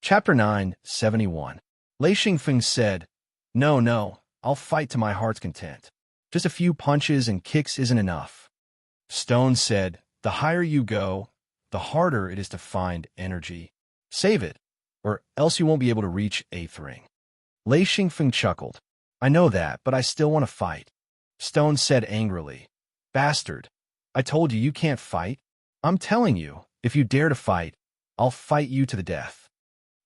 Chapter 971. Lei Xingfeng said, "No, no, I'll fight to my heart's content. Just a few punches and kicks isn't enough." Stone said, "The higher you go, the harder it is to find energy. Save it, or else you won't be able to reach 8th ring." Lei Xingfeng chuckled. "I know that, but I still want to fight." Stone said angrily, "Bastard, I told you can't fight. I'm telling you, if you dare to fight, I'll fight you to the death."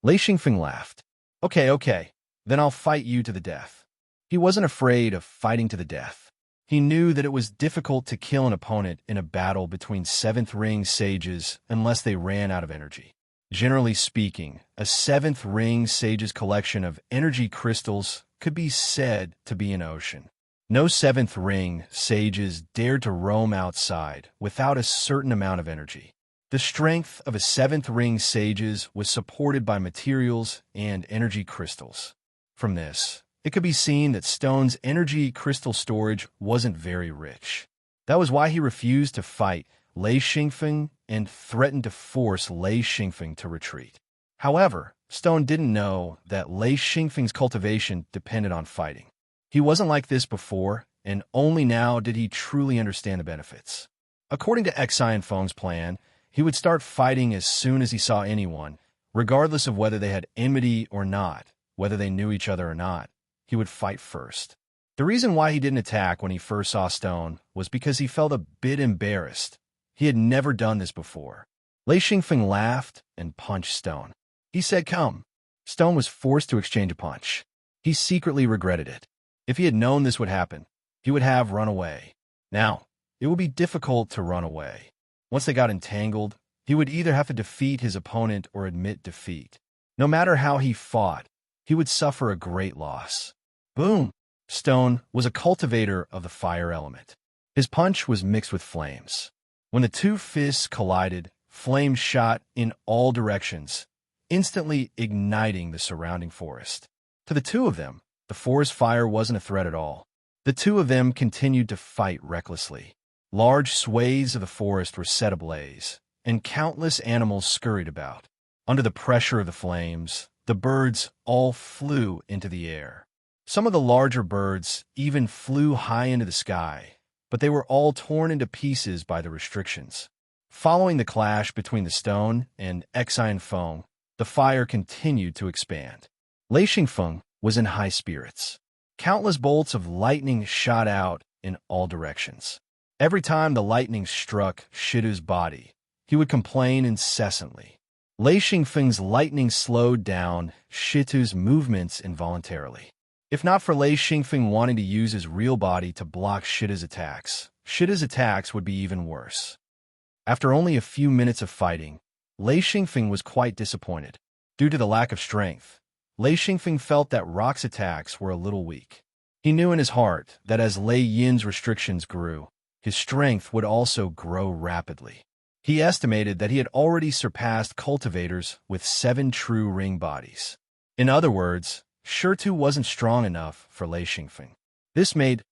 Lei Xingfeng laughed. Okay, then I'll fight you to the death." He wasn't afraid of fighting to the death. He knew that it was difficult to kill an opponent in a battle between 7th ring sages unless they ran out of energy. Generally speaking, a 7th ring sage's collection of energy crystals could be said to be an ocean. No 7th ring sages dared to roam outside without a certain amount of energy. The strength of a 7th ring sages was supported by materials and energy crystals. From this, it could be seen that Stone's energy crystal storage wasn't very rich. That was why he refused to fight Lei Xingfeng and threatened to force Lei Xingfeng to retreat. However, Stone didn't know that Lei Xingfeng's cultivation depended on fighting. He wasn't like this before, and only now did he truly understand the benefits. According to Feng's plan, he would start fighting as soon as he saw anyone, regardless of whether they had enmity or not, whether they knew each other or not. He would fight first. The reason why he didn't attack when he first saw Stone was because he felt a bit embarrassed. He had never done this before. Lei Xingfeng laughed and punched Stone. He said, "Come." Stone was forced to exchange a punch. He secretly regretted it. If he had known this would happen, he would have run away. Now, it would be difficult to run away. Once they got entangled, he would either have to defeat his opponent or admit defeat. No matter how he fought, he would suffer a great loss. Boom! Stone was a cultivator of the fire element. His punch was mixed with flames. When the two fists collided, flames shot in all directions, instantly igniting the surrounding forest. To the two of them, the forest fire wasn't a threat at all. The two of them continued to fight recklessly. Large swathes of the forest were set ablaze, and countless animals scurried about. Under the pressure of the flames, the birds all flew into the air. Some of the larger birds even flew high into the sky, but they were all torn into pieces by the restrictions. Following the clash between the Stone and Feng, the fire continued to expand. Lei Xingfeng was in high spirits. Countless bolts of lightning shot out in all directions. Every time the lightning struck Shidu's body, he would complain incessantly. Lei Xingfeng's lightning slowed down Shidu's movements involuntarily. If not for Lei Xingfeng wanting to use his real body to block Shidu's attacks would be even worse. After only a few minutes of fighting, Lei Xingfeng was quite disappointed. Due to the lack of strength, Lei Xingfeng felt that Rock's attacks were a little weak. He knew in his heart that as Lei Yin's restrictions grew, his strength would also grow rapidly. He estimated that he had already surpassed cultivators with 7 true ring bodies. In other words, Shirtu wasn't strong enough for Lei Xingfeng. This made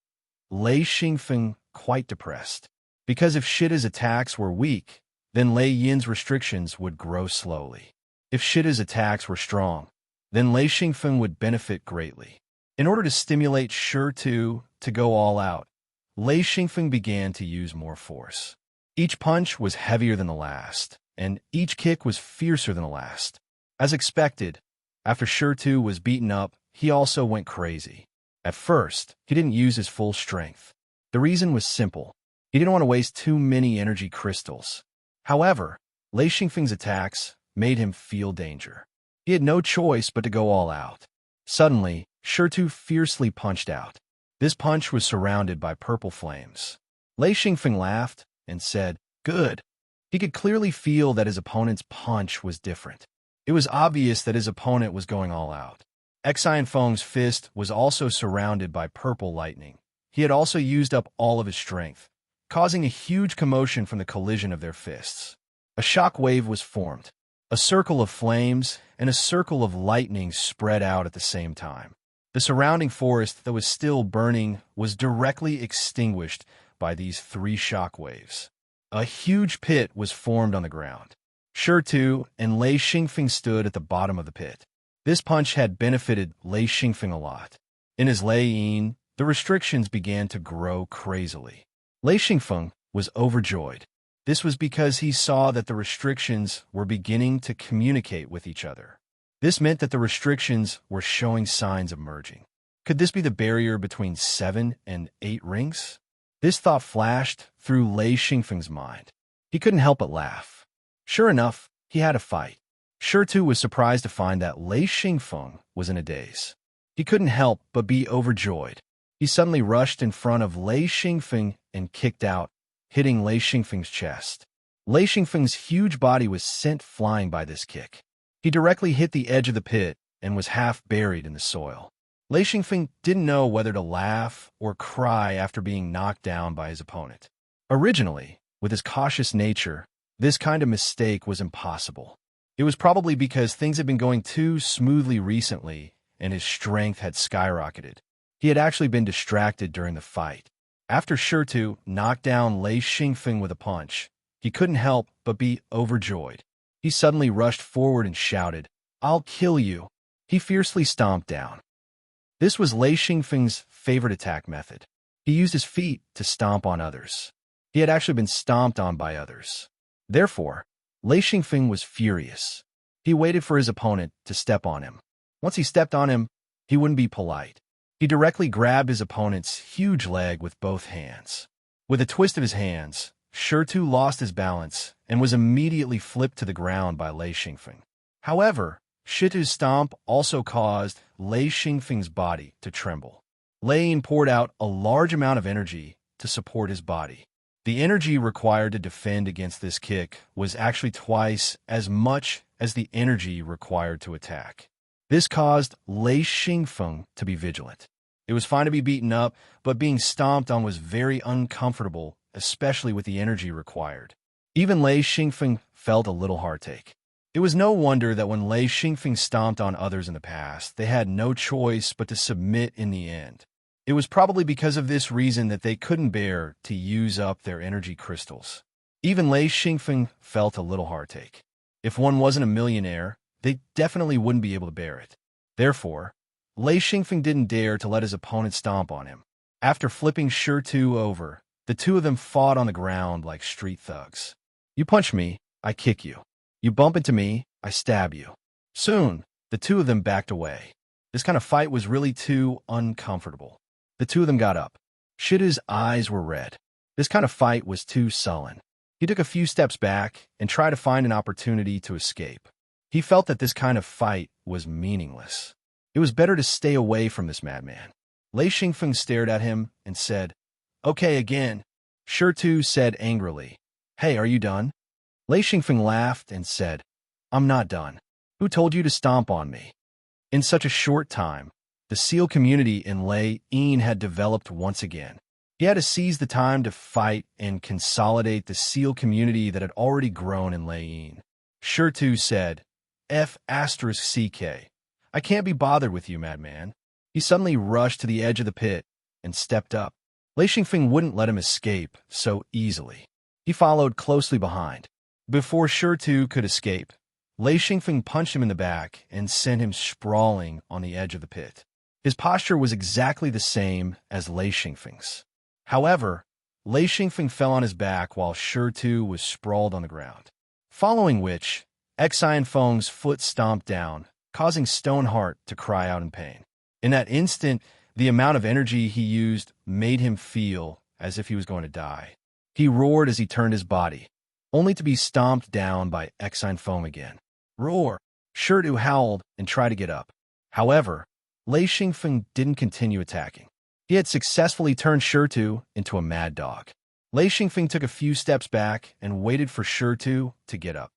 Lei Xingfeng quite depressed. Because if Shida's attacks were weak, then Lei Yin's restrictions would grow slowly. If Shida's attacks were strong, then Lei Xingfeng would benefit greatly. In order to stimulate Shirtu to go all out, Lei Xingfeng began to use more force. Each punch was heavier than the last, and each kick was fiercer than the last. As expected, after Shirtu was beaten up, he also went crazy. At first, he didn't use his full strength. The reason was simple. He didn't want to waste too many energy crystals. However, Lei Xingfeng's attacks made him feel danger. He had no choice but to go all out. Suddenly, Shirtu fiercely punched out. This punch was surrounded by purple flames. Lei Xingfeng laughed and said, "Good." He could clearly feel that his opponent's punch was different. It was obvious that his opponent was going all out. Feng's fist was also surrounded by purple lightning. He had also used up all of his strength, causing a huge commotion from the collision of their fists. A shock wave was formed. A circle of flames and a circle of lightning spread out at the same time. The surrounding forest that was still burning was directly extinguished by these 3 shock waves. A huge pit was formed on the ground. Tu and Lei Xingfeng stood at the bottom of the pit. This punch had benefited Lei Xingfeng a lot. In his Lei Yin, the restrictions began to grow crazily. Lei Xingfeng was overjoyed. This was because he saw that the restrictions were beginning to communicate with each other. This meant that the restrictions were showing signs of merging. Could this be the barrier between 7 and 8 rings? This thought flashed through Lei Xingfeng's mind. He couldn't help but laugh. Sure enough, he had a fight. Tu was surprised to find that Lei Xingfeng was in a daze. He couldn't help but be overjoyed. He suddenly rushed in front of Lei Xingfeng and kicked out, hitting Lei Xingfeng's chest. Lei Xingfeng's huge body was sent flying by this kick. He directly hit the edge of the pit and was half buried in the soil. Lei Xingfeng didn't know whether to laugh or cry after being knocked down by his opponent. Originally, with his cautious nature, this kind of mistake was impossible. It was probably because things had been going too smoothly recently and his strength had skyrocketed. He had actually been distracted during the fight. After Tu knocked down Lei Xingfeng with a punch, he couldn't help but be overjoyed. He suddenly rushed forward and shouted, "I'll kill you!" He fiercely stomped down. This was Lei Xingfeng's favorite attack method. He used his feet to stomp on others. He had actually been stomped on by others. Therefore, Lei Xingfeng was furious. He waited for his opponent to step on him. Once he stepped on him, he wouldn't be polite. He directly grabbed his opponent's huge leg with both hands. With a twist of his hands, Tu lost his balance and was immediately flipped to the ground by Lei Xingfeng. However, Tu's stomp also caused Lei Xingfeng's body to tremble. Lei Yin poured out a large amount of energy to support his body. The energy required to defend against this kick was actually twice as much as the energy required to attack. This caused Lei Xingfeng to be vigilant. It was fine to be beaten up, but being stomped on was very uncomfortable, especially with the energy required. Even Lei Xingfeng felt a little heartache. It was no wonder that when Lei Xingfeng stomped on others in the past, they had no choice but to submit in the end. It was probably because of this reason that they couldn't bear to use up their energy crystals. Even Lei Xingfeng felt a little heartache. If one wasn't a millionaire, they definitely wouldn't be able to bear it. Therefore, Lei Xingfeng didn't dare to let his opponent stomp on him. After flipping Tu over, the two of them fought on the ground like street thugs. You punch me, I kick you. You bump into me, I stab you. Soon, the two of them backed away. This kind of fight was really too uncomfortable. The two of them got up. Tu's eyes were red. This kind of fight was too sullen. He took a few steps back and tried to find an opportunity to escape. He felt that this kind of fight was meaningless. It was better to stay away from this madman. Lei Xingfeng stared at him and said, "Okay, again." Tu said angrily, "Hey, are you done?" Lei Xingfeng laughed and said, "I'm not done. Who told you to stomp on me?" In such a short time, the SEAL community in Lei Yin had developed once again. He had to seize the time to fight and consolidate the SEAL community that had already grown in Lei Yin. Tu said, F***CK. I can't be bothered with you, madman. He suddenly rushed to the edge of the pit and stepped up. Lei Xingfeng wouldn't let him escape so easily. He followed closely behind. Before Tu could escape, Lei Xingfeng punched him in the back and sent him sprawling on the edge of the pit. His posture was exactly the same as Lei Xingfeng's. However, Lei Xingfeng fell on his back while Tu was sprawled on the ground. Following which, Xian Feng's foot stomped down, causing Stoneheart to cry out in pain. In that instant, the amount of energy he used made him feel as if he was going to die. He roared as he turned his body, only to be stomped down by Xian Feng again. Roar! Tu howled and tried to get up. However, Lei Xingfeng didn't continue attacking. He had successfully turned Tu into a mad dog. Lei Xingfeng took a few steps back and waited for Tu to get up.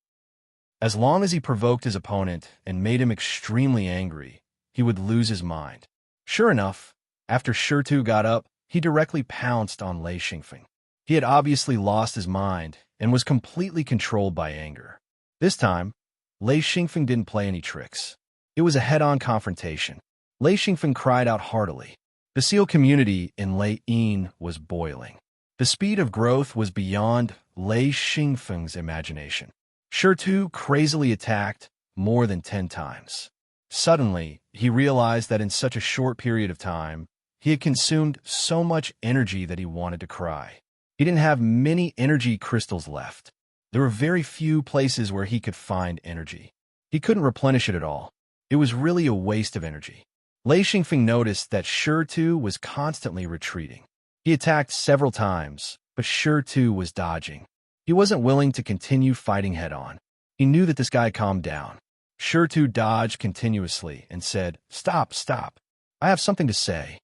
As long as he provoked his opponent and made him extremely angry, he would lose his mind. Sure enough, after Tu got up, he directly pounced on Lei Xingfeng. He had obviously lost his mind and was completely controlled by anger. This time, Lei Xingfeng didn't play any tricks. It was a head-on confrontation. Lei Xingfeng cried out heartily. The SEAL community in Lei Yin was boiling. The speed of growth was beyond Lei Xingfeng's imagination. Shirtu crazily attacked more than 10 times. Suddenly, he realized that in such a short period of time, he had consumed so much energy that he wanted to cry. He didn't have many energy crystals left. There were very few places where he could find energy. He couldn't replenish it at all. It was really a waste of energy. Lei Xingfeng noticed that Shirtu was constantly retreating. He attacked several times, but Shirtu was dodging. He wasn't willing to continue fighting head-on. He knew that this guy calmed down. Shirtu dodged continuously and said, "Stop, stop. I have something to say."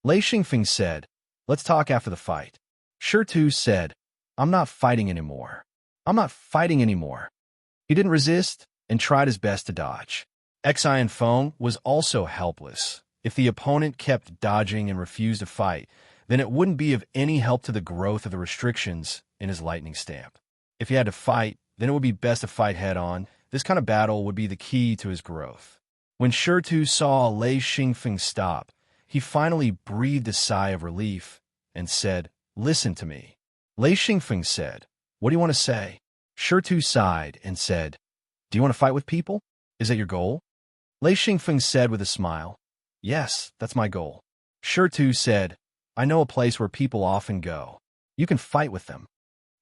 Lei Xingfeng said, "Let's talk after the fight." Shirtu said, "I'm not fighting anymore. I'm not fighting anymore." He didn't resist and tried his best to dodge. Xian Feng was also helpless. If the opponent kept dodging and refused to fight, then it wouldn't be of any help to the growth of the restrictions in his lightning stamp. If he had to fight, then it would be best to fight head-on. This kind of battle would be the key to his growth. When Shirtu saw Lei Xingfeng stop, he finally breathed a sigh of relief and said, "Listen to me." Lei Xingfeng said, "What do you want to say?" Shirtu sighed and said, "Do you want to fight with people? Is that your goal?" Lei Xingfeng said with a smile, "Yes, that's my goal." Shirtu said, "I know a place where people often go. You can fight with them."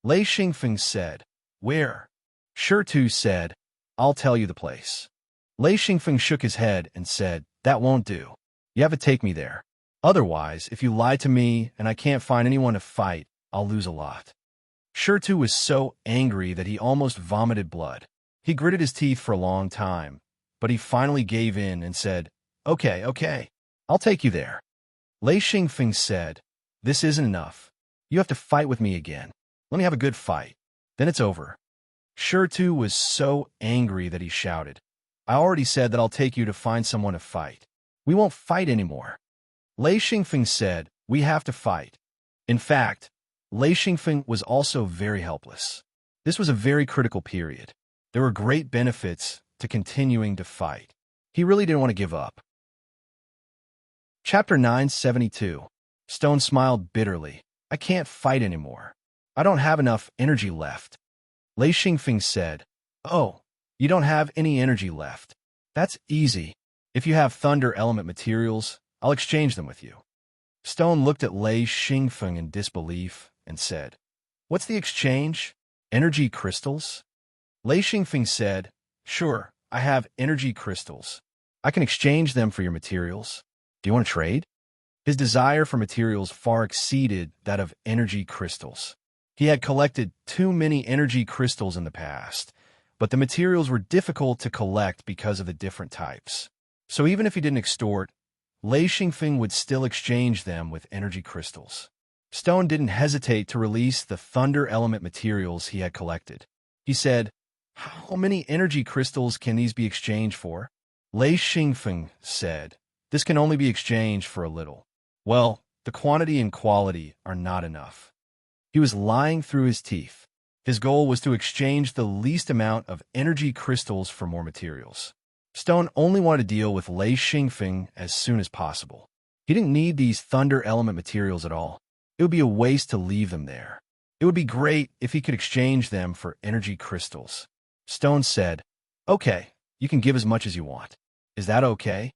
Lei Xingfeng said, "Where?" Shirtu said, "I'll tell you the place." Lei Xingfeng shook his head and said, "That won't do. You have to take me there. Otherwise, if you lie to me and I can't find anyone to fight, I'll lose a lot." Shirtu was so angry that he almost vomited blood. He gritted his teeth for a long time, but he finally gave in and said, "Okay, okay, I'll take you there." Lei Xingfeng said, "This isn't enough. You have to fight with me again. Let me have a good fight. Then it's over." Shirtu was so angry that he shouted, "I already said that I'll take you to find someone to fight. We won't fight anymore." Lei Xingfeng said, "We have to fight." In fact, Lei Xingfeng was also very helpless. This was a very critical period. There were great benefits to continuing to fight. He really didn't want to give up. Chapter 972. Stone smiled bitterly. "I can't fight anymore. I don't have enough energy left." Lei Xingfeng said, "Oh, you don't have any energy left. That's easy. If you have thunder element materials, I'll exchange them with you." Stone looked at Lei Xingfeng in disbelief and said, "What's the exchange? Energy crystals?" Lei Xingfeng said, "Sure, I have energy crystals. I can exchange them for your materials. Do you want to trade?" His desire for materials far exceeded that of energy crystals. He had collected too many energy crystals in the past, but the materials were difficult to collect because of the different types. So even if he didn't extort, Lei Xingfeng would still exchange them with energy crystals. Stone didn't hesitate to release the thunder element materials he had collected. He said, "How many energy crystals can these be exchanged for?" Lei Xingfeng said, "This can only be exchanged for a little." Well, the quantity and quality are not enough. He was lying through his teeth. His goal was to exchange the least amount of energy crystals for more materials. Stone only wanted to deal with Lei Xingfeng as soon as possible. He didn't need these thunder element materials at all. It would be a waste to leave them there. It would be great if he could exchange them for energy crystals. Stone said, "Okay, you can give as much as you want. Is that okay?"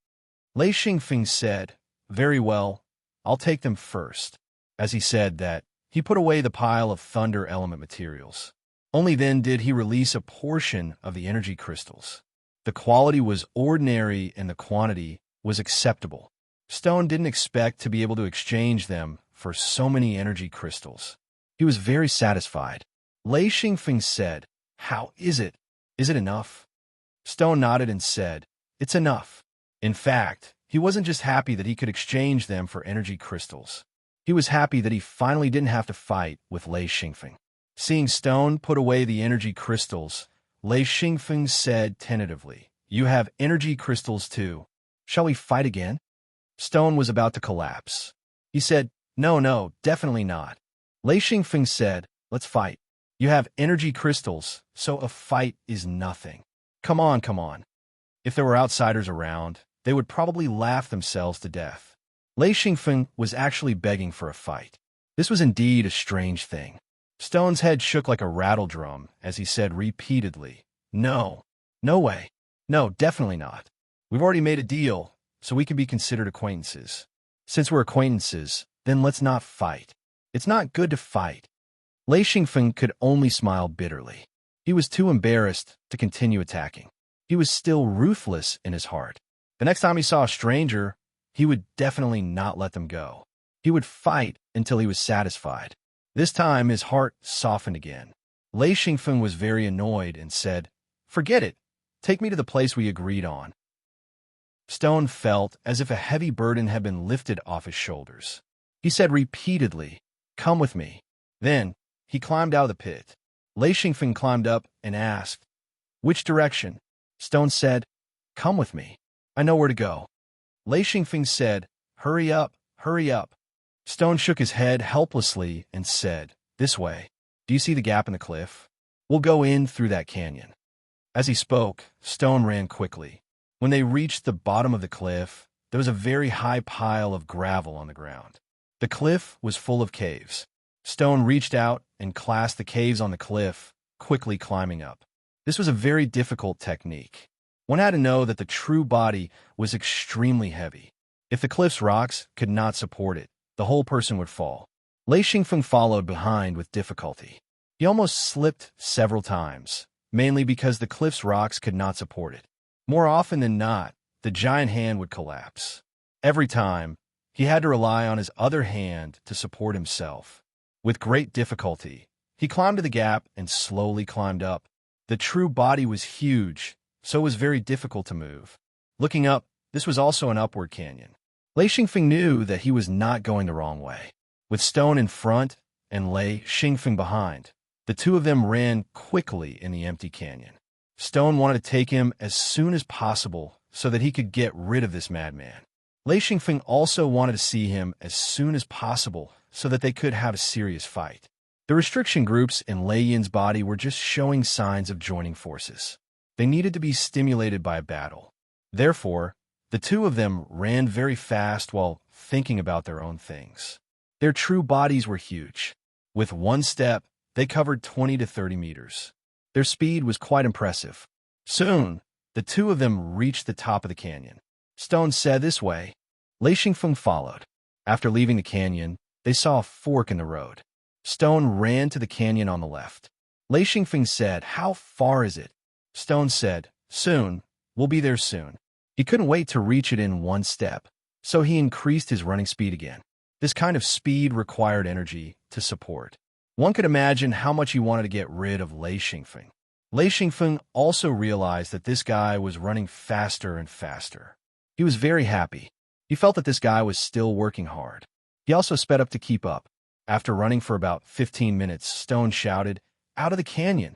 Lei Xingfeng said, "Very well, I'll take them first." As he said that, he put away the pile of thunder element materials. Only then did he release a portion of the energy crystals. The quality was ordinary and the quantity was acceptable. Stone didn't expect to be able to exchange them for so many energy crystals. He was very satisfied. Lei Xingfeng said, "How is it? Is it enough?" Stone nodded and said, "It's enough." In fact, he wasn't just happy that he could exchange them for energy crystals. He was happy that he finally didn't have to fight with Lei Xingfeng. Seeing Stone put away the energy crystals, Lei Xingfeng said tentatively, "You have energy crystals too. Shall we fight again?" Stone was about to collapse. He said, No, definitely not." Lei Xingfeng said, "Let's fight. You have energy crystals, so a fight is nothing. Come on, come on." If there were outsiders around, they would probably laugh themselves to death. Lei Xingfeng was actually begging for a fight. This was indeed a strange thing. Stone's head shook like a rattle drum as he said repeatedly, "No, no way. No, definitely not. We've already made a deal, so we can be considered acquaintances. Since we're acquaintances, then let's not fight. It's not good to fight." Lei Xingfeng could only smile bitterly. He was too embarrassed to continue attacking. He was still ruthless in his heart. The next time he saw a stranger, he would definitely not let them go. He would fight until he was satisfied. This time, his heart softened again. Lei Xingfeng was very annoyed and said, "Forget it. Take me to the place we agreed on." Stone felt as if a heavy burden had been lifted off his shoulders. He said repeatedly, "Come with me." Then, he climbed out of the pit. Lei Xingfeng climbed up and asked, "Which direction?" Stone said, "Come with me. I know where to go." Lei Xingfeng said, "Hurry up, hurry up." Stone shook his head helplessly and said, "This way. Do you see the gap in the cliff? We'll go in through that canyon." As he spoke, Stone ran quickly. When they reached the bottom of the cliff, there was a very high pile of gravel on the ground. The cliff was full of caves. Stone reached out and clasped the caves on the cliff, quickly climbing up. This was a very difficult technique. One had to know that the true body was extremely heavy. If the cliff's rocks could not support it, the whole person would fall. Lei Xingfeng followed behind with difficulty. He almost slipped several times, mainly because the cliff's rocks could not support it. More often than not, the giant hand would collapse. Every time, he had to rely on his other hand to support himself. With great difficulty, he climbed to the gap and slowly climbed up. The true body was huge, so it was very difficult to move. Looking up, this was also an upward canyon. Lei Xingfeng knew that he was not going the wrong way. With Stone in front and Lei Xingfeng behind, the two of them ran quickly in the empty canyon. Stone wanted to take him as soon as possible so that he could get rid of this madman. Lei Xingfeng also wanted to see him as soon as possible so that they could have a serious fight. The restriction groups in Lei Yin's body were just showing signs of joining forces. They needed to be stimulated by a battle. Therefore, the two of them ran very fast while thinking about their own things. Their true bodies were huge. With one step, they covered 20 to 30 meters. Their speed was quite impressive. Soon, the two of them reached the top of the canyon. Stone said, "This way." Lei Xingfeng followed. After leaving the canyon, they saw a fork in the road. Stone ran to the canyon on the left. Lei Xingfeng said, "How far is it?" Stone said, "Soon. We'll be there soon." He couldn't wait to reach it in one step, so he increased his running speed again. This kind of speed required energy to support. One could imagine how much he wanted to get rid of Lei Xingfeng. Lei Xingfeng also realized that this guy was running faster and faster. He was very happy. He felt that this guy was still working hard. He also sped up to keep up. After running for about 15 minutes, Stone shouted, "Out of the canyon!"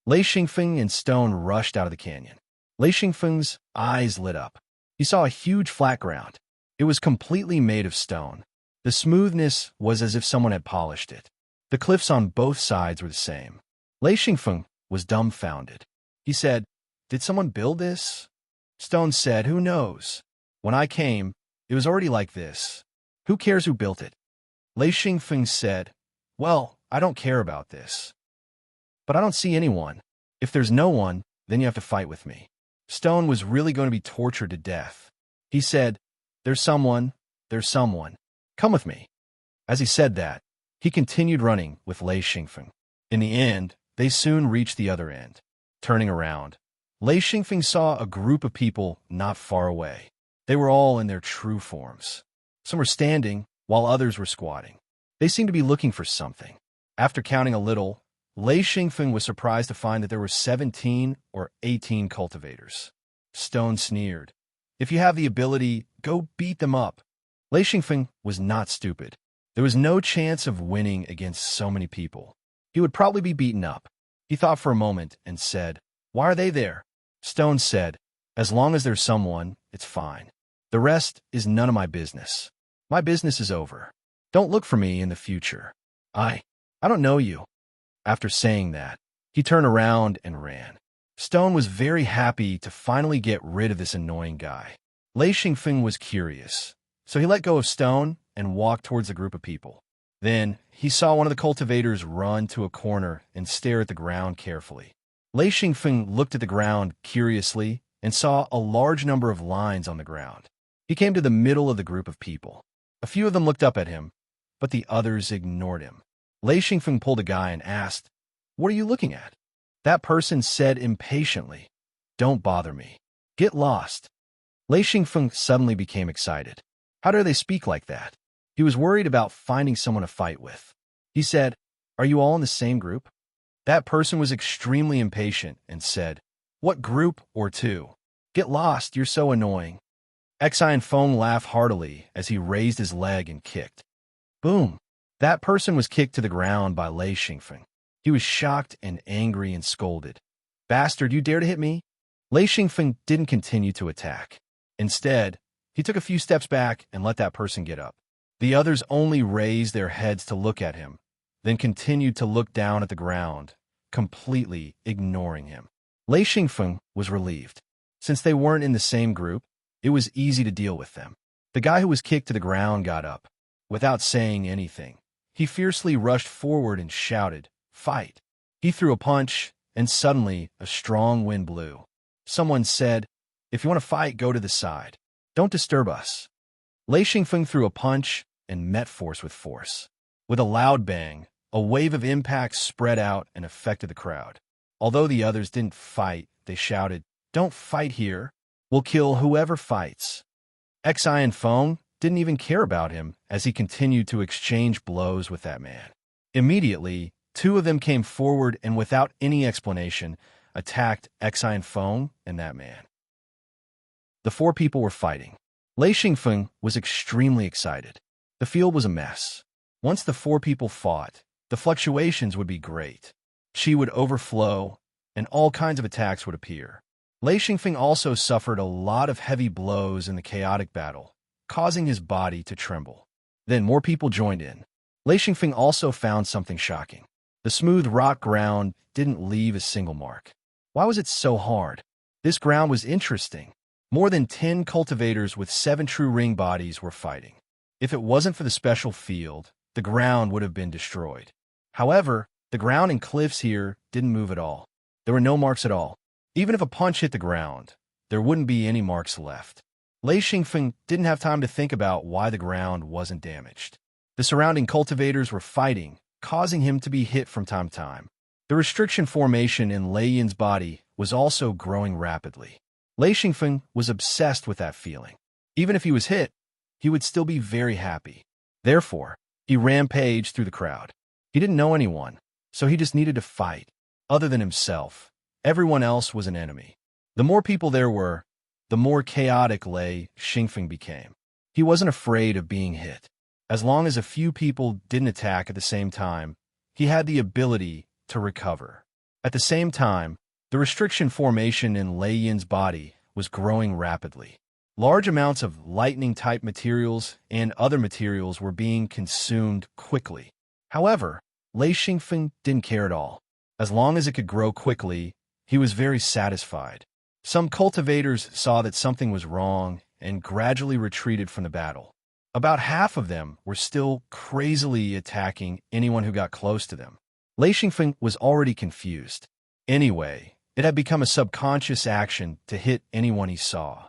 Lei Xingfeng and Stone rushed out of the canyon. Lei Xingfeng's eyes lit up. He saw a huge flat ground. It was completely made of stone. The smoothness was as if someone had polished it. The cliffs on both sides were the same. Lei Xingfeng was dumbfounded. He said, "Did someone build this?" Stone said, "Who knows? When I came, it was already like this. Who cares who built it?" Lei Xingfeng said, "Well, I don't care about this. But I don't see anyone. If there's no one, then you have to fight with me." Stone was really going to be tortured to death. He said, There's someone. Come with me." As he said that, he continued running with Lei Xingfeng. In the end, they soon reached the other end. Turning around, Lei Xingfeng saw a group of people not far away. They were all in their true forms. Some were standing, while others were squatting. They seemed to be looking for something. After counting a little, Lei Xingfeng was surprised to find that there were 17 or 18 cultivators. Stone sneered, "If you have the ability, go beat them up." Lei Xingfeng was not stupid. There was no chance of winning against so many people. He would probably be beaten up. He thought for a moment and said, "Why are they there?" Stone said, "As long as there's someone, it's fine. The rest is none of my business. My business is over. Don't look for me in the future. I don't know you." After saying that, he turned around and ran. Stone was very happy to finally get rid of this annoying guy. Lei Xingfeng was curious, so he let go of Stone and walked towards a group of people. Then he saw one of the cultivators run to a corner and stare at the ground carefully. Lei Xingfeng looked at the ground curiously and saw a large number of lines on the ground. He came to the middle of the group of people. A few of them looked up at him, but the others ignored him. Lei Xingfeng pulled a guy and asked, "What are you looking at?" That person said impatiently, "Don't bother me. Get lost." Lei Xingfeng suddenly became excited. How dare they speak like that? He was worried about finding someone to fight with. He said, "Are you all in the same group?" That person was extremely impatient and said, "What group or two? Get lost, you're so annoying." Xian Feng laughed heartily as he raised his leg and kicked. Boom! That person was kicked to the ground by Lei Xingfeng. He was shocked and angry and scolded. "Bastard, you dare to hit me?" Lei Xingfeng didn't continue to attack. Instead, he took a few steps back and let that person get up. The others only raised their heads to look at him, then continued to look down at the ground, completely ignoring him. Lei Xingfeng was relieved. Since they weren't in the same group, it was easy to deal with them. The guy who was kicked to the ground got up. Without saying anything, he fiercely rushed forward and shouted, "Fight!" He threw a punch, and suddenly a strong wind blew. Someone said, "If you want to fight, go to the side. Don't disturb us." Lei Xingfeng threw a punch and met force with force. With a loud bang, a wave of impact spread out and affected the crowd. Although the others didn't fight, they shouted, "Don't fight here. We'll kill whoever fights." Xian Feng didn't even care about him as he continued to exchange blows with that man. Immediately, two of them came forward and without any explanation, attacked Xian Feng and that man. The four people were fighting. Lei Xingfeng was extremely excited. The field was a mess. Once the four people fought, the fluctuations would be great. Qi would overflow, and all kinds of attacks would appear. Lei Xingfeng also suffered a lot of heavy blows in the chaotic battle, causing his body to tremble. Then more people joined in. Lei Xingfeng also found something shocking. The smooth rock ground didn't leave a single mark. Why was it so hard? This ground was interesting. More than 10 cultivators with 7 true ring bodies were fighting. If it wasn't for the special field, the ground would have been destroyed. However, the ground and cliffs here didn't move at all. There were no marks at all. Even if a punch hit the ground, there wouldn't be any marks left. Lei Xingfeng didn't have time to think about why the ground wasn't damaged. The surrounding cultivators were fighting, causing him to be hit from time to time. The restriction formation in Lei Yin's body was also growing rapidly. Lei Xingfeng was obsessed with that feeling. Even if he was hit, he would still be very happy. Therefore, he rampaged through the crowd. He didn't know anyone, so he just needed to fight. Other than himself, everyone else was an enemy. The more people there were, the more chaotic Lei Xingfeng became. He wasn't afraid of being hit. As long as a few people didn't attack at the same time, he had the ability to recover. At the same time, the restriction formation in Lei Yin's body was growing rapidly. Large amounts of lightning-type materials and other materials were being consumed quickly. However, Lei Xingfeng didn't care at all. As long as it could grow quickly, he was very satisfied. Some cultivators saw that something was wrong and gradually retreated from the battle. About half of them were still crazily attacking anyone who got close to them. Lei Xingfeng was already confused. Anyway, it had become a subconscious action to hit anyone he saw.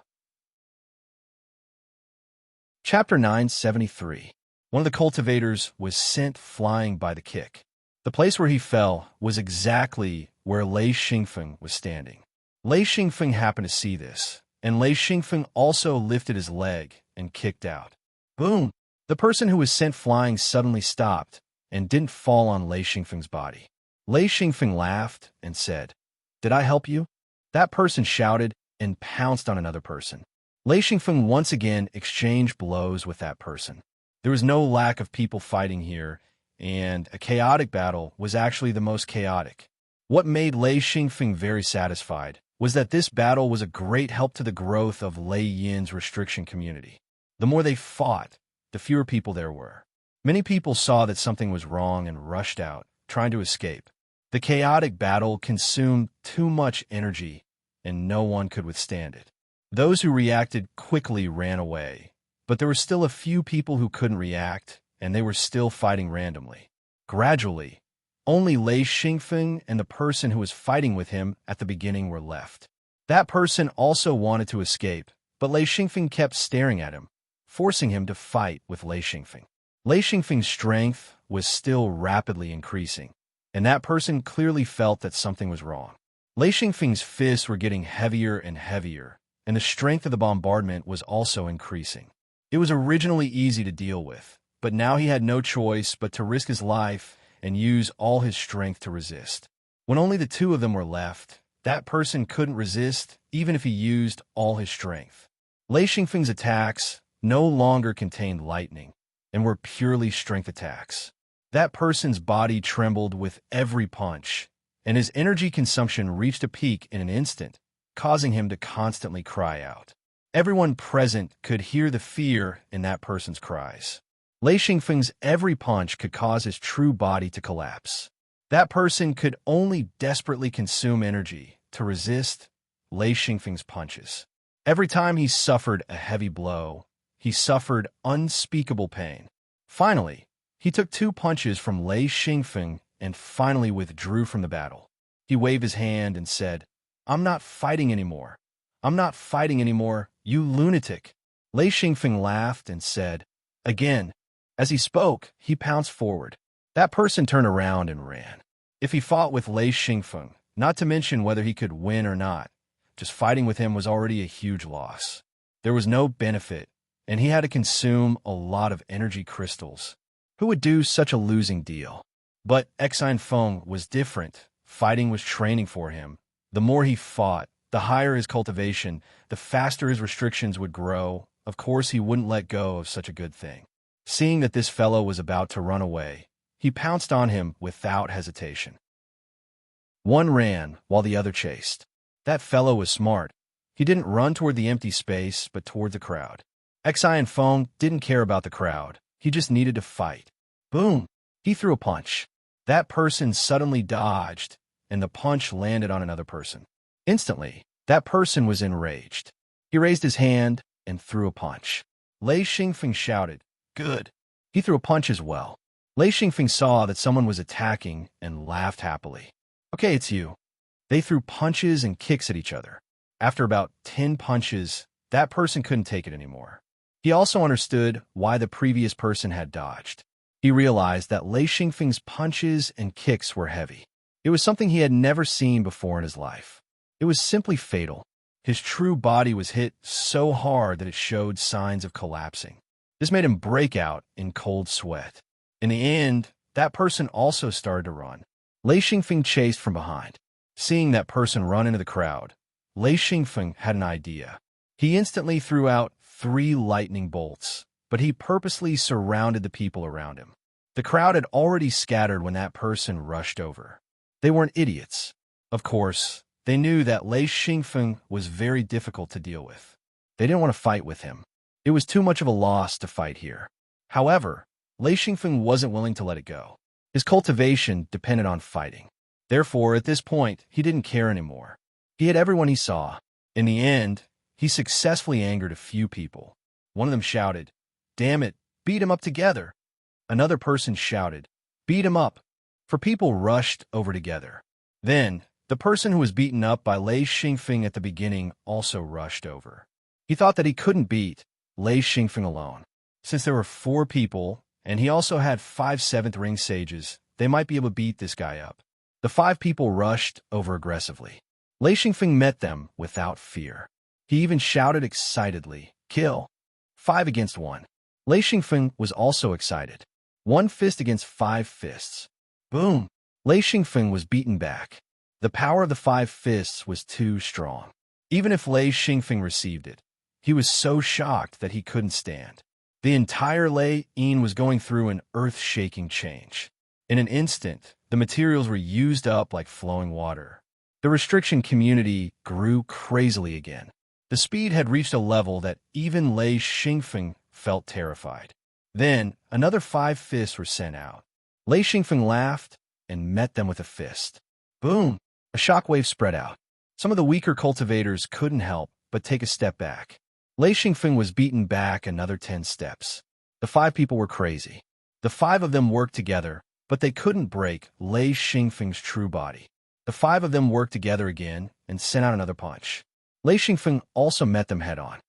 Chapter 973. One of the cultivators was sent flying by the kick. The place where he fell was exactly where Lei Xingfeng was standing. Lei Xingfeng happened to see this, and Lei Xingfeng also lifted his leg and kicked out. Boom! The person who was sent flying suddenly stopped and didn't fall on Lei Xingfeng's body. Lei Xingfeng laughed and said, "Did I help you?" That person shouted and pounced on another person. Lei Xingfeng once again exchanged blows with that person. There was no lack of people fighting here, and a chaotic battle was actually the most chaotic. What made Lei Xingfeng very satisfied was that this battle was a great help to the growth of Lei Yin's restriction community. The more they fought, the fewer people there were. Many people saw that something was wrong and rushed out, trying to escape. The chaotic battle consumed too much energy, and no one could withstand it. Those who reacted quickly ran away, but there were still a few people who couldn't react and they were still fighting randomly. Gradually, only Lei Xingfeng and the person who was fighting with him at the beginning were left. That person also wanted to escape, but Lei Xingfeng kept staring at him, forcing him to fight with Lei Xingfeng. Lei Xingfeng's strength was still rapidly increasing, and that person clearly felt that something was wrong. Lei Xingfeng's fists were getting heavier and heavier, and the strength of the bombardment was also increasing. It was originally easy to deal with, but now he had no choice but to risk his life and use all his strength to resist. When only the two of them were left, that person couldn't resist even if he used all his strength. Lei Xingfeng's attacks no longer contained lightning and were purely strength attacks. That person's body trembled with every punch, and his energy consumption reached a peak in an instant, causing him to constantly cry out. Everyone present could hear the fear in that person's cries. Lei Xingfeng's every punch could cause his true body to collapse. That person could only desperately consume energy to resist Lei Xingfeng's punches. Every time he suffered a heavy blow, he suffered unspeakable pain. Finally, he took 2 punches from Lei Xingfeng and finally withdrew from the battle. He waved his hand and said, "I'm not fighting anymore. I'm not fighting anymore, you lunatic." Lei Xingfeng laughed and said, "Again." As he spoke, he pounced forward. That person turned around and ran. If he fought with Lei Xingfeng, not to mention whether he could win or not, just fighting with him was already a huge loss. There was no benefit, and he had to consume a lot of energy crystals. Who would do such a losing deal? But Exine Feng was different. Fighting was training for him. The more he fought, the higher his cultivation, the faster his restrictions would grow. Of course, he wouldn't let go of such a good thing. Seeing that this fellow was about to run away, he pounced on him without hesitation. One ran while the other chased. That fellow was smart. He didn't run toward the empty space, but toward the crowd. Exine Feng didn't care about the crowd. He just needed to fight. Boom! He threw a punch. That person suddenly dodged, and the punch landed on another person. Instantly, that person was enraged. He raised his hand and threw a punch. Lei Xingfeng shouted, "Good." He threw a punch as well. Lei Xingfeng saw that someone was attacking and laughed happily. "Okay, it's you." They threw punches and kicks at each other. After about 10 punches, that person couldn't take it anymore. He also understood why the previous person had dodged. He realized that Lei Xingfeng's punches and kicks were heavy. It was something he had never seen before in his life. It was simply fatal. His true body was hit so hard that it showed signs of collapsing. This made him break out in cold sweat. In the end, that person also started to run. Lei Xingfeng chased from behind. Seeing that person run into the crowd, Lei Xingfeng had an idea. He instantly threw out 3 lightning bolts, but he purposely surrounded the people around him. The crowd had already scattered when that person rushed over. They weren't idiots. Of course, they knew that Lei Xingfeng was very difficult to deal with. They didn't want to fight with him. It was too much of a loss to fight here. However, Lei Xingfeng wasn't willing to let it go. His cultivation depended on fighting. Therefore, at this point, he didn't care anymore. He had everyone he saw. In the end, he successfully angered a few people. One of them shouted, "Damn it, beat him up together." Another person shouted, "Beat him up." 4 people rushed over together. Then, the person who was beaten up by Lei Xingfeng at the beginning also rushed over. He thought that he couldn't beat Lei Xingfeng alone. Since there were 4 people, and he also had 5 7th ring sages, they might be able to beat this guy up. The 5 people rushed over aggressively. Lei Xingfeng met them without fear. He even shouted excitedly, "Kill." 5 against 1. Lei Xingfeng was also excited. 1 fist against 5 fists. Boom! Lei Xingfeng was beaten back. The power of the 5 fists was too strong. Even if Lei Xingfeng received it, he was so shocked that he couldn't stand. The entire Lei Yin was going through an earth-shaking change. In an instant, the materials were used up like flowing water. The restriction community grew crazily again. The speed had reached a level that even Lei Xingfeng felt terrified. Then, another 5 fists were sent out. Lei Xingfeng laughed and met them with a fist. Boom! A shockwave spread out. Some of the weaker cultivators couldn't help but take a step back. Lei Xingfeng was beaten back another 10 steps. The 5 people were crazy. The 5 of them worked together, but they couldn't break Lei Xingfeng's true body. The 5 of them worked together again and sent out another punch. Lei Xingfeng also met them head-on.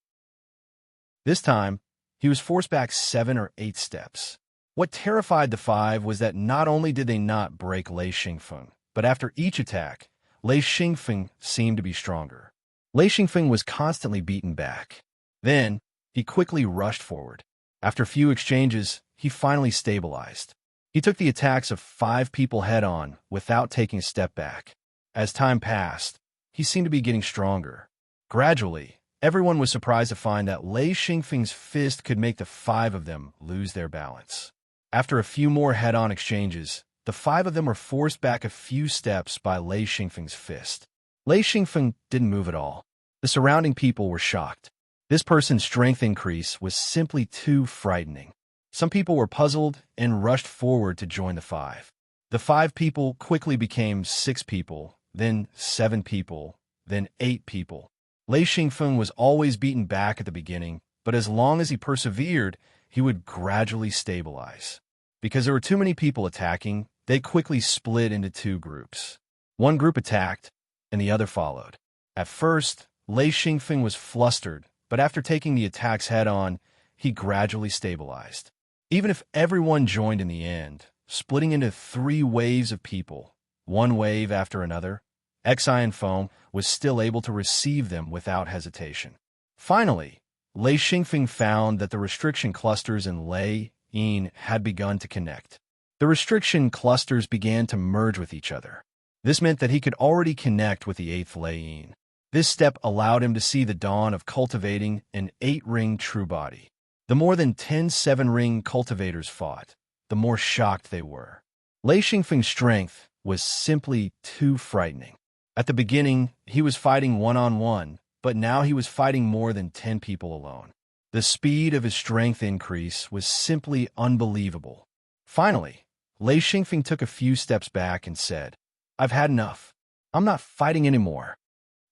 This time, he was forced back 7 or 8 steps. What terrified the 5 was that not only did they not break Lei Xingfeng, but after each attack, Lei Xingfeng seemed to be stronger. Lei Xingfeng was constantly beaten back. Then, he quickly rushed forward. After a few exchanges, he finally stabilized. He took the attacks of 5 people head-on without taking a step back. As time passed, he seemed to be getting stronger. Gradually, everyone was surprised to find that Lei Xingfeng's fist could make the 5 of them lose their balance. After a few more head-on exchanges, the 5 of them were forced back a few steps by Lei Xingfeng's fist. Lei Xingfeng didn't move at all. The surrounding people were shocked. This person's strength increase was simply too frightening. Some people were puzzled and rushed forward to join the 5. The 5 people quickly became 6 people, then 7 people, then 8 people. Lei Xingfeng was always beaten back at the beginning, but as long as he persevered, he would gradually stabilize. Because there were too many people attacking, they quickly split into 2 groups. One group attacked, and the other followed. At first, Lei Xingfeng was flustered, but after taking the attacks head-on, he gradually stabilized. Even if everyone joined in the end, splitting into 3 waves of people, one wave after another, Xian Foam was still able to receive them without hesitation. Finally, Lei Xingfeng found that the restriction clusters in Lei Yin had begun to connect. The restriction clusters began to merge with each other. This meant that he could already connect with the 8th Lei Yin. This step allowed him to see the dawn of cultivating an 8-ring true body. The more than 10 7-ring cultivators fought, the more shocked they were. Lei Xingfeng's strength was simply too frightening. At the beginning, he was fighting one-on-one, but now he was fighting more than 10 people alone. The speed of his strength increase was simply unbelievable. Finally, Lei Xingfeng took a few steps back and said, "I've had enough. I'm not fighting anymore."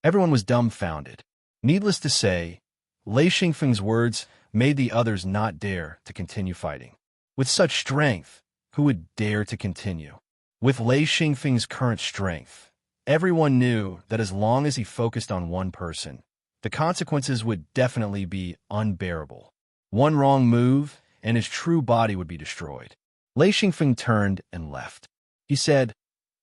Everyone was dumbfounded. Needless to say, Lei Xingfeng's words made the others not dare to continue fighting. With such strength, who would dare to continue? With Lei Xingfeng's current strength, everyone knew that as long as he focused on one person, the consequences would definitely be unbearable. One wrong move, and his true body would be destroyed. Lei Xingfeng turned and left. He said,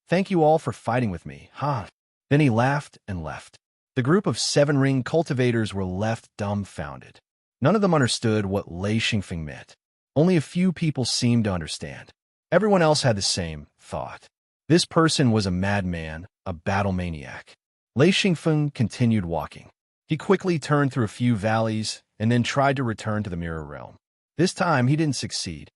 "Thank you all for fighting with me, huh?" Then he laughed and left. The group of 7-ring cultivators were left dumbfounded. None of them understood what Lei Xingfeng meant. Only a few people seemed to understand. Everyone else had the same thought. This person was a madman, a battle maniac. Lei Xingfeng continued walking. He quickly turned through a few valleys and then tried to return to the mirror realm. This time, he didn't succeed.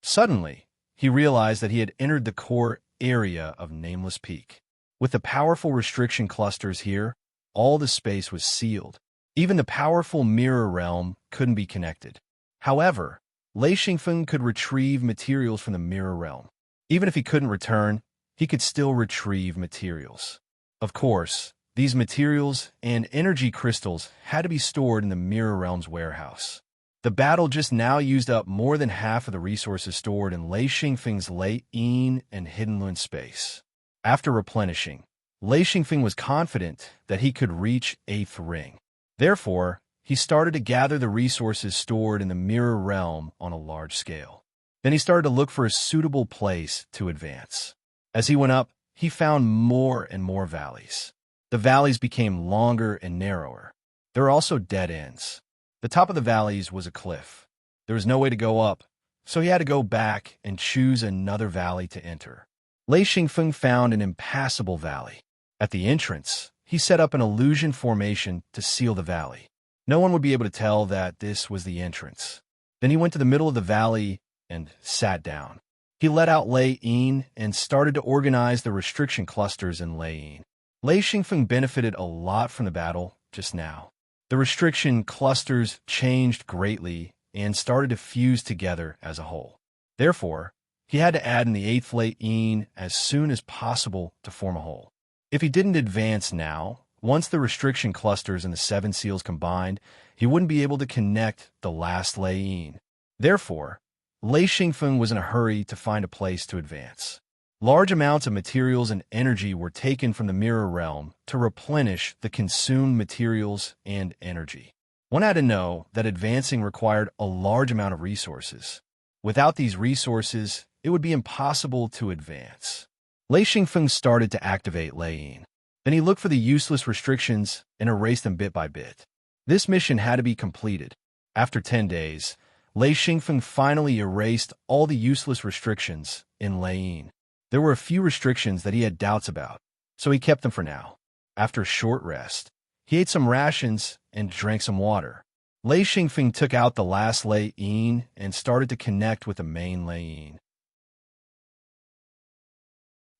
Suddenly, he realized that he had entered the core area of Nameless Peak. With the powerful restriction clusters here, all the space was sealed. Even the powerful mirror realm couldn't be connected. However, Lei Xingfeng could retrieve materials from the mirror realm. Even if he couldn't return, he could still retrieve materials. Of course, these materials and energy crystals had to be stored in the mirror realm's warehouse. The battle just now used up more than half of the resources stored in Lei Xingfeng's Lei Yin and Hidden Lun space. After replenishing, Lei Xingfeng was confident that he could reach 8th ring. Therefore, he started to gather the resources stored in the mirror realm on a large scale. Then he started to look for a suitable place to advance. As he went up, he found more and more valleys. The valleys became longer and narrower. There were also dead ends. The top of the valleys was a cliff. There was no way to go up, so he had to go back and choose another valley to enter. Lei Xingfeng found an impassable valley. At the entrance, he set up an illusion formation to seal the valley. No one would be able to tell that this was the entrance. Then he went to the middle of the valley and sat down. He let out Lei Yin and started to organize the restriction clusters in Lei Yin. Lei Xingfeng benefited a lot from the battle just now. The restriction clusters changed greatly and started to fuse together as a whole. Therefore, he had to add in the 8th Lei Yin as soon as possible to form a whole. If he didn't advance now, once the restriction clusters and the 7 seals combined, he wouldn't be able to connect the last Lei Yin. Therefore, Lei Xingfeng was in a hurry to find a place to advance. Large amounts of materials and energy were taken from the mirror realm to replenish the consumed materials and energy. One had to know that advancing required a large amount of resources. Without these resources, it would be impossible to advance. Lei Xingfeng started to activate Lei Yin. Then he looked for the useless restrictions and erased them bit by bit. This mission had to be completed. After 10 days, Lei Xingfeng finally erased all the useless restrictions in Lei Yin. There were a few restrictions that he had doubts about, so he kept them for now. After a short rest, he ate some rations and drank some water. Lei Xingfeng took out the last Lei Yin and started to connect with the main Lei Yin.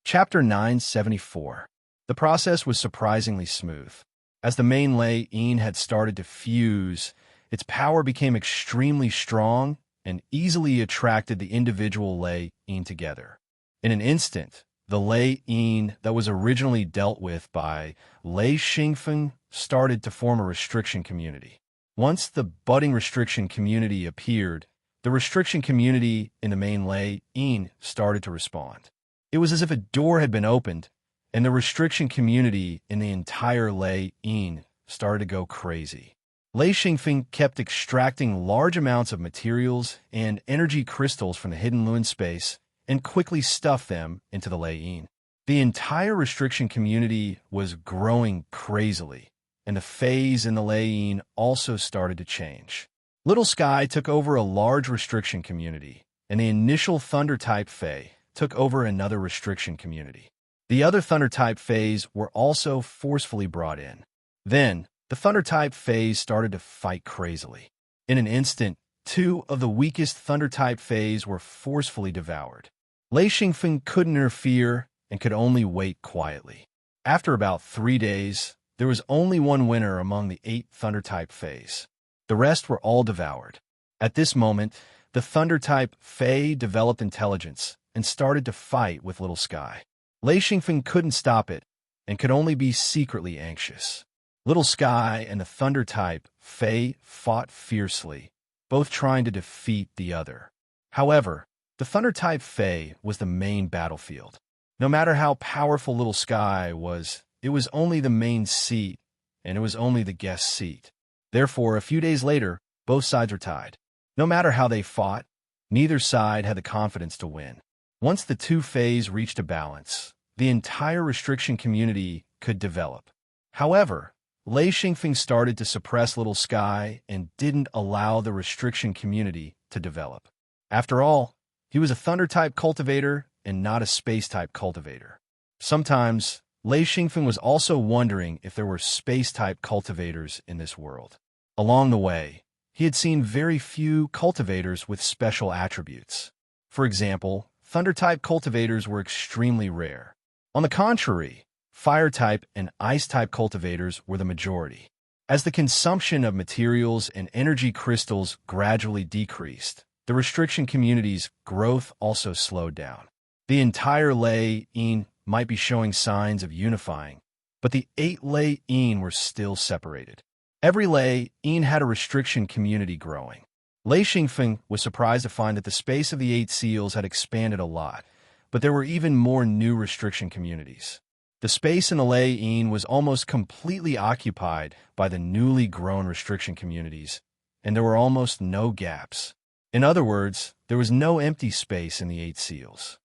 Chapter 974. The process was surprisingly smooth. As the main Lei Yin had started to fuse, its power became extremely strong and easily attracted the individual Lei Yin together. In an instant, the Lei Yin that was originally dealt with by Lei Xingfeng started to form a restriction community. Once the budding restriction community appeared, the restriction community in the main Lei Yin started to respond. It was as if a door had been opened, and the restriction community in the entire Lei Yin started to go crazy. Lei Xingfeng kept extracting large amounts of materials and energy crystals from the hidden Luin space and quickly stuffed them into the Lei Yin. The entire restriction community was growing crazily, and the phase in the Lei Yin also started to change. Little Sky took over a large restriction community, and the initial Thunder-type Fae took over another restriction community. The other Thunder-type Faes were also forcefully brought in. Then, the Thunder-type Faes started to fight crazily. In an instant, 2 of the weakest Thunder-type Faes were forcefully devoured. Lei Xingfeng couldn't interfere and could only wait quietly. After about 3 days, there was only one winner among the 8 Thunder-type Faes. The rest were all devoured. At this moment, the Thunder-type Fae developed intelligence and started to fight with Little Sky. Lei Xingfeng couldn't stop it and could only be secretly anxious. Little Sky and the Thunder-type Fae fought fiercely, both trying to defeat the other. However, the Thunder-type Fae was the main battlefield. No matter how powerful Little Sky was, it was only the main seat, and it was only the guest seat. Therefore, a few days later, both sides were tied. No matter how they fought, neither side had the confidence to win. Once the 2 Faes reached a balance, the entire restriction community could develop. However, Lei Xingfeng started to suppress Little Sky and didn't allow the restriction community to develop. After all, he was a Thunder-type cultivator and not a Space-type cultivator. Sometimes, Lei Xingfeng was also wondering if there were Space-type cultivators in this world. Along the way, he had seen very few cultivators with special attributes. For example, Thunder-type cultivators were extremely rare. On the contrary, Fire-type and Ice-type cultivators were the majority. As the consumption of materials and energy crystals gradually decreased, the restriction community's growth also slowed down. The entire Lei Yin might be showing signs of unifying, but the 8 Lei Yin were still separated. Every Lei Yin had a restriction community growing. Lei Xingfeng was surprised to find that the space of the 8 seals had expanded a lot, but there were even more new restriction communities. The space in the Lei Yin was almost completely occupied by the newly grown restriction communities, and there were almost no gaps. In other words, there was no empty space in the 8 seals.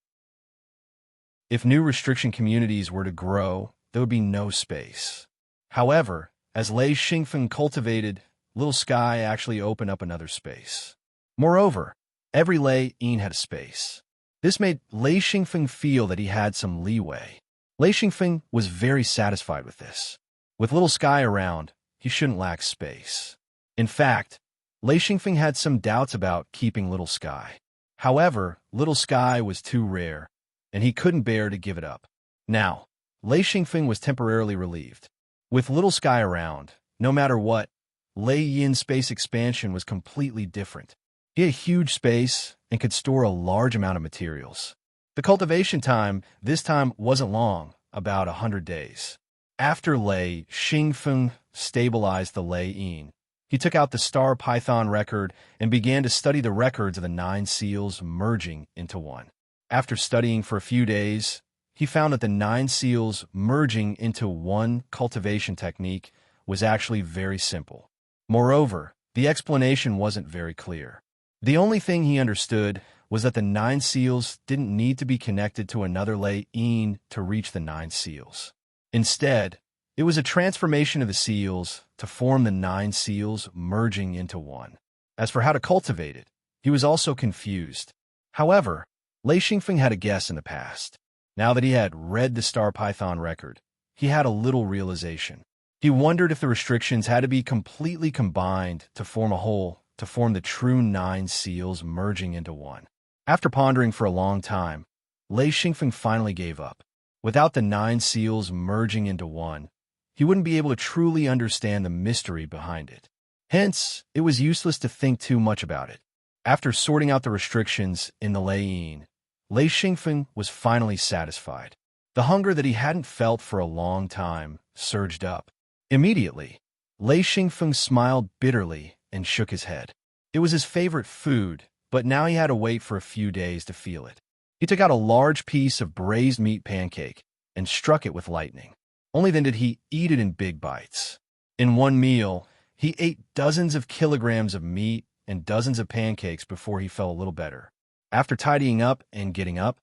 If new restriction communities were to grow, there would be no space. However, as Lei Xingfeng cultivated, Little Sky actually opened up another space. Moreover, every Lei Yin had a space. This made Lei Xingfeng feel that he had some leeway. Lei Xingfeng was very satisfied with this. With Little Sky around, he shouldn't lack space. In fact, Lei Xingfeng had some doubts about keeping Little Sky. However, Little Sky was too rare, and he couldn't bear to give it up. Now, Lei Xingfeng was temporarily relieved. With Little Sky around, no matter what, Lei Yin's space expansion was completely different. He had a huge space and could store a large amount of materials. The cultivation time this time wasn't long, about 100 days. After Lei Xingfeng stabilized the Lei Yin, He took out the star python record and began to study the records of the 9 seals merging into one. After studying for a few days, he found that the 9 seals merging into one cultivation technique was actually very simple. Moreover, the explanation wasn't very clear. The only thing he understood was that the 9 seals didn't need to be connected to another lane to reach the 9 seals. Instead, it was a transformation of the seals to form the 9 seals merging into one. As for how to cultivate it, he was also confused. However, Lei Xingfeng had a guess in the past. Now that he had read the star python record, he had a little realization. He wondered if the restrictions had to be completely combined to form a whole, to form the true 9 seals merging into one. After pondering for a long time, Lei Xingfeng finally gave up. Without the 9 seals merging into one, he wouldn't be able to truly understand the mystery behind it. Hence, it was useless to think too much about it. After sorting out the restrictions in the Lei Xingfeng was finally satisfied. The hunger that he hadn't felt for a long time surged up. Immediately, Lei Xingfeng smiled bitterly and shook his head. It was his favorite food, but now he had to wait for a few days to feel it. He took out a large piece of braised meat pancake and struck it with lightning. Only then did he eat it in big bites. In one meal, he ate dozens of kilograms of meat and dozens of pancakes before he felt a little better. After tidying up and getting up,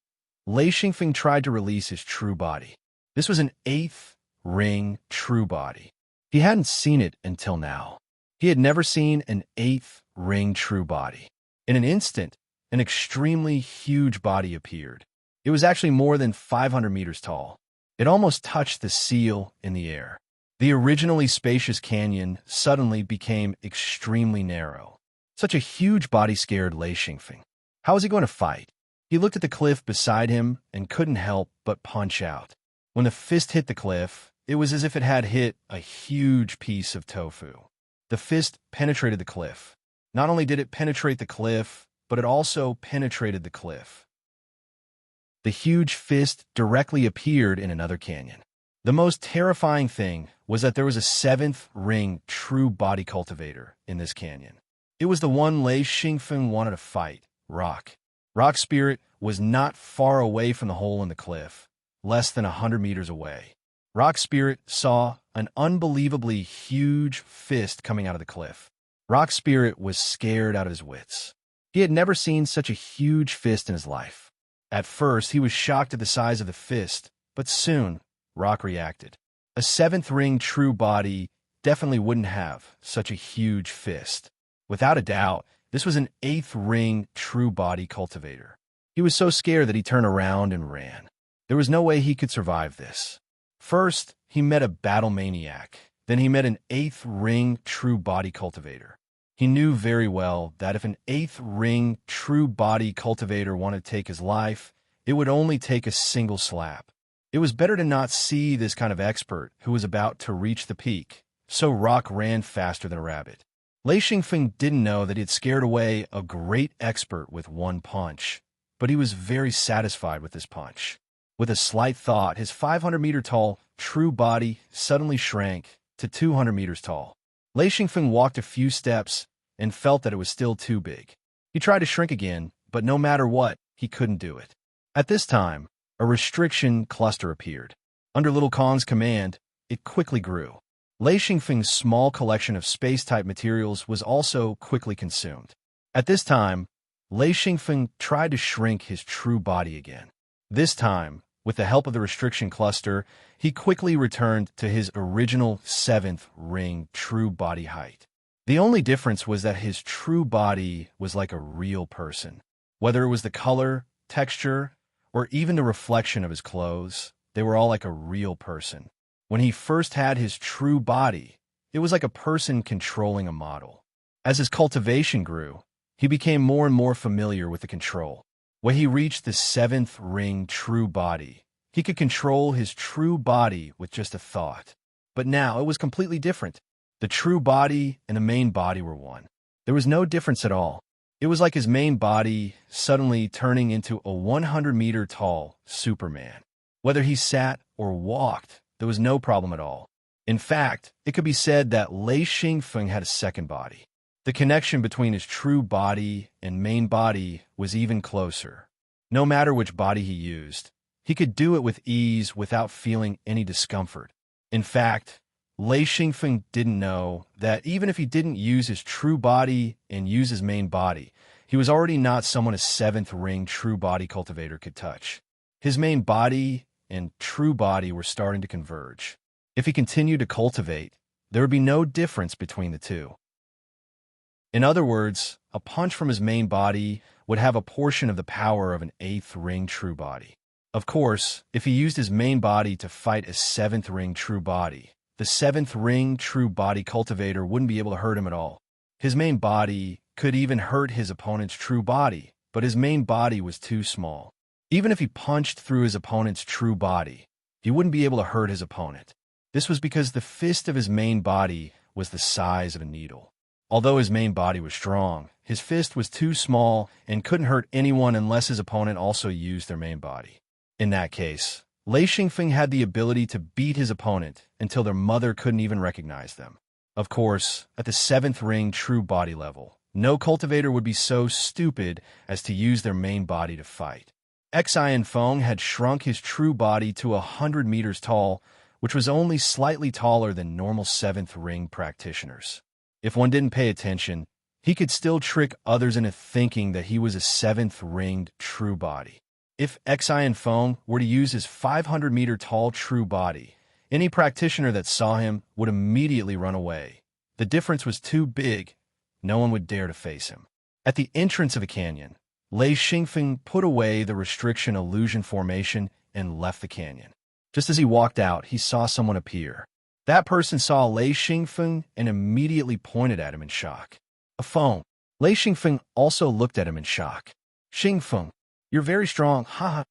Lei Xingfeng tried to release his true body. This was an 8th ring true body. He hadn't seen it until now. He had never seen an 8th ring true body. In an instant, an extremely huge body appeared. It was actually more than 500 meters tall. It almost touched the seal in the air. The originally spacious canyon suddenly became extremely narrow. Such a huge body scared Lei Xingfeng. How was he going to fight? He looked at the cliff beside him and couldn't help but punch out. When the fist hit the cliff, it was as if it had hit a huge piece of tofu. The fist penetrated the cliff. Not only did it penetrate the cliff, but it also penetrated the cliff. The huge fist directly appeared in another canyon. The most terrifying thing was that there was a 7th ring true body cultivator in this canyon. It was the one Lei Xingfeng wanted to fight, Rock. Rock Spirit was not far away from the hole in the cliff, less than 100 meters away. Rock Spirit saw an unbelievably huge fist coming out of the cliff. Rock Spirit was scared out of his wits. He had never seen such a huge fist in his life. At first, he was shocked at the size of the fist, but soon, Rock reacted. A 7th ring true body definitely wouldn't have such a huge fist. Without a doubt, this was an 8th ring true body cultivator. He was so scared that he turned around and ran. There was no way he could survive this. First, he met a battle maniac. Then he met an 8th ring true body cultivator. He knew very well that if an 8th ring true body cultivator wanted to take his life, it would only take a single slap. It was better to not see this kind of expert who was about to reach the peak, so Rock ran faster than a rabbit. Lei Xingfeng didn't know that he had scared away a great expert with one punch, but he was very satisfied with this punch. With a slight thought, his 500-meter-tall true body suddenly shrank to 200 meters tall. Lei Xingfeng walked a few steps and felt that it was still too big. He tried to shrink again, but no matter what, he couldn't do it. At this time, a restriction cluster appeared. Under Little Kong's command, it quickly grew. Lei Xingfeng's small collection of space-type materials was also quickly consumed. At this time, Lei Xingfeng tried to shrink his true body again. This time, with the help of the restriction cluster, he quickly returned to his original 7th ring true body height. The only difference was that his true body was like a real person. Whether it was the color, texture, or even the reflection of his clothes, they were all like a real person. When he first had his true body, it was like a person controlling a model. As his cultivation grew, he became more and more familiar with the control. When he reached the 7th ring true body, he could control his true body with just a thought. But now it was completely different. The true body and the main body were one. There was no difference at all. It was like his main body suddenly turning into a 100-meter-tall Superman. Whether he sat or walked, there was no problem at all. In fact, it could be said that Lei Xingfeng had a second body. The connection between his true body and main body was even closer. No matter which body he used, he could do it with ease without feeling any discomfort. In fact, Lei Xingfeng didn't know that even if he didn't use his true body and use his main body, he was already not someone a seventh ring true body cultivator could touch. His main body and true body were starting to converge. If he continued to cultivate, there would be no difference between the two. In other words, a punch from his main body would have a portion of the power of an eighth ring true body. Of course, if he used his main body to fight a seventh ring true body, the seventh ring true body cultivator wouldn't be able to hurt him at all. His main body could even hurt his opponent's true body, but his main body was too small. Even if he punched through his opponent's true body, he wouldn't be able to hurt his opponent. This was because the fist of his main body was the size of a needle. Although his main body was strong, his fist was too small and couldn't hurt anyone unless his opponent also used their main body. In that case, Lei Xingfeng had the ability to beat his opponent until their mother couldn't even recognize them. Of course, at the seventh ring true body level, no cultivator would be so stupid as to use their main body to fight. Xian Feng had shrunk his true body to 100 meters tall, which was only slightly taller than normal seventh ring practitioners. If one didn't pay attention, he could still trick others into thinking that he was a seventh ringed true body. If Xian Feng were to use his 500-meter tall true body, any practitioner that saw him would immediately run away. The difference was too big. No one would dare to face him. At the entrance of a canyon, Lei Xingfeng put away the restriction illusion formation and left the canyon. Just as he walked out, he saw someone appear. That person saw Lei Xingfeng and immediately pointed at him in shock. A Feng. Lei Xingfeng also looked at him in shock. Xingfeng, you're very strong, haha.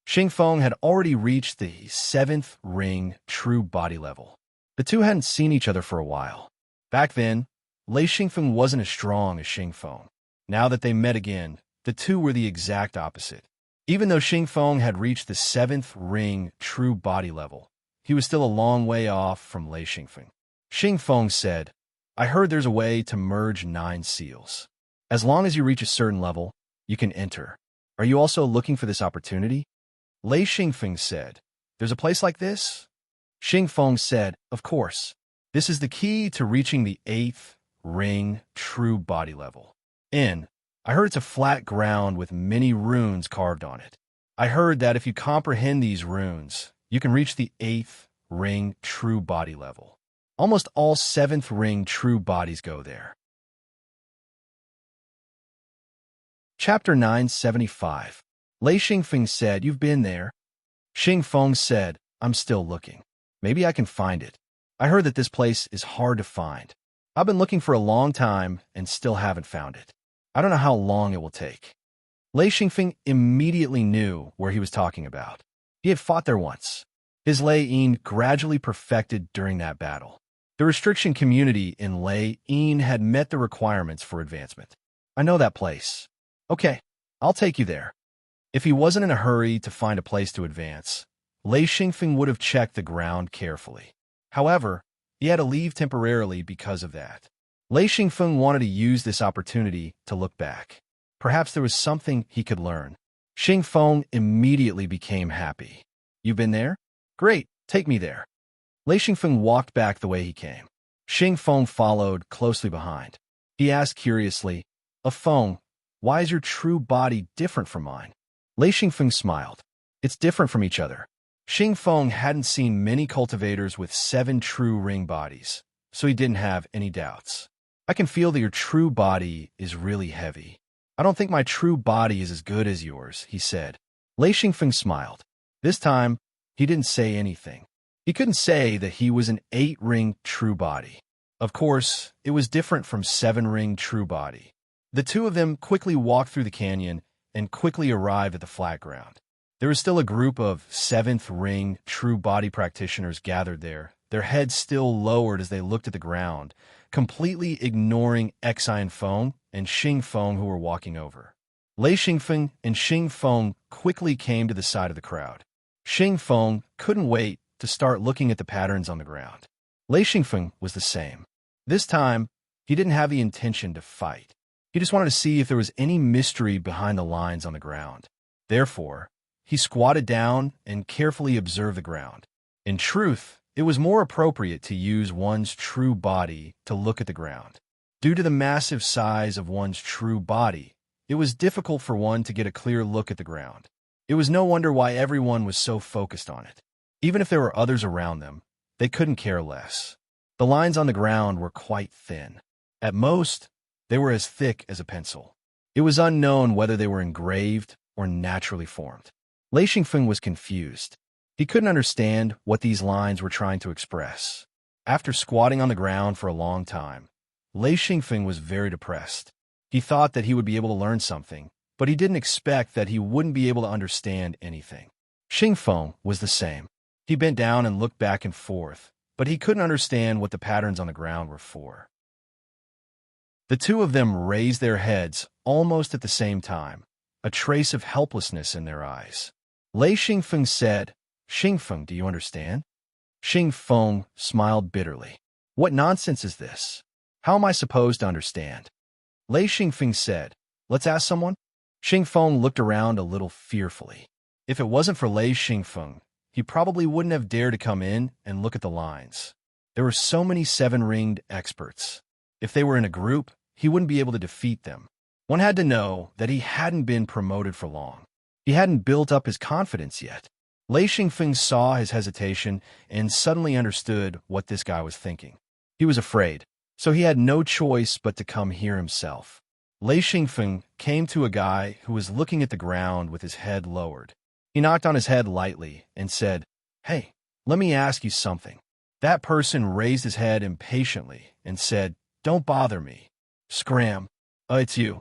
Xingfeng had already reached the seventh ring true body level. The two hadn't seen each other for a while. Back then, Lei Xingfeng wasn't as strong as Xingfeng. Now that they met again, the two were the exact opposite. Even though Xingfeng had reached the seventh ring true body level, he was still a long way off from Lei Xingfeng. Xingfeng said, I heard there's a way to merge 9 seals. As long as you reach a certain level, you can enter. Are you also looking for this opportunity? Lei Xingfeng said, there's a place like this? Xingfeng said, of course. This is the key to reaching the 8th ring true body level. I heard it's a flat ground with many runes carved on it. I heard that if you comprehend these runes, you can reach the 8th ring true body level. Almost all 7th ring true bodies go there. Chapter 975. Lei Xingfeng said, you've been there. Xingfeng said, I'm still looking. Maybe I can find it. I heard that this place is hard to find. I've been looking for a long time and still haven't found it. I don't know how long it will take. Lei Xingfeng immediately knew where he was talking about. He had fought there once. His Lei Yin gradually perfected during that battle. The restriction community in Lei Yin had met the requirements for advancement. I know that place. Okay, I'll take you there. If he wasn't in a hurry to find a place to advance, Lei Xingfeng would have checked the ground carefully. However, he had to leave temporarily because of that. Lei Xingfeng wanted to use this opportunity to look back. Perhaps there was something he could learn. Xingfeng immediately became happy. You've been there? Great, take me there. Lei Xingfeng walked back the way he came. Xingfeng followed closely behind. He asked curiously, Feng, why is your true body different from mine? Lei Xingfeng smiled. It's different from each other. Xingfeng hadn't seen many cultivators with 7 true ring bodies, so he didn't have any doubts. I can feel that your true body is really heavy. I don't think my true body is as good as yours, he said. Lei Xingfeng smiled. This time, he didn't say anything. He couldn't say that he was an 8-ring true body. Of course, it was different from 7-ring true body. The two of them quickly walked through the canyon and quickly arrived at the flat ground. There was still a group of 7th ring true body practitioners gathered there, their heads still lowered as they looked at the ground, completely ignoring Xian Feng and Xingfeng who were walking over. Lei Xingfeng and Xingfeng quickly came to the side of the crowd. Xingfeng couldn't wait to start looking at the patterns on the ground. Lei Xingfeng was the same. This time, he didn't have the intention to fight. He just wanted to see if there was any mystery behind the lines on the ground. Therefore, he squatted down and carefully observed the ground. In truth, it was more appropriate to use one's true body to look at the ground. Due to the massive size of one's true body, it was difficult for one to get a clear look at the ground. It was no wonder why everyone was so focused on it. Even if there were others around them, they couldn't care less. The lines on the ground were quite thin. At most, they were as thick as a pencil. It was unknown whether they were engraved or naturally formed. Lei Xingfeng was confused. He couldn't understand what these lines were trying to express. After squatting on the ground for a long time, Lei Xingfeng was very depressed. He thought that he would be able to learn something, but he didn't expect that he wouldn't be able to understand anything. Xingfeng was the same. He bent down and looked back and forth, but he couldn't understand what the patterns on the ground were for. The two of them raised their heads almost at the same time, a trace of helplessness in their eyes. Lei Xingfeng said, "Xingfeng, do you understand?" Xingfeng smiled bitterly. "What nonsense is this? How am I supposed to understand?" Lei Xingfeng said, "Let's ask someone." Xingfeng looked around a little fearfully. If it wasn't for Lei Xingfeng, he probably wouldn't have dared to come in and look at the lines. There were so many seven-ringed experts. If they were in a group, he wouldn't be able to defeat them. One had to know that he hadn't been promoted for long. He hadn't built up his confidence yet. Lei Xingfeng saw his hesitation and suddenly understood what this guy was thinking. He was afraid, so he had no choice but to come here himself. Lei Xingfeng came to a guy who was looking at the ground with his head lowered. He knocked on his head lightly and said, "Hey, let me ask you something." That person raised his head impatiently and said, "Don't bother me." Scram. It's you.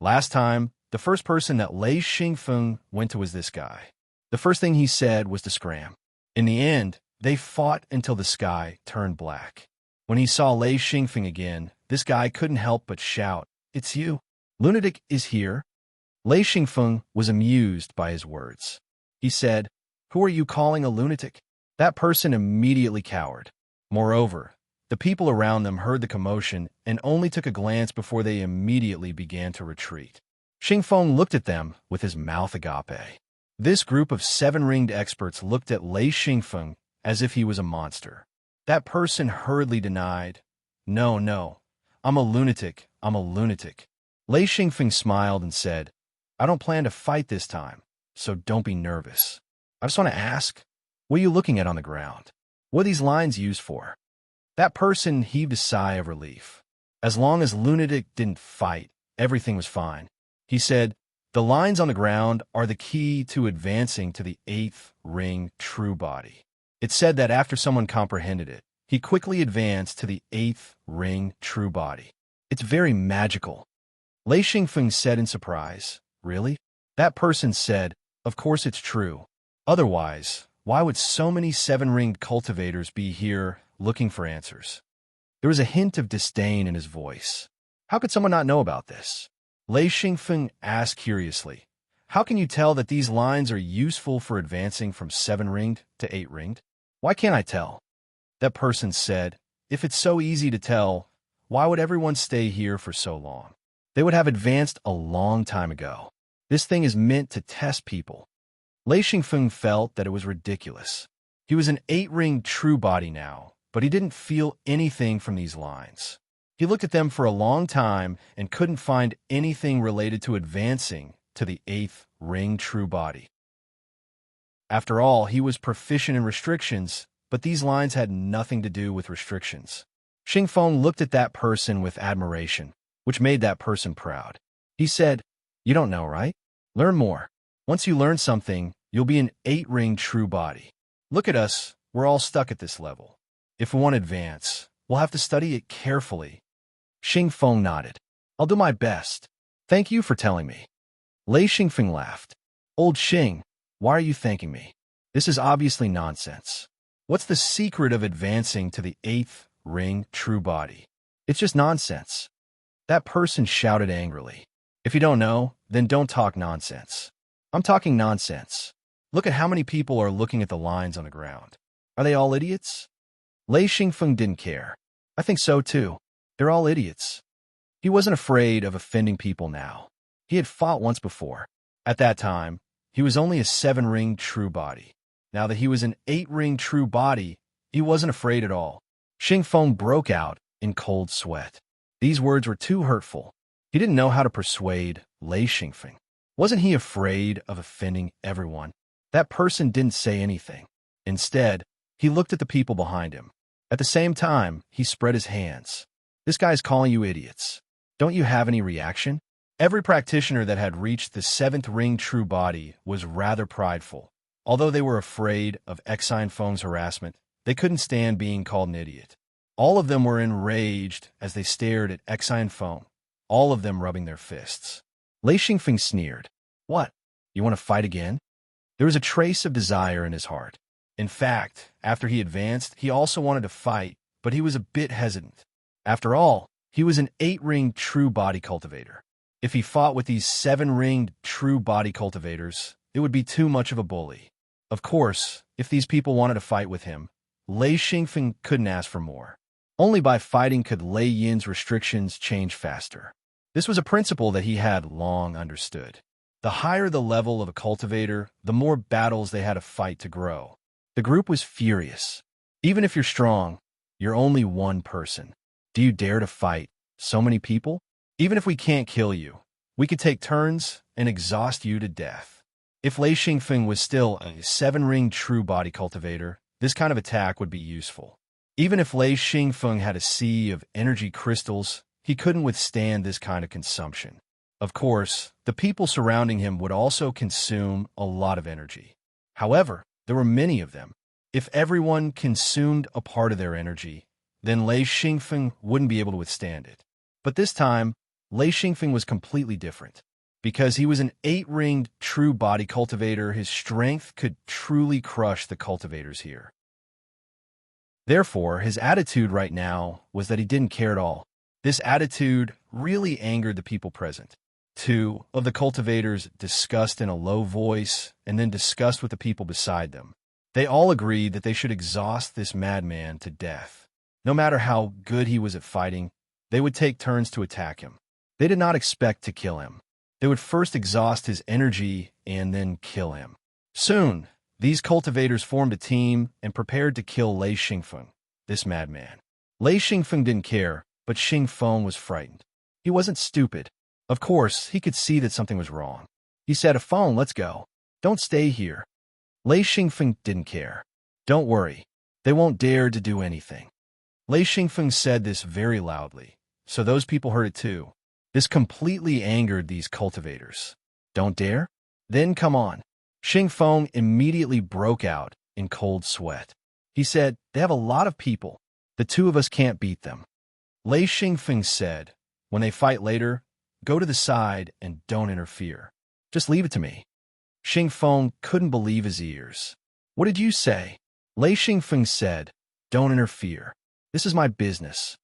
Last time, the first person that Lei Xingfeng went to was this guy. The first thing he said was to scram. In the end, they fought until the sky turned black. When he saw Lei Xingfeng again, this guy couldn't help but shout, "It's you. Lunatic is here." Lei Xingfeng was amused by his words. He said, "Who are you calling a lunatic?" That person immediately cowered. Moreover, the people around them heard the commotion and only took a glance before they immediately began to retreat. Xingfeng looked at them with his mouth agape. This group of seven-ringed experts looked at Lei Xingfeng as if he was a monster. That person hurriedly denied, No, I'm a lunatic, I'm a lunatic." Lei Xingfeng smiled and said, "I don't plan to fight this time, so don't be nervous. I just want to ask, what are you looking at on the ground? What are these lines used for?" That person heaved a sigh of relief. As long as Lunatic didn't fight, everything was fine. He said, "The lines on the ground are the key to advancing to the 8th ring true body." It said that after someone comprehended it, he quickly advanced to the 8th ring true body. It's very magical. Lei Xingfeng said in surprise, "Really?" That person said, "Of course it's true. Otherwise, why would so many seven-ringed cultivators be here looking for answers?" There was a hint of disdain in his voice. How could someone not know about this? Lei Xingfeng asked curiously, "How can you tell that these lines are useful for advancing from seven-ringed to eight-ringed?" "Why can't I tell?" That person said, "If it's so easy to tell, why would everyone stay here for so long? They would have advanced a long time ago. This thing is meant to test people." Lei Xingfeng felt that it was ridiculous. He was an 8-ringed true body now, but he didn't feel anything from these lines. He looked at them for a long time and couldn't find anything related to advancing to the 8th ring true body. After all, he was proficient in restrictions, but these lines had nothing to do with restrictions. Xingfeng looked at that person with admiration, which made that person proud. He said, "You don't know, right? Learn more. Once you learn something, you'll be an 8-ring true body. Look at us, we're all stuck at this level. If we want to advance, we'll have to study it carefully." Xingfeng nodded. "I'll do my best. Thank you for telling me." Lei Xingfeng laughed. "Old Xing, why are you thanking me? This is obviously nonsense. What's the secret of advancing to the 8th ring true body? It's just nonsense." That person shouted angrily. "If you don't know, then don't talk nonsense." "I'm talking nonsense. Look at how many people are looking at the lines on the ground. Are they all idiots?" Lei Xingfeng didn't care. I think so too. They're all idiots. He wasn't afraid of offending people now. He had fought once before. At that time, he was only a 7-ring true body. Now that he was an 8-ring true body, he wasn't afraid at all. Xingfeng broke out in cold sweat. These words were too hurtful. He didn't know how to persuade Lei Xingfeng. Wasn't he afraid of offending everyone? That person didn't say anything. Instead, he looked at the people behind him. At the same time, he spread his hands. This guy's calling you idiots. Don't you have any reaction? Every practitioner that had reached the 7th ring true body was rather prideful. Although they were afraid of Xingfeng's harassment, they couldn't stand being called an idiot. All of them were enraged as they stared at Xingfeng, all of them rubbing their fists. Lei Xingfeng sneered. What? You want to fight again? There was a trace of desire in his heart. In fact, after he advanced, he also wanted to fight, but he was a bit hesitant. After all, he was an 8-ring true body cultivator. If he fought with these 7-ringed true body cultivators, it would be too much of a bully. Of course, if these people wanted to fight with him, Lei Xingfeng couldn't ask for more. Only by fighting could Lei Yin's restrictions change faster. This was a principle that he had long understood. The higher the level of a cultivator, the more battles they had to fight to grow. The group was furious. Even if you're strong, you're only one person. Do you dare to fight so many people? Even if we can't kill you, we could take turns and exhaust you to death. If Lei Xingfeng was still a 7-ring true body cultivator, this kind of attack would be useful. Even if Lei Xingfeng had a sea of energy crystals, he couldn't withstand this kind of consumption. Of course, the people surrounding him would also consume a lot of energy. However, there were many of them. If everyone consumed a part of their energy, then Lei Xingfeng wouldn't be able to withstand it. But this time, Lei Xingfeng was completely different. Because he was an 8-ringed true body cultivator, his strength could truly crush the cultivators here. Therefore, his attitude right now was that he didn't care at all. This attitude really angered the people present. 2 of the cultivators discussed in a low voice and then discussed with the people beside them. They all agreed that they should exhaust this madman to death. No matter how good he was at fighting, they would take turns to attack him. They did not expect to kill him. They would first exhaust his energy and then kill him. Soon, these cultivators formed a team and prepared to kill Lei Xingfeng, this madman. Lei Xingfeng didn't care, but Xingfeng was frightened. He wasn't stupid. Of course, he could see that something was wrong. He said, "Feng, let's go. Don't stay here." Lei Xingfeng didn't care. "Don't worry. They won't dare to do anything." Lei Xingfeng said this very loudly, so those people heard it too. This completely angered these cultivators. "Don't dare? Then come on." Xingfeng immediately broke out in cold sweat. He said, "They have a lot of people. The 2 of us can't beat them." Lei Xingfeng said, "When they fight later, go to the side and don't interfere. Just leave it to me." Xingfeng couldn't believe his ears. "What did you say?" Lei Xingfeng said, "Don't interfere. This is my business."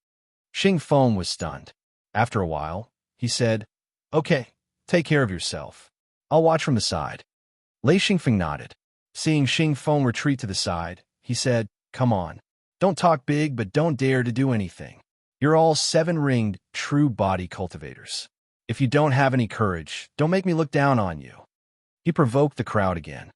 Xingfeng was stunned. After a while, he said, "Okay, take care of yourself. I'll watch from the side." Lei Xingfeng nodded. Seeing Xingfeng retreat to the side, he said, "Come on. Don't talk big, but don't dare to do anything. You're all 7-ringed true body cultivators. If you don't have any courage, don't make me look down on you." He provoked the crowd again.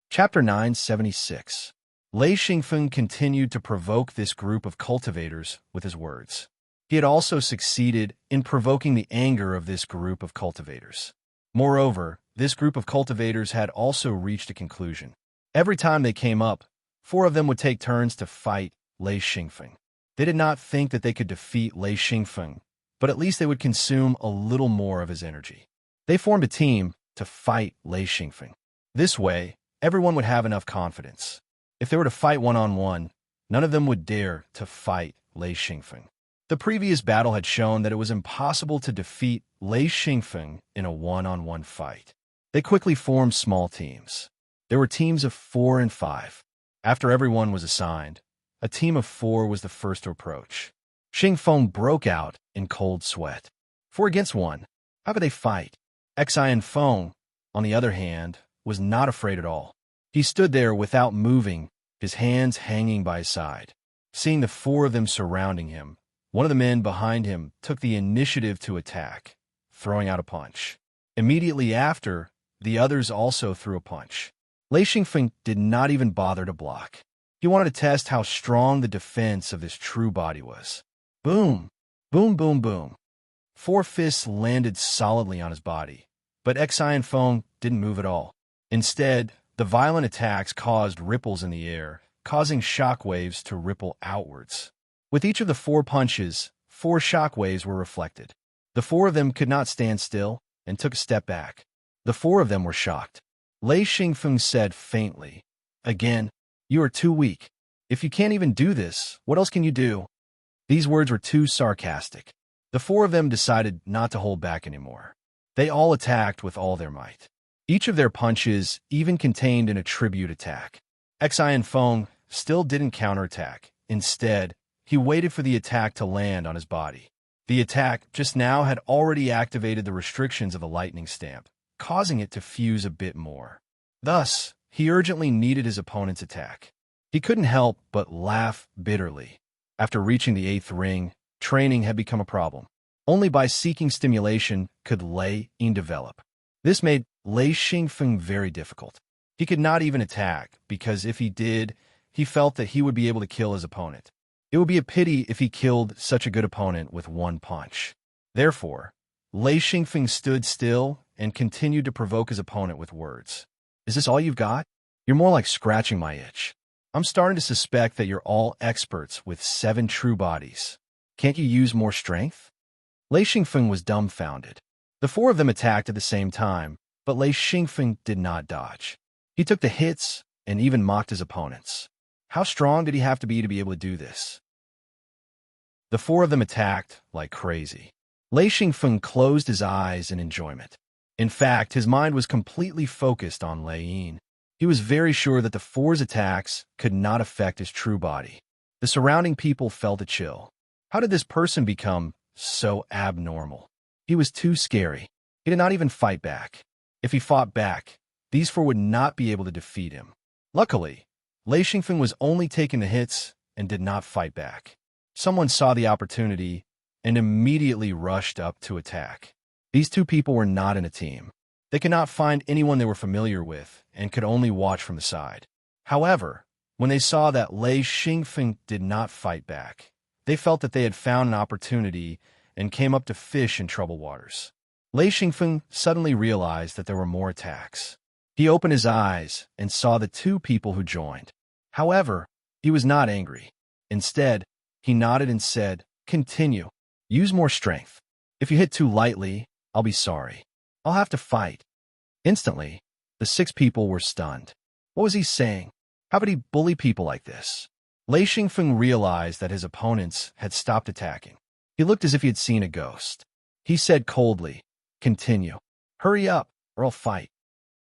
Chapter 976. Lei Xingfeng continued to provoke this group of cultivators with his words. He had also succeeded in provoking the anger of this group of cultivators. Moreover, this group of cultivators had also reached a conclusion. Every time they came up, 4 of them would take turns to fight Lei Xingfeng. They did not think that they could defeat Lei Xingfeng, but at least they would consume a little more of his energy. They formed a team to fight Lei Xingfeng. This way, everyone would have enough confidence. If they were to fight one-on-one, none of them would dare to fight Lei Xingfeng. The previous battle had shown that it was impossible to defeat Lei Xingfeng in a one-on-one fight. They quickly formed small teams. There were teams of 4 and 5. After everyone was assigned, a team of 4 was the first to approach. Xingfeng broke out in cold sweat. 4 against 1. How could they fight? Xingfeng, on the other hand, was not afraid at all. He stood there without moving, his hands hanging by his side. Seeing the four of them surrounding him, one of the men behind him took the initiative to attack, throwing out a punch. Immediately after, the others also threw a punch. Lei Xingfeng did not even bother to block. He wanted to test how strong the defense of this true body was. Boom! Boom, boom, boom. Four fists landed solidly on his body, but Xian Feng didn't move at all. Instead, the violent attacks caused ripples in the air, causing shockwaves to ripple outwards. With each of the four punches, four shockwaves were reflected. The four of them could not stand still and took a step back. The four of them were shocked. Lei Xingfeng said faintly, "Again, you are too weak. If you can't even do this, what else can you do?" These words were too sarcastic. The four of them decided not to hold back anymore. They all attacked with all their might. Each of their punches even contained an attribute attack. Xian Feng still didn't counterattack. Instead, he waited for the attack to land on his body. The attack just now had already activated the restrictions of the lightning stamp, causing it to fuse a bit more. Thus, he urgently needed his opponent's attack. He couldn't help but laugh bitterly. After reaching the 8th ring, training had become a problem. Only by seeking stimulation could Lei Yin develop. This made Lei Xingfeng very difficult. He could not even attack, because if he did, he felt that he would be able to kill his opponent. It would be a pity if he killed such a good opponent with one punch. Therefore, Lei Xingfeng stood still and continued to provoke his opponent with words. "Is this all you've got? You're more like scratching my itch. I'm starting to suspect that you're all experts with 7 true bodies. Can't you use more strength?" Lei Xingfeng was dumbfounded. The four of them attacked at the same time, but Lei Xingfeng did not dodge. He took the hits and even mocked his opponents. How strong did he have to be able to do this? The four of them attacked like crazy. Lei Xingfeng closed his eyes in enjoyment. In fact, his mind was completely focused on Lei Yin. He was very sure that the four's attacks could not affect his true body. The surrounding people felt a chill. How did this person become so abnormal? He was too scary. He did not even fight back. If he fought back, these four would not be able to defeat him. Luckily, Lei Xingfeng was only taking the hits and did not fight back. Someone saw the opportunity and immediately rushed up to attack. These two people were not in a team. They could not find anyone they were familiar with and could only watch from the side. However, when they saw that Lei Xingfeng did not fight back, they felt that they had found an opportunity and came up to fish in troubled waters. Lei Xingfeng suddenly realized that there were more attacks. He opened his eyes and saw the two people who joined. However, he was not angry. Instead, he nodded and said, "Continue. Use more strength. If you hit too lightly, I'll be sorry. I'll have to fight." Instantly, the 6 people were stunned. What was he saying? How could he bully people like this? Lei Xingfeng realized that his opponents had stopped attacking. He looked as if he had seen a ghost. He said coldly, "Continue. Hurry up, or I'll fight."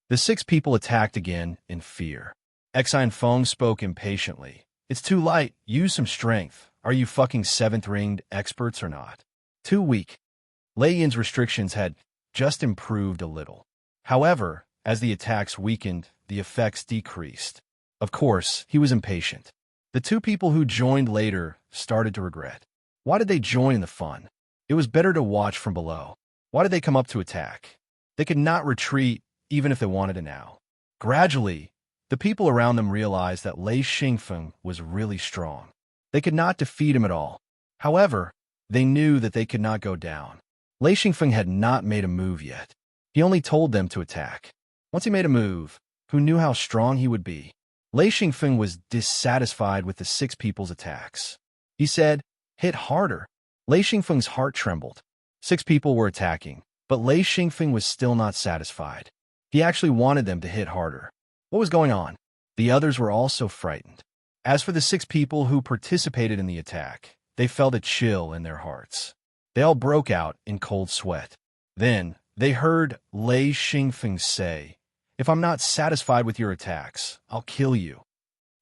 The 6 people attacked again in fear. Xian Feng spoke impatiently. "It's too light. Use some strength. Are you fucking 7th-ringed experts or not? Too weak." Lei Yin's restrictions had just improved a little. However, as the attacks weakened, the effects decreased. Of course, he was impatient. The 2 people who joined later started to regret. Why did they join in the fun? It was better to watch from below. Why did they come up to attack? They could not retreat even if they wanted to now. Gradually, the people around them realized that Lei Xingfeng was really strong. They could not defeat him at all. However, they knew that they could not go down. Lei Xingfeng had not made a move yet. He only told them to attack. Once he made a move, who knew how strong he would be? Lei Xingfeng was dissatisfied with the 6 people's attacks. He said, "Hit harder." Lei Xingfeng's heart trembled. 6 people were attacking, but Lei Xingfeng was still not satisfied. He actually wanted them to hit harder. What was going on? The others were also frightened. As for the 6 people who participated in the attack, they felt a chill in their hearts. They all broke out in cold sweat. Then, they heard Lei Xingfeng say, "If I'm not satisfied with your attacks, I'll kill you."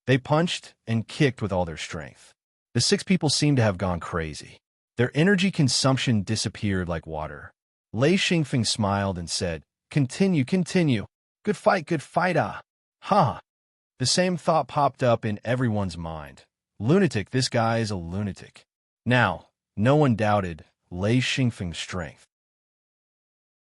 They punched and kicked with all their strength. The 6 people seemed to have gone crazy. Their energy consumption disappeared like water. Lei Xingfeng smiled and said, "Continue, continue. Good fight, ah. Ha." The same thought popped up in everyone's mind. Lunatic, this guy is a lunatic. Now, no one doubted Lei Xingfeng's strength.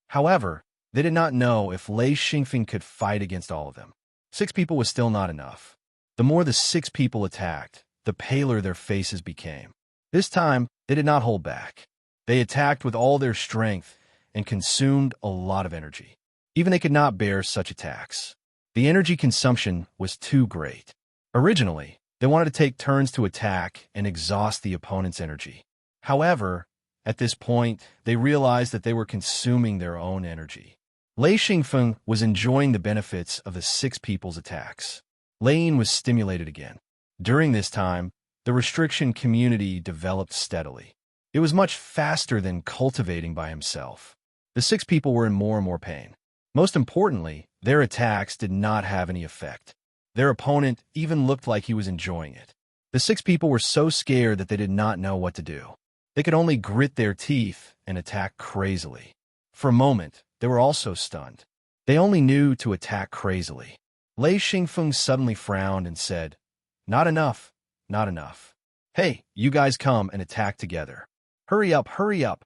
However, they did not know if Lei Xingfeng could fight against all of them. 6 people was still not enough. The more the 6 people attacked, the paler their faces became. This time, they did not hold back. They attacked with all their strength and consumed a lot of energy. Even they could not bear such attacks. The energy consumption was too great. Originally, they wanted to take turns to attack and exhaust the opponent's energy. However, at this point, they realized that they were consuming their own energy. Lei Xingfeng was enjoying the benefits of the 6 people's attacks. Lei Yin was stimulated again. During this time, the restriction community developed steadily. It was much faster than cultivating by himself. The 6 people were in more and more pain. Most importantly, their attacks did not have any effect. Their opponent even looked like he was enjoying it. The 6 people were so scared that they did not know what to do. They could only grit their teeth and attack crazily. For a moment, they were also stunned. They only knew to attack crazily. Lei Xingfeng suddenly frowned and said, "Not enough, not enough. Hey, you guys come and attack together. Hurry up, hurry up."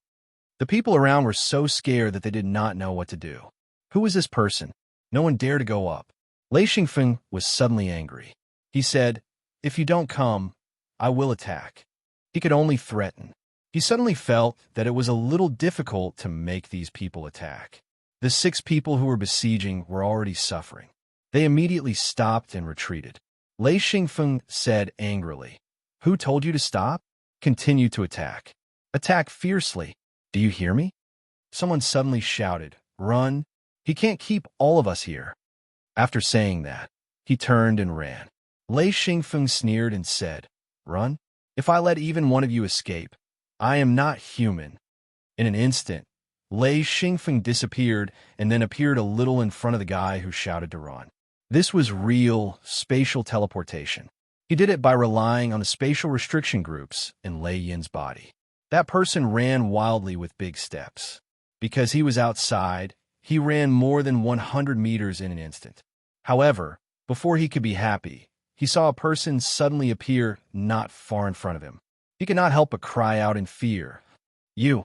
The people around were so scared that they did not know what to do. Who was this person? No one dared to go up. Lei Xingfeng was suddenly angry. He said, "If you don't come, I will attack." He could only threaten. He suddenly felt that it was a little difficult to make these people attack. The 6 people who were besieging were already suffering. They immediately stopped and retreated. Lei Xingfeng said angrily, "Who told you to stop? Continue to attack. Attack fiercely. Do you hear me?" Someone suddenly shouted, "Run! He can't keep all of us here." After saying that, he turned and ran. Lei Xingfeng sneered and said, "Run? If I let even one of you escape, I am not human." In an instant, Lei Xingfeng disappeared and then appeared a little in front of the guy who shouted to run. This was real spatial teleportation. He did it by relying on the spatial restriction groups in Lei Yin's body. That person ran wildly with big steps. Because he was outside, he ran more than 100 meters in an instant. However, before he could be happy, he saw a person suddenly appear not far in front of him. He could not help but cry out in fear. "You!"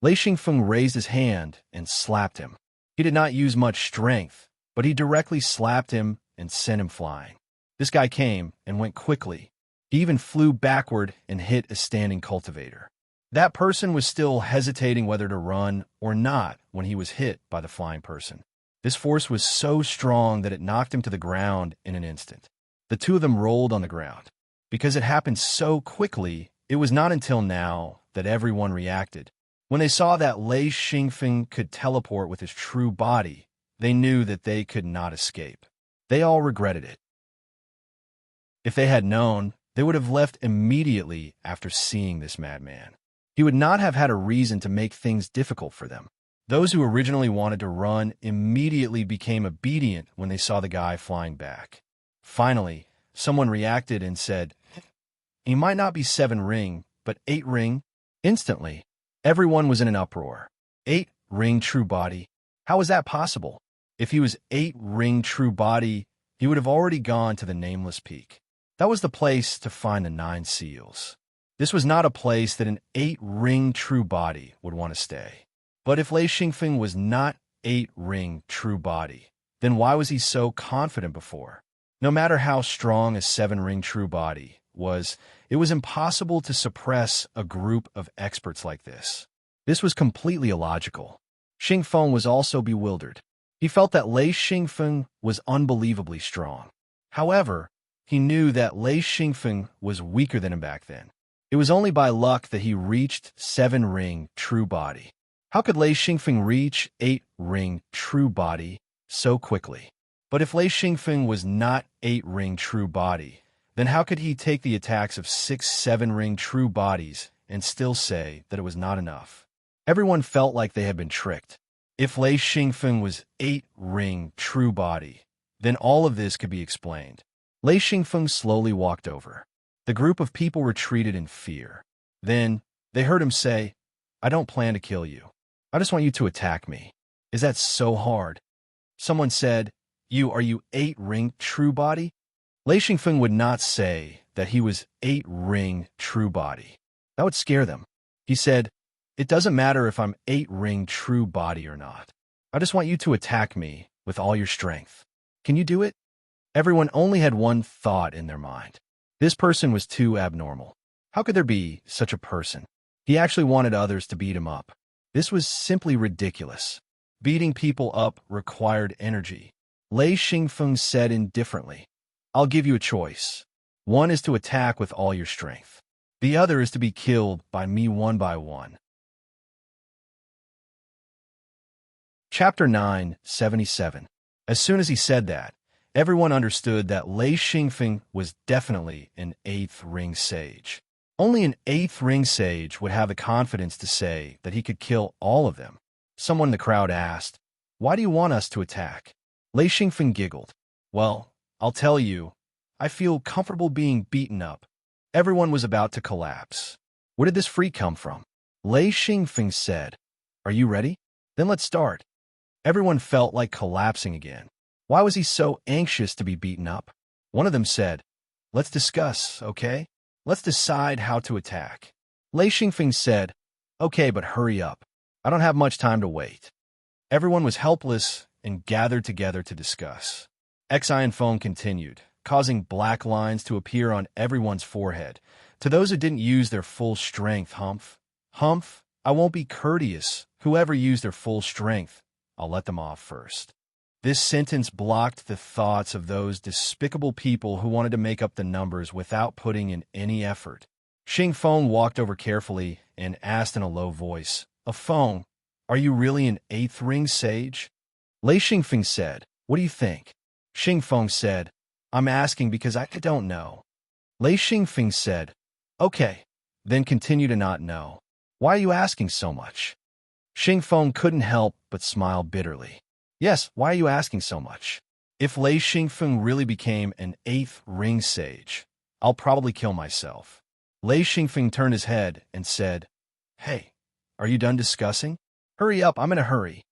Lei Xingfeng raised his hand and slapped him. He did not use much strength, but he directly slapped him and sent him flying. This guy came and went quickly. He even flew backward and hit a standing cultivator. That person was still hesitating whether to run or not when he was hit by the flying person. This force was so strong that it knocked him to the ground in an instant. The 2 of them rolled on the ground. Because it happened so quickly, it was not until now that everyone reacted. When they saw that Lei Xingfeng could teleport with his true body, they knew that they could not escape. They all regretted it. If they had known, they would have left immediately after seeing this madman. He would not have had a reason to make things difficult for them. Those who originally wanted to run immediately became obedient when they saw the guy flying back. Finally, someone reacted and said, "He might not be 7 ring, but 8 ring." Instantly, everyone was in an uproar. 8 ring true body? How was that possible? If he was 8 ring true body, he would have already gone to the Nameless Peak. That was the place to find the 9 seals. This was not a place that an 8 ring true body would want to stay. But if Lei Xingfeng was not 8 ring true body, then why was he so confident before? No matter how strong a 7 ring true body was, it was impossible to suppress a group of experts like this. This was completely illogical. Xingfeng was also bewildered. He felt that Lei Xingfeng was unbelievably strong. However, he knew that Lei Xingfeng was weaker than him back then. It was only by luck that he reached 7 ring true body. How could Lei Xingfeng reach 8 ring true body so quickly? But if Lei Xingfeng was not 8 ring true body, then how could he take the attacks of 6, 7 ring true bodies and still say that it was not enough? Everyone felt like they had been tricked. If Lei Xingfeng was 8 ring true body, then all of this could be explained. Lei Xingfeng slowly walked over. The group of people retreated in fear. Then, they heard him say, "I don't plan to kill you. I just want you to attack me. Is that so hard?" Someone said, Are you 8 ring true body?" Lei Xingfeng would not say that he was 8-ring true body. That would scare them. He said, "It doesn't matter if I'm 8-ring true body or not. I just want you to attack me with all your strength. Can you do it?" Everyone only had one thought in their mind. This person was too abnormal. How could there be such a person? He actually wanted others to beat him up. This was simply ridiculous. Beating people up required energy. Lei Xingfeng said indifferently, "I'll give you a choice. One is to attack with all your strength. The other is to be killed by me one by one." Chapter 9:77. As soon as he said that, everyone understood that Lei Xingfeng was definitely an 8th-ring sage. Only an 8th-ring sage would have the confidence to say that he could kill all of them. Someone in the crowd asked, "Why do you want us to attack?" Lei Xingfeng giggled. "Well, I'll tell you, I feel comfortable being beaten up." Everyone was about to collapse. "Where did this freak come from?" Lei Xingfeng said, "Are you ready? Then let's start." Everyone felt like collapsing again. Why was he so anxious to be beaten up? One of them said, "Let's discuss, okay? Let's decide how to attack." Lei Xingfeng said, "Okay, but hurry up. I don't have much time to wait." Everyone was helpless and gathered together to discuss. Enchantment continued, causing black lines to appear on everyone's forehead. To those who didn't use their full strength, humph, I won't be courteous. Whoever used their full strength, I'll let them off first. This sentence blocked the thoughts of those despicable people who wanted to make up the numbers without putting in any effort. Xingfeng walked over carefully and asked in a low voice, "Feng, are you really an 8th-ring sage?" Lei Xingfeng said, "What do you think?" Xingfeng said, "I'm asking because I don't know." Lei Xingfeng said, "Okay, then continue to not know. Why are you asking so much?" Xingfeng couldn't help but smile bitterly. "Yes, why are you asking so much? If Lei Xingfeng really became an 8th-ring sage, I'll probably kill myself." Lei Xingfeng turned his head and said, "Hey, are you done discussing? Hurry up, I'm in a hurry."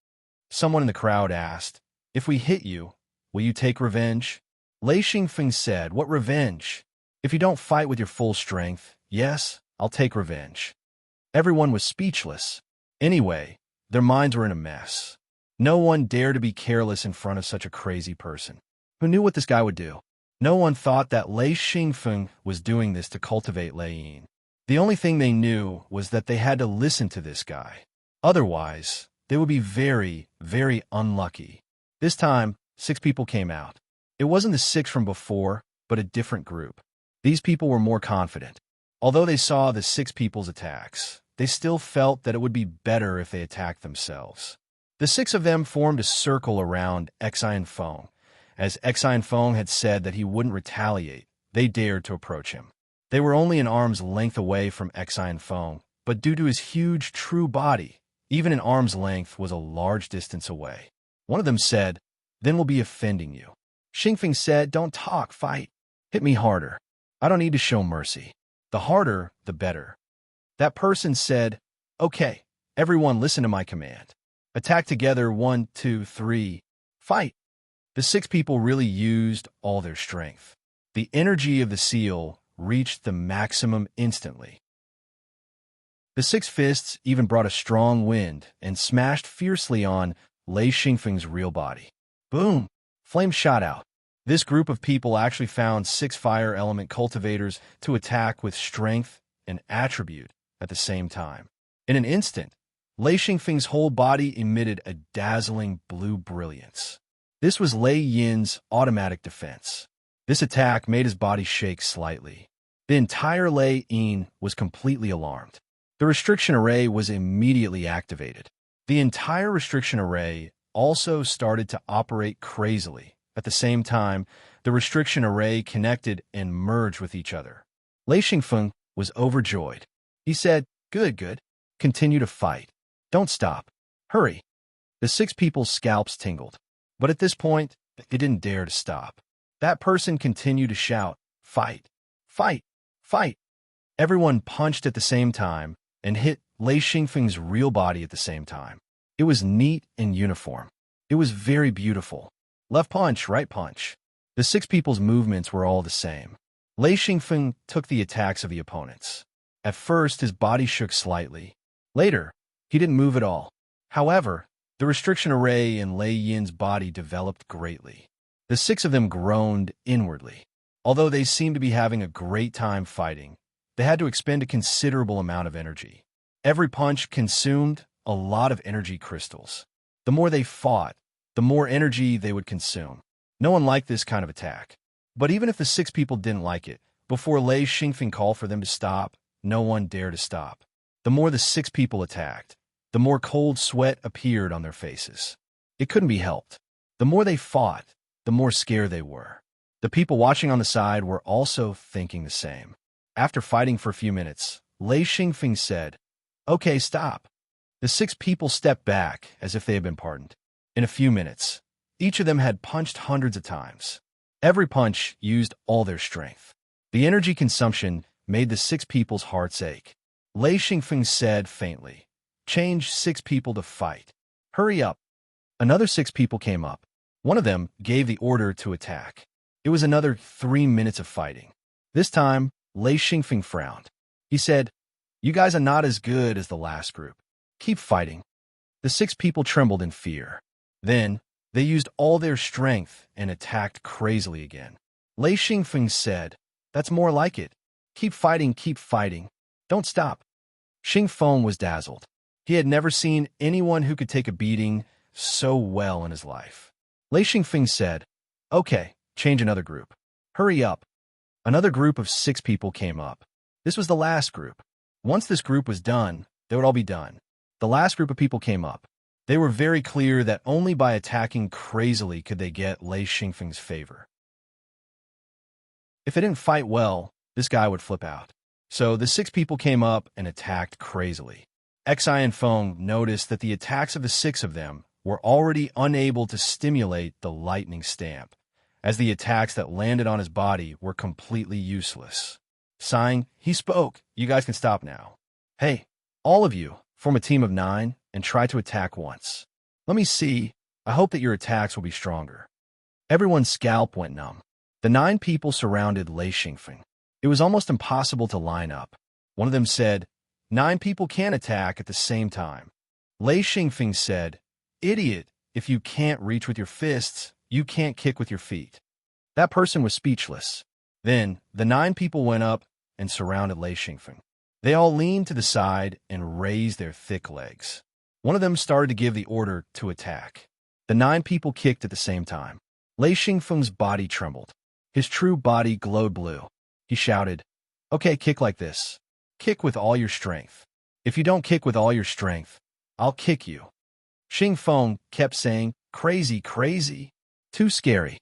Someone in the crowd asked, "If we hit you, will you take revenge?" Lei Xingfeng said, "What revenge? If you don't fight with your full strength, yes, I'll take revenge." Everyone was speechless. Anyway, their minds were in a mess. No one dared to be careless in front of such a crazy person. Who knew what this guy would do? No one thought that Lei Xingfeng was doing this to cultivate Lei Yin. The only thing they knew was that they had to listen to this guy. Otherwise, they would be very, very unlucky. This time, 6 people came out. It wasn't the 6 from before, but a different group. These people were more confident. Although they saw the 6 people's attacks, they still felt that it would be better if they attacked themselves. The 6 of them formed a circle around Enchantment. As Enchantment had said that he wouldn't retaliate, they dared to approach him. They were only an arm's length away from Enchantment, but due to his huge true body, even an arm's length was a large distance away. One of them said, "Then we'll be offending you." Xingfeng said, "Don't talk, fight. Hit me harder. I don't need to show mercy. The harder, the better." That person said, "Okay, everyone listen to my command. Attack together, 1, 2, 3, fight." The 6 people really used all their strength. The energy of the seal reached the maximum instantly. The 6 fists even brought a strong wind and smashed fiercely on Lei Xingfeng's real body. Boom! Flames shot out. This group of people actually found 6 fire element cultivators to attack with strength and attribute at the same time. In an instant, Lei Xingfeng's whole body emitted a dazzling blue brilliance. This was Lei Yin's automatic defense. This attack made his body shake slightly. The entire Lei Yin was completely alarmed. The restriction array was immediately activated. The entire restriction array also started to operate crazily. At the same time, the restriction array connected and merged with each other. Lei Xingfeng was overjoyed. He said, Good. Continue to fight. Don't stop. Hurry." The 6 people's scalps tingled. But at this point, they didn't dare to stop. That person continued to shout, "Fight! Fight! Fight!" Everyone punched at the same time and hit Lei Xingfeng's real body at the same time. It was neat and uniform. It was very beautiful. Left punch, right punch. The six people's movements were all the same. Lei Xingfeng took the attacks of the opponents. At first, his body shook slightly. Later, he didn't move at all. However, the restriction array in Lei Yin's body developed greatly. The six of them groaned inwardly. Although they seemed to be having a great time fighting, they had to expend a considerable amount of energy. Every punch consumed a lot of energy crystals. The more they fought, the more energy they would consume. No one liked this kind of attack. But even if the six people didn't like it, before Lei Xingfeng called for them to stop, no one dared to stop. The more the six people attacked, the more cold sweat appeared on their faces. It couldn't be helped. The more they fought, the more scared they were. The people watching on the side were also thinking the same. After fighting for a few minutes, Lei Xingfeng said, "Okay, stop." The six people stepped back as if they had been pardoned. In a few minutes, each of them had punched hundreds of times. Every punch used all their strength. The energy consumption made the six people's hearts ache. Lei Xingfeng said faintly, "Change six people to fight. Hurry up." Another six people came up. One of them gave the order to attack. It was another 3 minutes of fighting. This time, Lei Xingfeng frowned. He said, "You guys are not as good as the last group. Keep fighting." The six people trembled in fear. Then, they used all their strength and attacked crazily again. Lei Xingfeng said, "That's more like it. Keep fighting, keep fighting. Don't stop." Xingfeng was dazzled. He had never seen anyone who could take a beating so well in his life. Lei Xingfeng said, "Okay, change another group. Hurry up." Another group of six people came up. This was the last group. Once this group was done, they would all be done. The last group of people came up. They were very clear that only by attacking crazily could they get Lei Xingfeng's favor. If they didn't fight well, this guy would flip out. So the six people came up and attacked crazily. Xi and Feng noticed that the attacks of the six of them were already unable to stimulate the lightning stamp, as the attacks that landed on his body were completely useless. Sighing, he spoke, "You guys can stop now. Hey, all of you, form a team of 9 and try to attack once. Let me see. I hope that your attacks will be stronger." Everyone's scalp went numb. The 9 people surrounded Lei Xingfeng. It was almost impossible to line up. One of them said, "9 people can attack at the same time." Lei Xingfeng said, "Idiot, if you can't reach with your fists, you can't kick with your feet." That person was speechless. Then the 9 people went up and surrounded Lei Xingfeng. They all leaned to the side and raised their thick legs. One of them started to give the order to attack. The 9 people kicked at the same time. Lei Xingfeng's body trembled. His true body glowed blue. He shouted, "Okay, kick like this. Kick with all your strength. If you don't kick with all your strength, I'll kick you." Xingfeng kept saying, "Crazy, crazy. Too scary."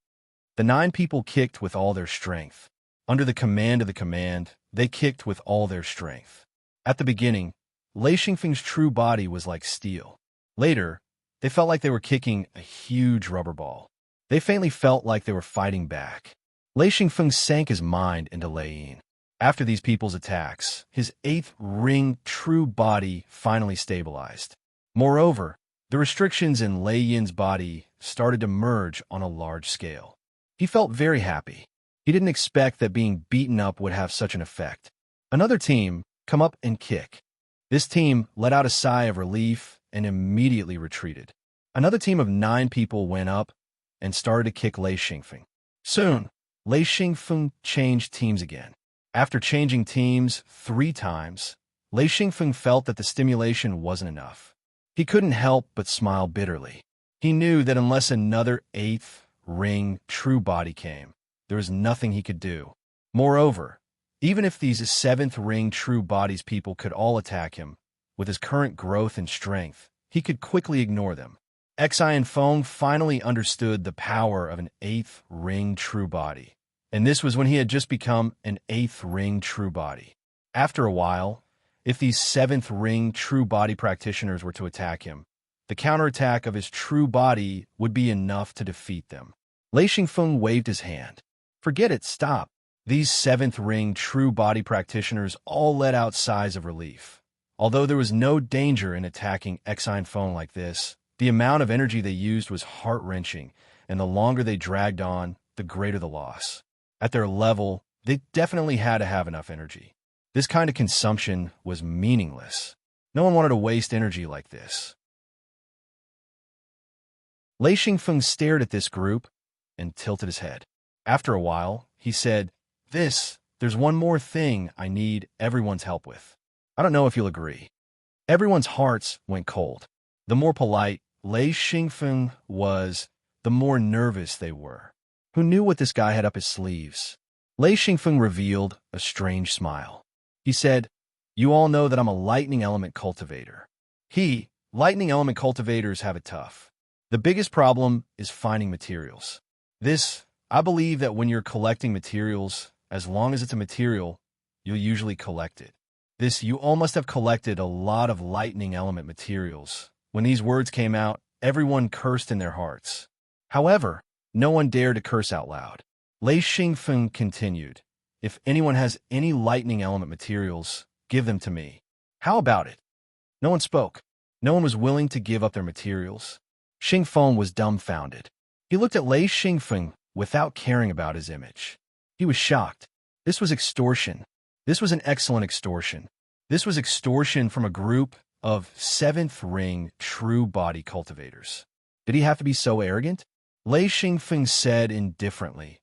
The 9 people kicked with all their strength. Under the command of the command, they kicked with all their strength. At the beginning, Lei Xingfeng's true body was like steel. Later, they felt like they were kicking a huge rubber ball. They faintly felt like they were fighting back. Lei Xingfeng sank his mind into Lei Yin. After these people's attacks, his 8th ring true body finally stabilized. Moreover, the restrictions in Lei Yin's body started to merge on a large scale. He felt very happy. He didn't expect that being beaten up would have such an effect. Another team come up and kick. This team let out a sigh of relief and immediately retreated. Another team of 9 people went up and started to kick Lei Xingfeng. Soon, Lei Xingfeng changed teams again. After changing teams 3 times, Lei Xingfeng felt that the stimulation wasn't enough. He couldn't help but smile bitterly. He knew that unless another 8th ring true body came, there was nothing he could do. Moreover, even if these 7th ring true bodies people could all attack him, with his current growth and strength, he could quickly ignore them. Xi and Feng finally understood the power of an 8th ring true body, and this was when he had just become an 8th ring true body. After a while, if these 7th ring true body practitioners were to attack him, the counterattack of his true body would be enough to defeat them. Lei Xingfeng waved his hand. "Forget it, stop." These 7th ring true body practitioners all let out sighs of relief. Although there was no danger in attacking Xi and Feng like this, the amount of energy they used was heart-wrenching, and the longer they dragged on, the greater the loss. At their level, they definitely had to have enough energy. This kind of consumption was meaningless. No one wanted to waste energy like this. Lei Xingfeng stared at this group and tilted his head. After a while, he said, There's one more thing I need everyone's help with. I don't know if you'll agree. Everyone's hearts went cold. The more polite Lei Xingfeng was, the more nervous they were. Who knew what this guy had up his sleeves? Lei Xingfeng revealed a strange smile. He said, You all know that I'm a lightning element cultivator. Lightning element cultivators have it tough. The biggest problem is finding materials. I believe that when you're collecting materials, as long as it's a material, you'll usually collect it. You all must have collected a lot of lightning element materials. When these words came out, everyone cursed in their hearts. However, no one dared to curse out loud. Lei Xingfeng continued, If anyone has any lightning element materials, give them to me. How about it? No one spoke. No one was willing to give up their materials. Xingfeng was dumbfounded. He looked at Lei Xingfeng without caring about his image. He was shocked. This was extortion. This was an excellent extortion. This was extortion from a group of 7th ring true body cultivators. Did he have to be so arrogant? Lei Xingfeng said indifferently,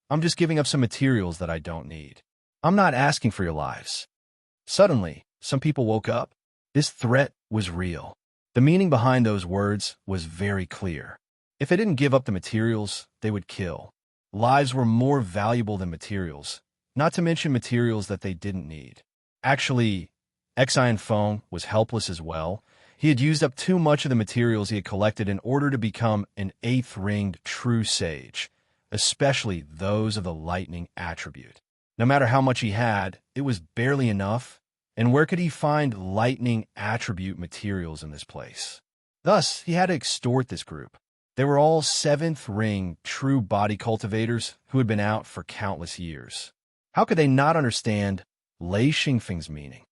I'm just giving up some materials that I don't need. I'm not asking for your lives. Suddenly, some people woke up. This threat was real. The meaning behind those words was very clear. If they didn't give up the materials, they would kill. Lives were more valuable than materials, not to mention materials that they didn't need. Actually, Xingfeng was helpless as well. He had used up too much of the materials he had collected in order to become an 8th-ringed true sage, especially those of the lightning attribute. No matter how much he had, it was barely enough, and where could he find lightning attribute materials in this place? Thus, he had to extort this group. They were all 7th-ring true body cultivators who had been out for countless years. How could they not understand Lei Xingfeng's meaning?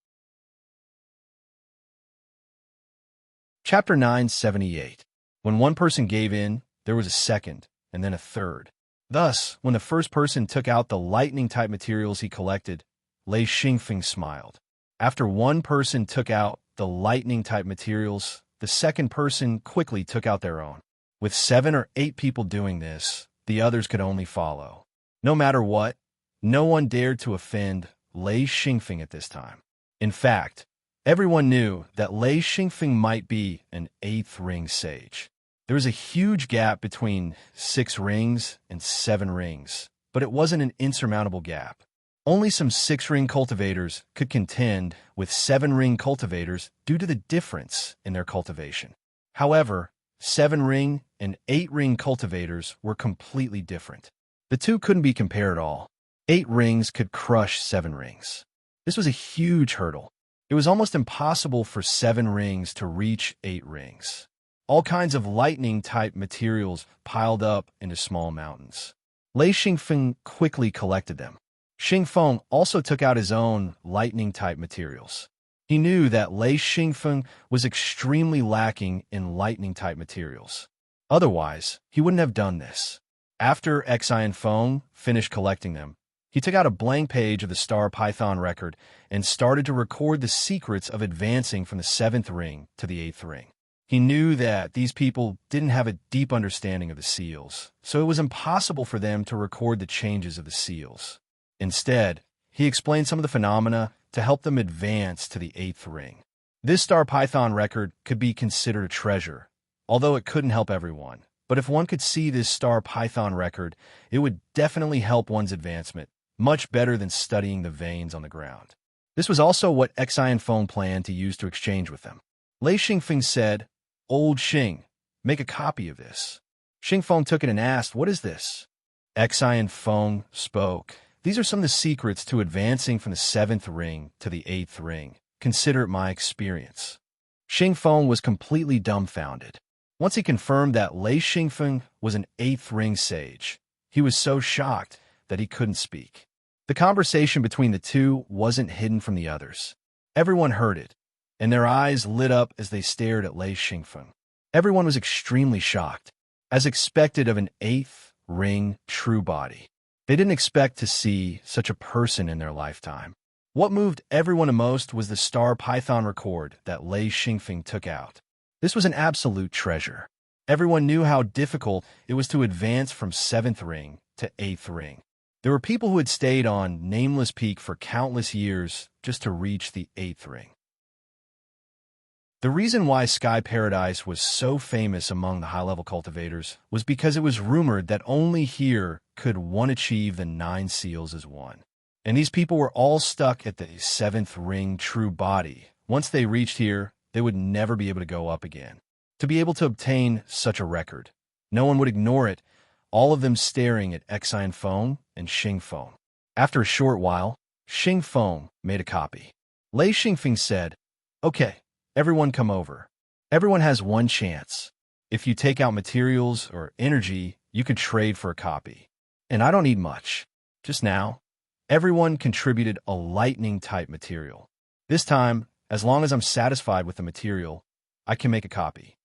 Chapter 978. When one person gave in, there was a second, and then a third. Thus, when the first person took out the lightning-type materials he collected, Lei Xingfeng smiled. After one person took out the lightning-type materials, the second person quickly took out their own. With 7 or 8 people doing this, the others could only follow. No matter what, no one dared to offend Lei Xingfeng at this time. In fact, everyone knew that Lei Xingfeng might be an 8th-ring sage. There was a huge gap between 6 rings and 7 rings, but it wasn't an insurmountable gap. Only some 6-ring cultivators could contend with 7-ring cultivators due to the difference in their cultivation. However, 7-ring and 8-ring cultivators were completely different. The two couldn't be compared at all. 8 rings could crush 7 rings. This was a huge hurdle. It was almost impossible for 7 rings to reach 8 rings. All kinds of lightning-type materials piled up into small mountains. Lei Xingfeng quickly collected them. Xingfeng also took out his own lightning-type materials. He knew that Lei Xingfeng was extremely lacking in lightning-type materials. Otherwise, he wouldn't have done this. After Xingfeng finished collecting them, he took out a blank page of the Star Python record and started to record the secrets of advancing from the 7th ring to the 8th ring. He knew that these people didn't have a deep understanding of the seals, so it was impossible for them to record the changes of the seals. Instead, he explained some of the phenomena to help them advance to the 8th ring. This Star Python record could be considered a treasure, although it couldn't help everyone. But if one could see this Star Python record, it would definitely help one's advancement, much better than studying the veins on the ground. This was also what Xingfeng planned to use to exchange with them. Lei Xingfeng said, Old Xing, make a copy of this. Xingfeng took it and asked, What is this? Xingfeng spoke. These are some of the secrets to advancing from the 7th ring to the 8th ring. Consider it my experience. Xingfeng was completely dumbfounded. Once he confirmed that Lei Xingfeng was an 8th ring sage, he was so shocked that he couldn't speak. The conversation between the two wasn't hidden from the others. Everyone heard it, and their eyes lit up as they stared at Lei Xingfeng. Everyone was extremely shocked. As expected of an 8th ring true body. They didn't expect to see such a person in their lifetime. What moved everyone the most was the star python record that Lei Xingfeng took out. This was an absolute treasure. Everyone knew how difficult it was to advance from 7th ring to 8th ring. There were people who had stayed on Nameless Peak for countless years just to reach the 8th ring. The reason why Sky Paradise was so famous among the high-level cultivators was because it was rumored that only here could one achieve the 9 seals as one. And these people were all stuck at the 7th ring true body. Once they reached here, they would never be able to go up again. To be able to obtain such a record, no one would ignore it, all of them staring at Exine Feng and Xing Feng. After a short while, Xing Feng made a copy. Lei Xingfeng said, "Okay, everyone come over. Everyone has one chance. If you take out materials or energy, you could trade for a copy. And I don't need much. Just now, everyone contributed a lightning-type material. This time, as long as I'm satisfied with the material, I can make a copy."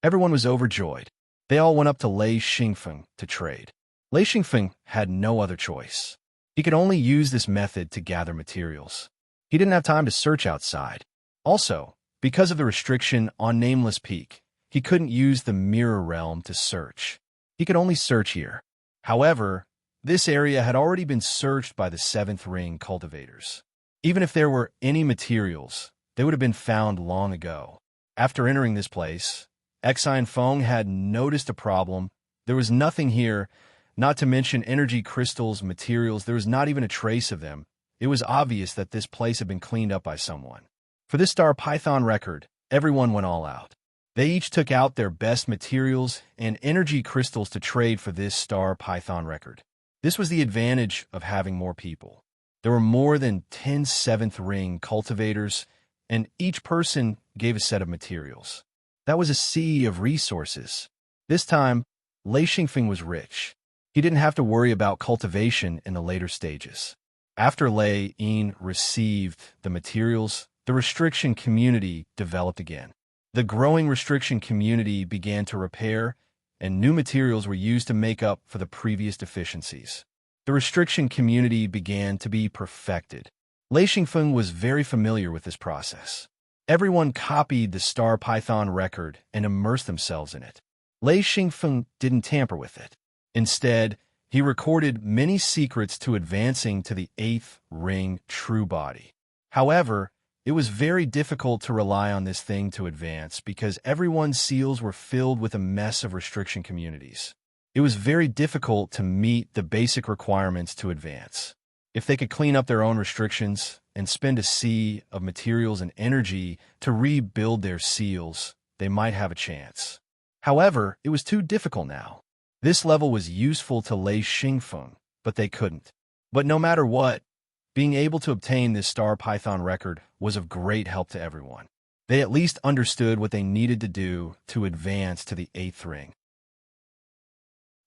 Everyone was overjoyed. They all went up to Lei Xingfeng to trade. Lei Xingfeng had no other choice. He could only use this method to gather materials. He didn't have time to search outside. Also, because of the restriction on Nameless Peak, he couldn't use the Mirror Realm to search. He could only search here. However, this area had already been searched by the 7th ring cultivators. Even if there were any materials, they would have been found long ago. After entering this place, Exine Feng had noticed a problem. There was nothing here, not to mention energy crystals, materials. There was not even a trace of them. It was obvious that this place had been cleaned up by someone. For this star python record, everyone went all out. They each took out their best materials and energy crystals to trade for this star python record. This was the advantage of having more people. There were more than 10 7th ring cultivators, and each person gave a set of materials. That was a sea of resources. This time, Lei Xingfeng was rich. He didn't have to worry about cultivation in the later stages. After Lei Yin received the materials, the restriction community developed again. The growing restriction community began to repair, and new materials were used to make up for the previous deficiencies. The restriction community began to be perfected. Lei Xingfeng was very familiar with this process. Everyone copied the star python record and immersed themselves in it. Lei Xingfeng didn't tamper with it. Instead, he recorded many secrets to advancing to the 8th ring true body. However, it was very difficult to rely on this thing to advance because everyone's seals were filled with a mess of restriction communities. It was very difficult to meet the basic requirements to advance. If they could clean up their own restrictions and spend a sea of materials and energy to rebuild their seals, they might have a chance. However, it was too difficult now. This level was useful to Lei Xingfeng, but they couldn't. But no matter what, being able to obtain this star python record was of great help to everyone. They at least understood what they needed to do to advance to the 8th ring.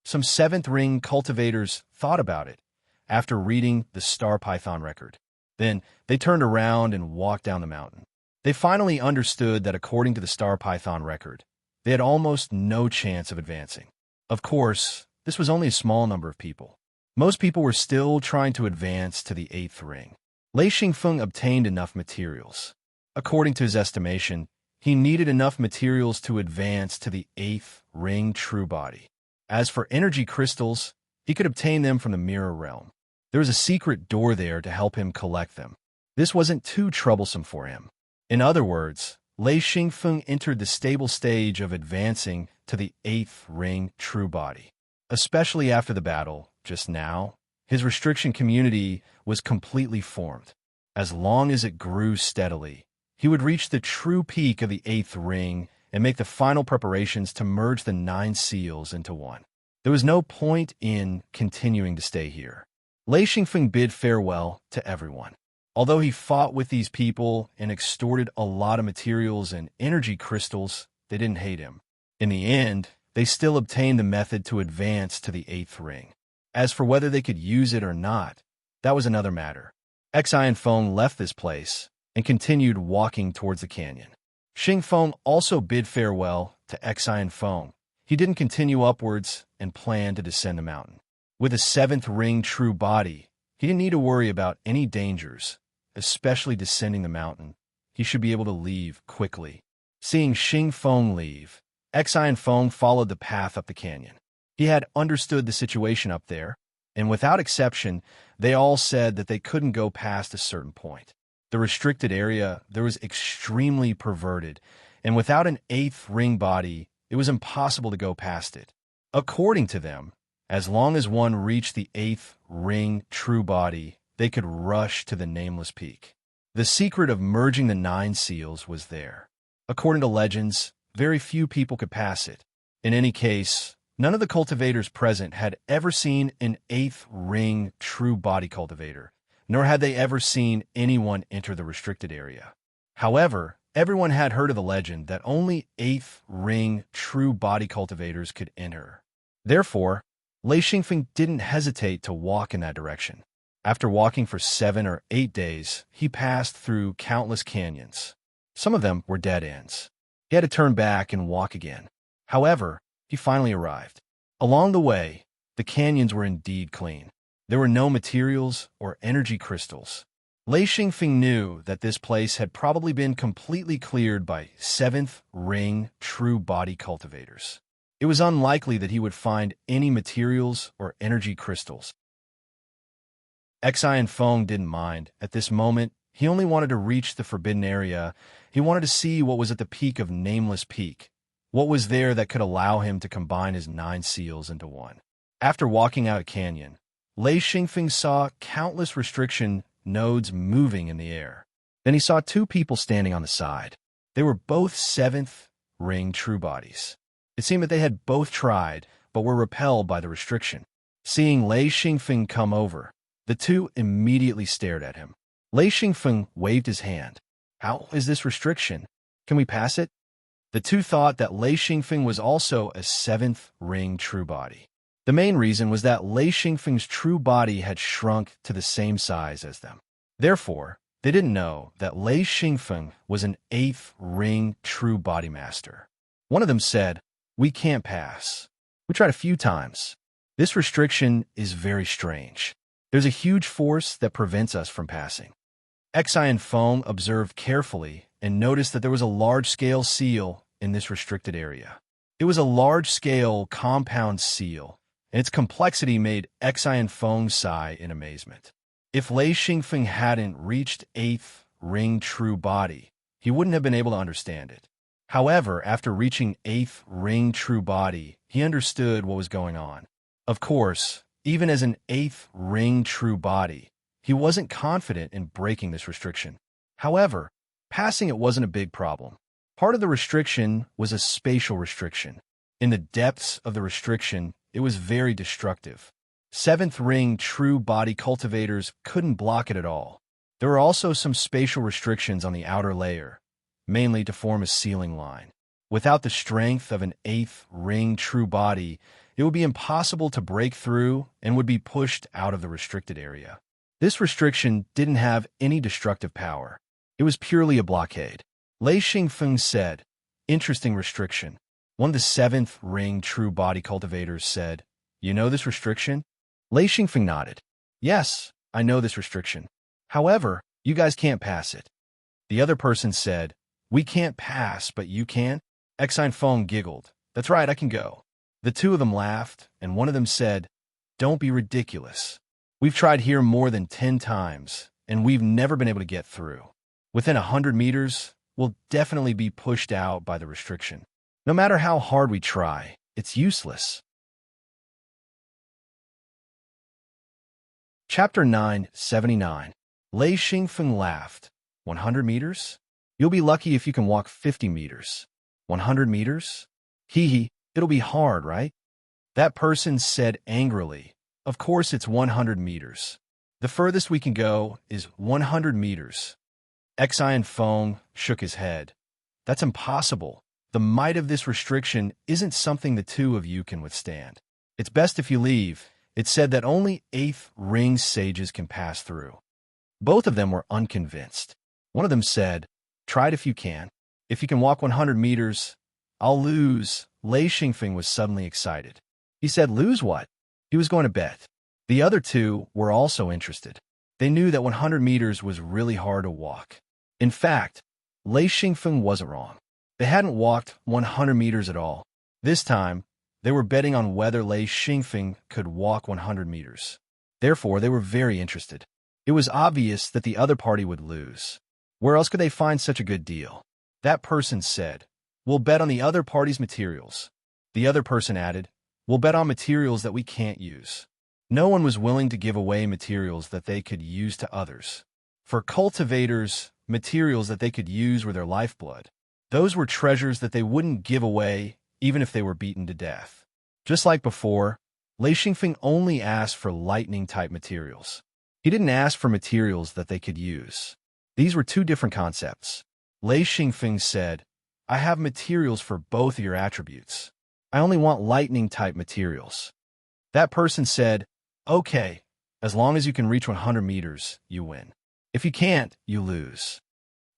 Some 7th ring cultivators thought about it after reading the star python record. Then they turned around and walked down the mountain. They finally understood that according to the star python record, they had almost no chance of advancing. Of course, this was only a small number of people. Most people were still trying to advance to the 8th ring. Lei Xingfeng obtained enough materials. According to his estimation, he needed enough materials to advance to the 8th ring true body. As for energy crystals, he could obtain them from the Mirror Realm. There was a secret door there to help him collect them. This wasn't too troublesome for him. In other words, Lei Xingfeng entered the stable stage of advancing to the 8th ring true body. Especially after the battle, just now, his restriction community was completely formed. As long as it grew steadily, he would reach the true peak of the 8th ring and make the final preparations to merge the 9 seals into one. There was no point in continuing to stay here. Lei Xingfeng bid farewell to everyone. Although he fought with these people and extorted a lot of materials and energy crystals, they didn't hate him. In the end, they still obtained the method to advance to the 8th ring. As for whether they could use it or not, that was another matter. Exine Feng left this place and continued walking towards the canyon. Xing Feng also bid farewell to Exine Feng he didn't continue upwards and planned to descend the mountain. With a seventh ring true body, he didn't need to worry about any dangers, especially descending the mountain. He should be able to leave quickly. Seeing Xing Feng leave, Xi and Feng followed the path up the canyon. He had understood the situation up there, and without exception, they all said that they couldn't go past a certain point. The restricted area there was extremely perverted, and without an eighth ring body, it was impossible to go past it. According to them, as long as one reached the eighth ring true body, they could rush to the nameless peak. The secret of merging the 9 seals was there. According to legends, very few people could pass it. In any case, none of the cultivators present had ever seen an eighth ring true body cultivator, nor had they ever seen anyone enter the restricted area. However, everyone had heard of the legend that only eighth ring true body cultivators could enter. Therefore, Lei Xingfeng didn't hesitate to walk in that direction. After walking for 7 or 8 days, he passed through countless canyons. Some of them were dead ends. He had to turn back and walk again. However, he finally arrived. Along the way, the canyons were indeed clean. There were no materials or energy crystals. Lei Xingfeng knew that this place had probably been completely cleared by 7th ring true body cultivators. It was unlikely that he would find any materials or energy crystals. Xi and Feng didn't mind. At this moment, he only wanted to reach the forbidden area. He wanted to see what was at the peak of Nameless Peak. What was there that could allow him to combine his 9 seals into one? After walking out a canyon, Lei Xingfeng saw countless restriction nodes moving in the air. Then he saw 2 people standing on the side. They were both 7th ring true bodies. It seemed that they had both tried, but were repelled by the restriction. Seeing Lei Xingfeng come over, the 2 immediately stared at him. Lei Xingfeng waved his hand. How is this restriction? Can we pass it? The 2 thought that Lei Xingfeng was also a 7th ring true body. The main reason was that Lei Xingfeng's true body had shrunk to the same size as them. Therefore, they didn't know that Lei Xingfeng was an 8th ring true body master. One of them said, "We can't pass. We tried a few times. This restriction is very strange. There's a huge force that prevents us from passing." Xi and Feng observed carefully and noticed that there was a large-scale seal in this restricted area. It was a large-scale compound seal, and its complexity made Xi and Feng sigh in amazement. If Lei Xingfeng hadn't reached 8th ring true body, he wouldn't have been able to understand it. However, after reaching 8th ring true body, he understood what was going on. Of course, even as an 8th ring true body, he wasn't confident in breaking this restriction. However, passing it wasn't a big problem. Part of the restriction was a spatial restriction. In the depths of the restriction, it was very destructive. 7th ring true body cultivators couldn't block it at all. There were also some spatial restrictions on the outer layer, mainly to form a ceiling line. Without the strength of an 8th ring true body, it would be impossible to break through and would be pushed out of the restricted area. This restriction didn't have any destructive power. It was purely a blockade. Lei Xingfeng said, "Interesting restriction." One of the 7th ring true body cultivators said, "You know this restriction?" Lei Xingfeng nodded. "Yes, I know this restriction. However, you guys can't pass it." The other person said, "We can't pass, but you can?" Xi and Feng giggled. "That's right, I can go." The 2 of them laughed, and one of them said, "Don't be ridiculous. We've tried here more than 10 times, and we've never been able to get through. Within 100 meters, we'll definitely be pushed out by the restriction. No matter how hard we try, it's useless." Chapter 979. Lei Xingfeng laughed. 100 meters? You'll be lucky if you can walk 50 meters. 100 meters? Hee hee, it'll be hard, right? That person said angrily, "Of course it's 100 meters. The furthest we can go is 100 meters. Xi and Feng shook his head. "That's impossible. The might of this restriction isn't something the 2 of you can withstand. It's best if you leave." It said that only 8th ring sages can pass through. Both of them were unconvinced. One of them said, "Try it if you can. If you can walk 100 meters, I'll lose. Lei Xingfeng was suddenly excited. He said, lose what? He was going to bet. The other two were also interested. They knew that 100 meters was really hard to walk. In fact, Lei Xingfeng wasn't wrong. They hadn't walked 100 meters at all. This time, they were betting on whether Lei Xingfeng could walk 100 meters. Therefore, they were very interested. It was obvious that the other party would lose. Where else could they find such a good deal? That person said, we'll bet on the other party's materials. The other person added, we'll bet on materials that we can't use. No one was willing to give away materials that they could use to others. For cultivators, materials that they could use were their lifeblood. Those were treasures that they wouldn't give away even if they were beaten to death. Just like before, Lei Xingfeng only asked for lightning-type materials. He didn't ask for materials that they could use. These were two different concepts. Lei Xingfeng said, I have materials for both of your attributes. I only want lightning-type materials. That person said, okay, as long as you can reach 100 meters, you win. If you can't, you lose.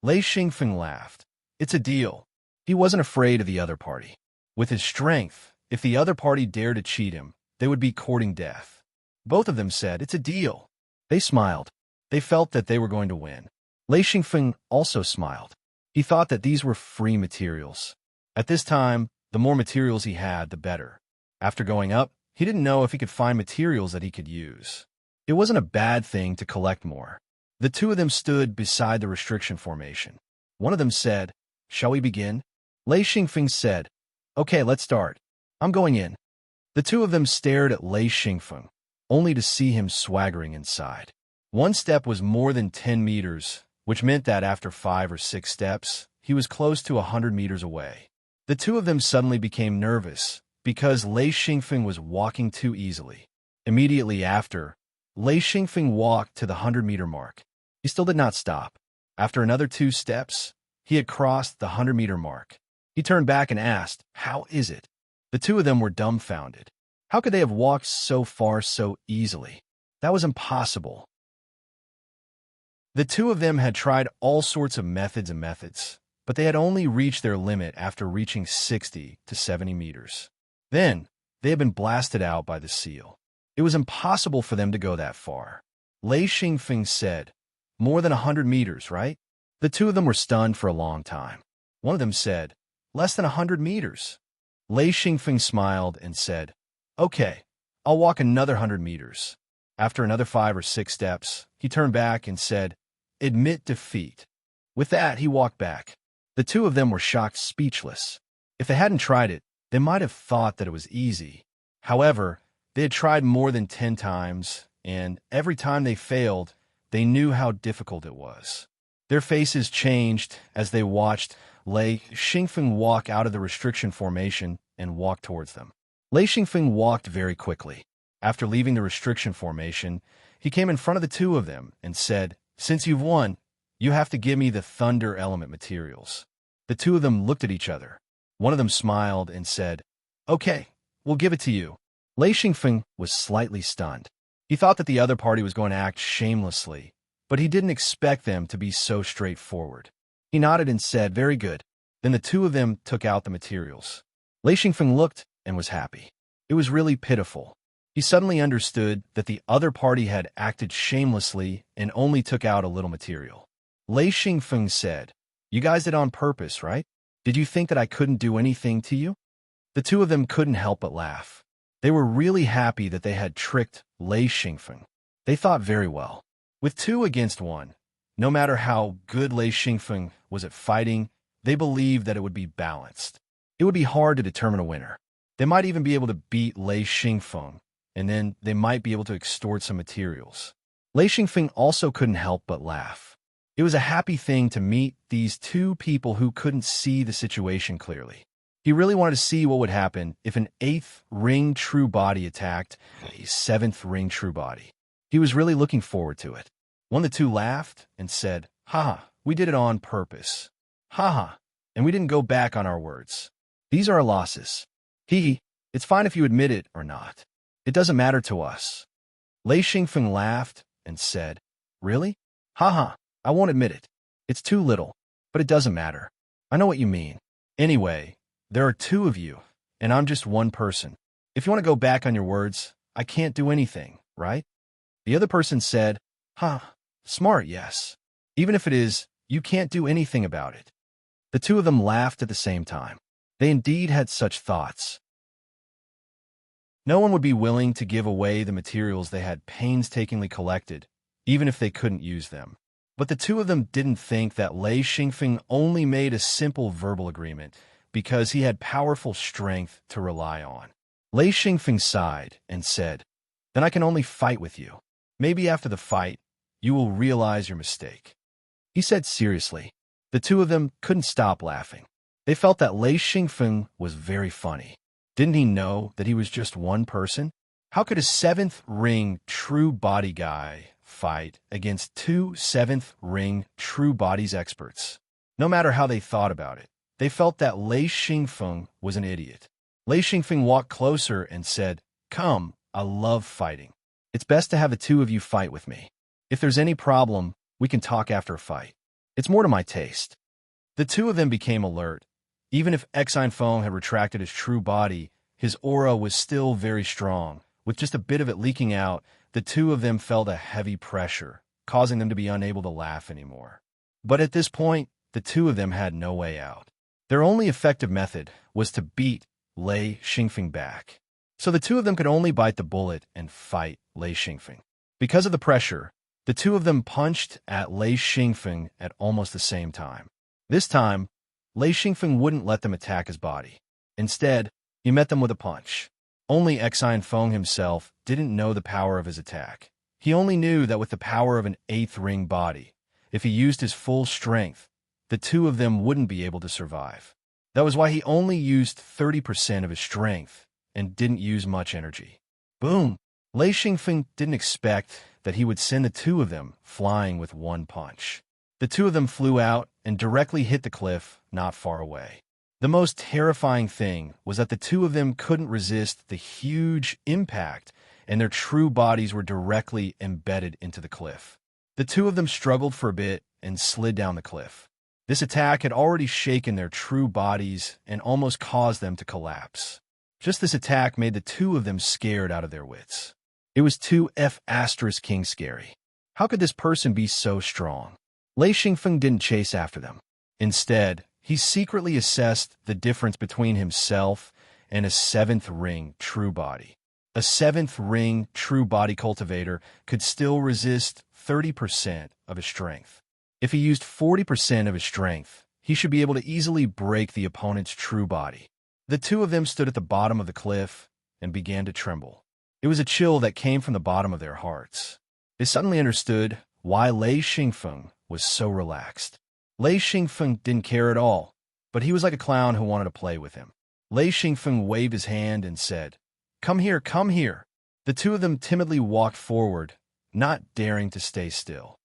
Lei Xingfeng laughed. It's a deal. He wasn't afraid of the other party. With his strength, if the other party dared to cheat him, they would be courting death. Both of them said, it's a deal. They smiled. They felt that they were going to win. Lei Xingfeng also smiled. He thought that these were free materials. At this time, the more materials he had, the better. After going up, he didn't know if he could find materials that he could use. It wasn't a bad thing to collect more. The two of them stood beside the restriction formation. One of them said, shall we begin? Lei Xingfeng said, okay, let's start. I'm going in. The two of them stared at Lei Xingfeng, only to see him swaggering inside. One step was more than 10 meters, which meant that after 5 or 6 steps, he was close to 100 meters away. The two of them suddenly became nervous because Lei Xingfeng was walking too easily. Immediately after, Lei Xingfeng walked to the 100-meter mark. He still did not stop. After another 2 steps, he had crossed the 100-meter mark. He turned back and asked, how is it? The two of them were dumbfounded. How could they have walked so far so easily? That was impossible. The two of them had tried all sorts of methods, but they had only reached their limit after reaching 60 to 70 meters. Then, they had been blasted out by the seal. It was impossible for them to go that far. Lei Xingfeng said, more than 100 meters, right? The two of them were stunned for a long time. One of them said, less than 100 meters. Lei Xingfeng smiled and said, okay, I'll walk another 100 meters. After another 5 or 6 steps, he turned back and said, admit defeat. With that, he walked back. The two of them were shocked speechless. If they hadn't tried it, they might have thought that it was easy. However, they had tried more than 10 times, and every time they failed, they knew how difficult it was. Their faces changed as they watched Lei Xingfeng walk out of the restriction formation and walk towards them. Lei Xingfeng walked very quickly. After leaving the restriction formation, he came in front of the two of them and said, since you've won, you have to give me the thunder element materials. The two of them looked at each other. One of them smiled and said, okay, we'll give it to you. Lei Xingfeng was slightly stunned. He thought that the other party was going to act shamelessly, but he didn't expect them to be so straightforward. He nodded and said, very good. Then the two of them took out the materials. Lei Xingfeng looked and was happy. It was really pitiful. He suddenly understood that the other party had acted shamelessly and only took out a little material. Lei Xingfeng said, you guys did on purpose, right? Did you think that I couldn't do anything to you? The two of them couldn't help but laugh. They were really happy that they had tricked Lei Xingfeng. They thought very well. With 2 against 1, no matter how good Lei Xingfeng was at fighting, they believed that it would be balanced. It would be hard to determine a winner. They might even be able to beat Lei Xingfeng, and then they might be able to extort some materials. Lei Xingfeng also couldn't help but laugh. It was a happy thing to meet these 2 people who couldn't see the situation clearly. He really wanted to see what would happen if an 8th ring true body attacked a 7th ring true body. He was really looking forward to it. One of the 2 laughed and said, haha, we did it on purpose. Haha, and we didn't go back on our words. These are our losses. It's fine if you admit it or not. It doesn't matter to us. Lei Xingfeng laughed and said, really? Haha, I won't admit it. It's too little, but it doesn't matter. I know what you mean. Anyway, There are two of you, and I'm just one person. If you want to go back on your words, I can't do anything, right? The other person said, huh, smart, yes. Even if it is, you can't do anything about it. The two of them laughed at the same time. They indeed had such thoughts. No one would be willing to give away the materials they had painstakingly collected, even if they couldn't use them. But the two of them didn't think that Lei Xingfeng only made a simple verbal agreement because he had powerful strength to rely on. Lei Xingfeng sighed and said, then I can only fight with you. Maybe after the fight, you will realize your mistake. He said seriously. The two of them couldn't stop laughing. They felt that Lei Xingfeng was very funny. Didn't he know that he was just one person? How could a seventh ring true body guy fight against two seventh ring true bodies experts? No matter how they thought about it, they felt that Lei Xingfeng was an idiot. Lei Xingfeng walked closer and said, come, I love fighting. It's best to have the two of you fight with me. If there's any problem, we can talk after a fight. It's more to my taste. The two of them became alert. Even if Exine had retracted his true body, his aura was still very strong. With just a bit of it leaking out, the two of them felt a heavy pressure, causing them to be unable to laugh anymore. But at this point, the two of them had no way out. Their only effective method was to beat Lei Xingfeng back. So the two of them could only bite the bullet and fight Lei Xingfeng. Because of the pressure, the two of them punched at Lei Xingfeng at almost the same time. This time, Lei Xingfeng wouldn't let them attack his body. Instead, he met them with a punch. Only Exine Feng himself didn't know the power of his attack. He only knew that with the power of an eighth ring body, if he used his full strength, the two of them wouldn't be able to survive. That was why he only used 30% of his strength and didn't use much energy. Boom! Lei Xingfeng didn't expect that he would send the two of them flying with one punch. The two of them flew out and directly hit the cliff not far away. The most terrifying thing was that the two of them couldn't resist the huge impact, and their true bodies were directly embedded into the cliff. The two of them struggled for a bit and slid down the cliff. This attack had already shaken their true bodies and almost caused them to collapse. Just this attack made the two of them scared out of their wits. It was too *king scary. How could this person be so strong? Lei Xingfeng didn't chase after them. Instead, he secretly assessed the difference between himself and a seventh ring true body. A seventh ring true body cultivator could still resist 30% of his strength. If he used 40% of his strength, he should be able to easily break the opponent's true body. The two of them stood at the bottom of the cliff and began to tremble. It was a chill that came from the bottom of their hearts. They suddenly understood why Lei Xingfeng was so relaxed. Lei Xingfeng didn't care at all, but he was like a clown who wanted to play with him. Lei Xingfeng waved his hand and said, come here, come here. The two of them timidly walked forward, not daring to stay still.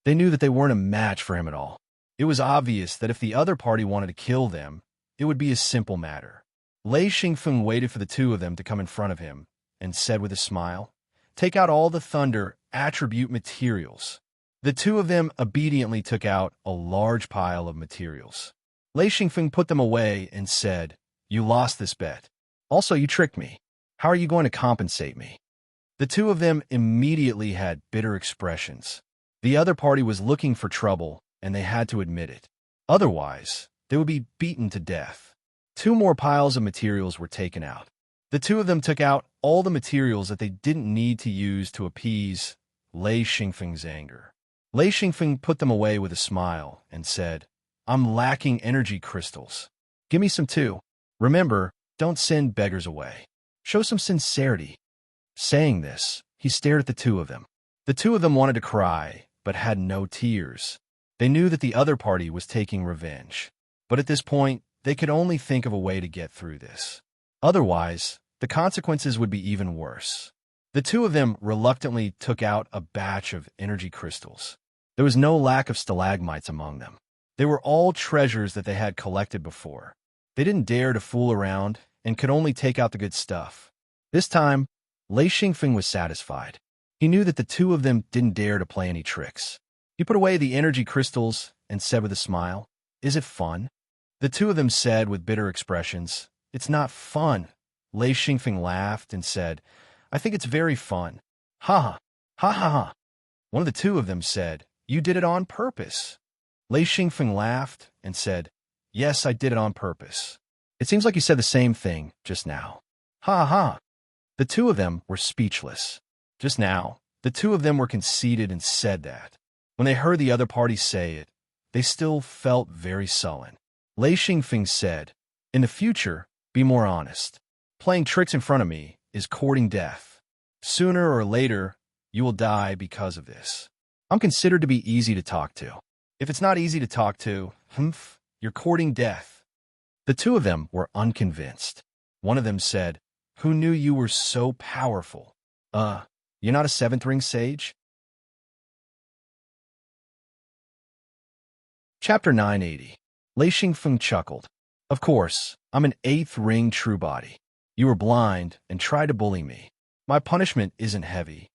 They knew that they weren't a match for him at all. It was obvious that if the other party wanted to kill them, it would be a simple matter. Lei Xingfeng waited for the two of them to come in front of him and said with a smile, take out all the thunder attribute materials. The two of them obediently took out a large pile of materials. Lei Xingfeng put them away and said, you lost this bet. Also, you tricked me. How are you going to compensate me? The two of them immediately had bitter expressions. The other party was looking for trouble, and they had to admit it. Otherwise, they would be beaten to death. Two more piles of materials were taken out. The two of them took out all the materials that they didn't need to use to appease Lei Xingfeng's anger. Lei Xingfeng put them away with a smile and said, I'm lacking energy crystals. Give me some too. Remember, don't send beggars away. Show some sincerity. Saying this, he stared at the two of them. The two of them wanted to cry, but had no tears. They knew that the other party was taking revenge. But at this point, they could only think of a way to get through this. Otherwise, the consequences would be even worse. The two of them reluctantly took out a batch of energy crystals. There was no lack of stalagmites among them. They were all treasures that they had collected before. They didn't dare to fool around and could only take out the good stuff. This time, Lei Xingfeng was satisfied. He knew that the two of them didn't dare to play any tricks. He put away the energy crystals and said with a smile, is it fun? The two of them said with bitter expressions, "It's not fun." Lei Xingfeng laughed and said, "I think it's very fun." Ha ha, ha ha ha. One of the two of them said, "You did it on purpose." Lei Xingfeng laughed and said, "Yes, I did it on purpose. It seems like you said the same thing just now." Ha ha. The two of them were speechless. Just now, the two of them were conceited and said that. When they heard the other party say it, they still felt very sullen. Lei Xingfeng said, "In the future, be more honest. Playing tricks in front of me is courting death. Sooner or later, you will die because of this. I'm considered to be easy to talk to. If it's not easy to talk to, you're courting death." The two of them were unconvinced. One of them said, "Who knew you were so powerful? You're not a seventh ring sage?" Chapter 980. Lei Xingfeng chuckled. "Of course, I'm an eighth ring true body. You were blind and tried to bully me. My punishment isn't heavy."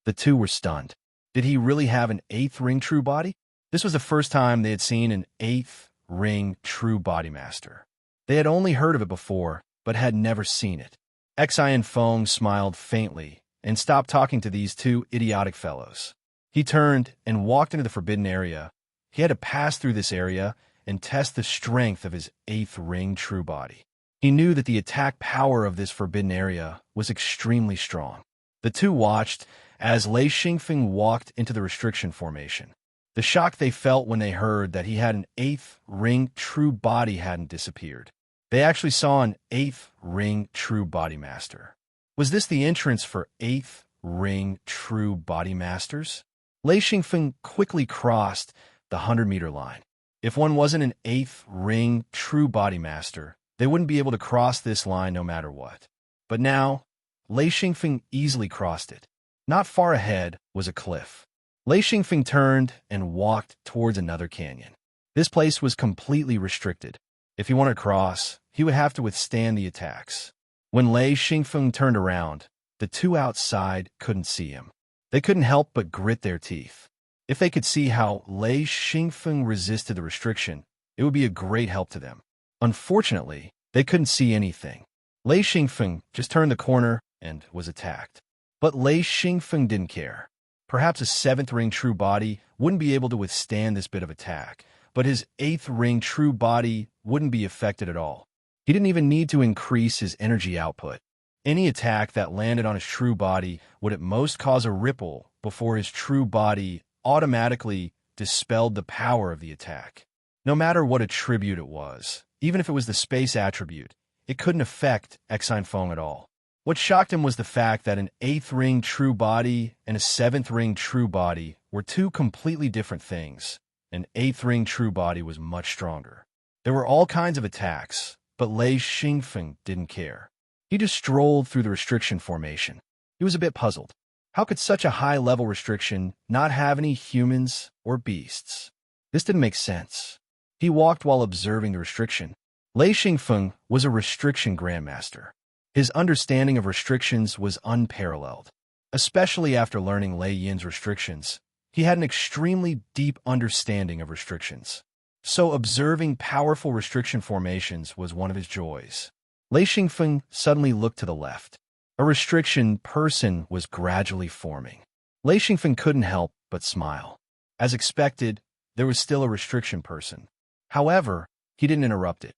The two were stunned. Did he really have an eighth ring true body? This was the first time they had seen an eighth ring true body master. They had only heard of it before, but had never seen it. Xian Feng smiled faintly and stopped talking to these two idiotic fellows. He turned and walked into the forbidden area. He had to pass through this area and test the strength of his eighth ring true body. He knew that the attack power of this forbidden area was extremely strong. The two watched as Lei Xingfeng walked into the restriction formation. The shock they felt when they heard that he had an eighth ring true body hadn't disappeared. They actually saw an eighth ring true body master. Was this the entrance for eighth ring true body masters? Lei Xingfeng quickly crossed the 100-meter line. If one wasn't an eighth ring true body master, they wouldn't be able to cross this line no matter what. But now, Lei Xingfeng easily crossed it. Not far ahead was a cliff. Lei Xingfeng turned and walked towards another canyon. This place was completely restricted. If he wanted to cross, he would have to withstand the attacks. When Lei Xingfeng turned around, the two outside couldn't see him. They couldn't help but grit their teeth. If they could see how Lei Xingfeng resisted the restriction, it would be a great help to them. Unfortunately, they couldn't see anything. Lei Xingfeng just turned the corner and was attacked. But Lei Xingfeng didn't care. Perhaps a seventh ring true body wouldn't be able to withstand this bit of attack, but his eighth ring true body wouldn't be affected at all. He didn't even need to increase his energy output. Any attack that landed on his true body would at most cause a ripple before his true body automatically dispelled the power of the attack. No matter what attribute it was, even if it was the space attribute, it couldn't affect Xian Feng at all. What shocked him was the fact that an eighth ring true body and a seventh ring true body were two completely different things. An eighth ring true body was much stronger. There were all kinds of attacks, but Lei Xingfeng didn't care. He just strolled through the restriction formation. He was a bit puzzled. How could such a high-level restriction not have any humans or beasts? This didn't make sense. He walked while observing the restriction. Lei Xingfeng was a restriction grandmaster. His understanding of restrictions was unparalleled. Especially after learning Lei Yin's restrictions, he had an extremely deep understanding of restrictions. So observing powerful restriction formations was one of his joys. Lei Xingfeng suddenly looked to the left. A restriction person was gradually forming. Lei Xingfeng couldn't help but smile. As expected, there was still a restriction person. However, he didn't interrupt it.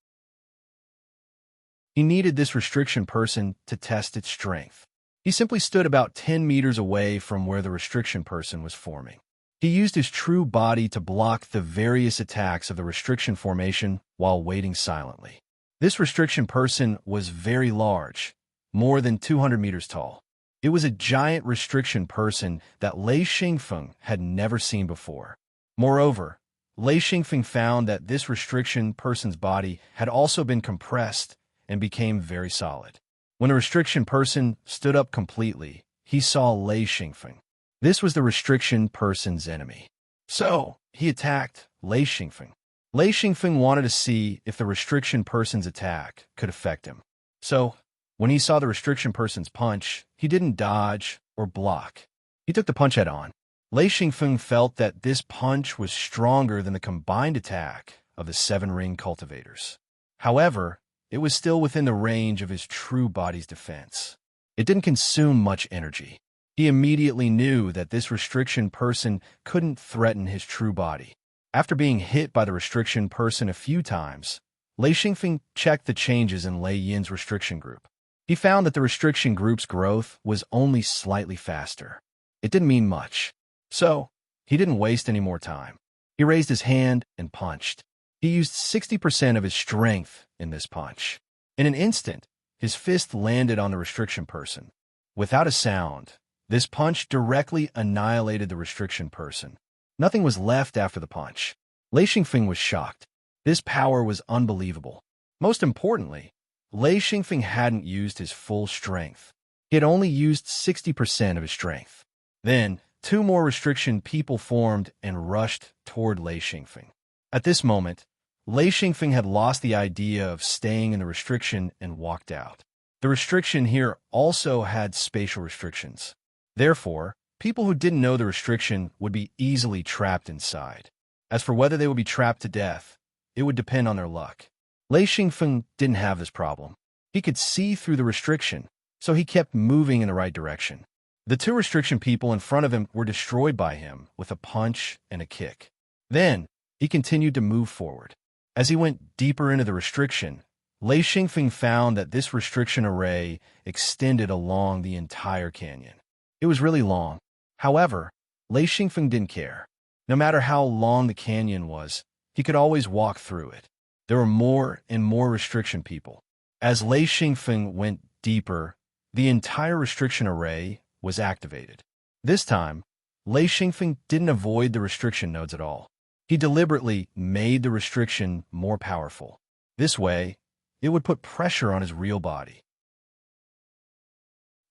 He needed this restriction person to test its strength. He simply stood about 10 meters away from where the restriction person was forming. He used his true body to block the various attacks of the restriction formation while waiting silently. This restriction person was very large, more than 200 meters tall. It was a giant restriction person that Lei Xingfeng had never seen before. Moreover, Lei Xingfeng found that this restriction person's body had also been compressed and became very solid. When the restriction person stood up completely, he saw Lei Xingfeng. This was the restriction person's enemy. So, he attacked Lei Xingfeng. Lei Xingfeng wanted to see if the restriction person's attack could affect him. So, when he saw the restriction person's punch, he didn't dodge or block. He took the punch head-on. Lei Xingfeng felt that this punch was stronger than the combined attack of the 7 ring cultivators. However, it was still within the range of his true body's defense. It didn't consume much energy. He immediately knew that this restriction person couldn't threaten his true body. After being hit by the restriction person a few times, Lei Xingfeng checked the changes in Lei Yin's restriction group. He found that the restriction group's growth was only slightly faster. It didn't mean much. So, he didn't waste any more time. He raised his hand and punched. He used 60% of his strength in this punch. In an instant, his fist landed on the restriction person. Without a sound, this punch directly annihilated the restriction person. Nothing was left after the punch. Lei Xingfeng was shocked. This power was unbelievable. Most importantly, Lei Xingfeng hadn't used his full strength. He had only used 60% of his strength. Then, 2 more restriction people formed and rushed toward Lei Xingfeng. At this moment, Lei Xingfeng had lost the idea of staying in the restriction and walked out. The restriction here also had spatial restrictions. Therefore, people who didn't know the restriction would be easily trapped inside. As for whether they would be trapped to death, it would depend on their luck. Lei Xingfeng didn't have this problem. He could see through the restriction, so he kept moving in the right direction. The 2 restriction people in front of him were destroyed by him with a punch and a kick. Then, he continued to move forward. As he went deeper into the restriction, Lei Xingfeng found that this restriction array extended along the entire canyon. It was really long. However, Lei Xingfeng didn't care. No matter how long the canyon was, he could always walk through it. There were more and more restriction people. As Lei Xingfeng went deeper, the entire restriction array was activated. This time, Lei Xingfeng didn't avoid the restriction nodes at all. He deliberately made the restriction more powerful. This way, it would put pressure on his real body.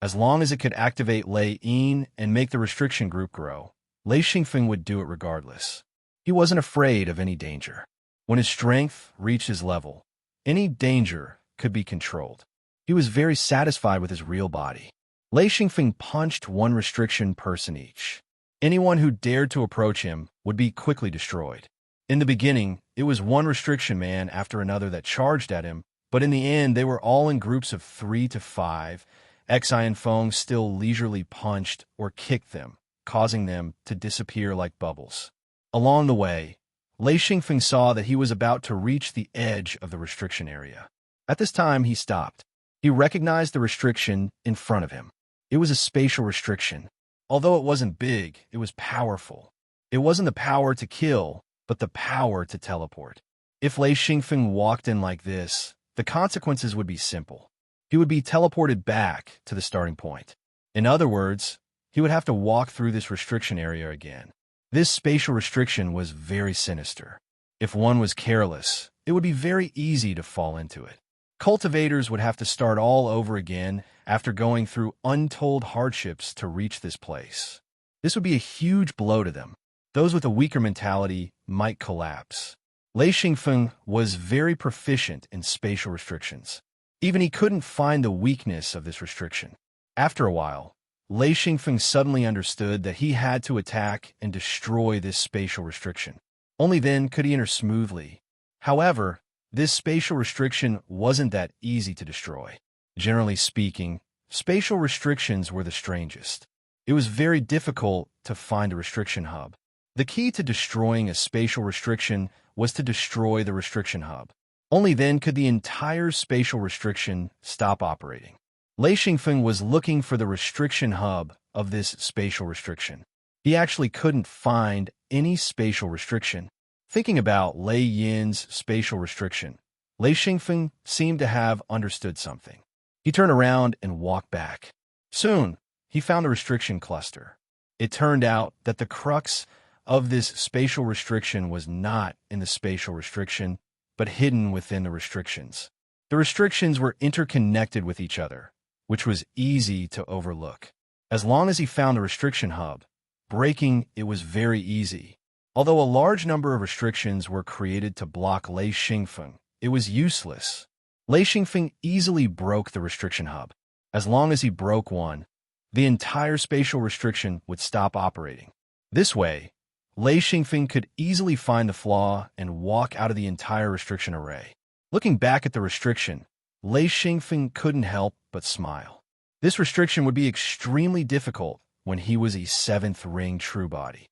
As long as it could activate Lei Yin and make the restriction group grow, Lei Xingfeng would do it regardless. He wasn't afraid of any danger. When his strength reached his level, any danger could be controlled. He was very satisfied with his real body. Lei Xingfeng punched 1 restriction person each. Anyone who dared to approach him would be quickly destroyed. In the beginning, it was 1 restriction man after another that charged at him, but in the end, they were all in groups of 3 to 5. Xian Feng still leisurely punched or kicked them, causing them to disappear like bubbles. Along the way, Lei Xingfeng saw that he was about to reach the edge of the restriction area. At this time, he stopped. He recognized the restriction in front of him. It was a spatial restriction. Although it wasn't big, it was powerful. It wasn't the power to kill, but the power to teleport. If Lei Xingfeng walked in like this, the consequences would be simple. He would be teleported back to the starting point. In other words, he would have to walk through this restriction area again. This spatial restriction was very sinister. If one was careless, it would be very easy to fall into it. Cultivators would have to start all over again after going through untold hardships to reach this place. This would be a huge blow to them. Those with a weaker mentality might collapse. Lei Xingfeng was very proficient in spatial restrictions. Even he couldn't find the weakness of this restriction. After a while, Lei Xingfeng suddenly understood that he had to attack and destroy this spatial restriction. Only then could he enter smoothly. However, this spatial restriction wasn't that easy to destroy. Generally speaking, spatial restrictions were the strangest. It was very difficult to find a restriction hub. The key to destroying a spatial restriction was to destroy the restriction hub. Only then could the entire spatial restriction stop operating. Lei Xingfeng was looking for the restriction hub of this spatial restriction. He actually couldn't find any spatial restriction. Thinking about Lei Yin's spatial restriction, Lei Xingfeng seemed to have understood something. He turned around and walked back. Soon, he found the restriction cluster. It turned out that the crux of this spatial restriction was not in the spatial restriction, but hidden within the restrictions. The restrictions were interconnected with each other, which was easy to overlook. As long as he found the restriction hub, breaking it was very easy. Although a large number of restrictions were created to block Lei Xingfeng, it was useless. Lei Xingfeng easily broke the restriction hub. As long as he broke one, the entire spatial restriction would stop operating. This way, Lei Xingfeng could easily find the flaw and walk out of the entire restriction array. Looking back at the restriction, Lei Xingfeng couldn't help but smile. This restriction would be extremely difficult when he was a seventh ring true body.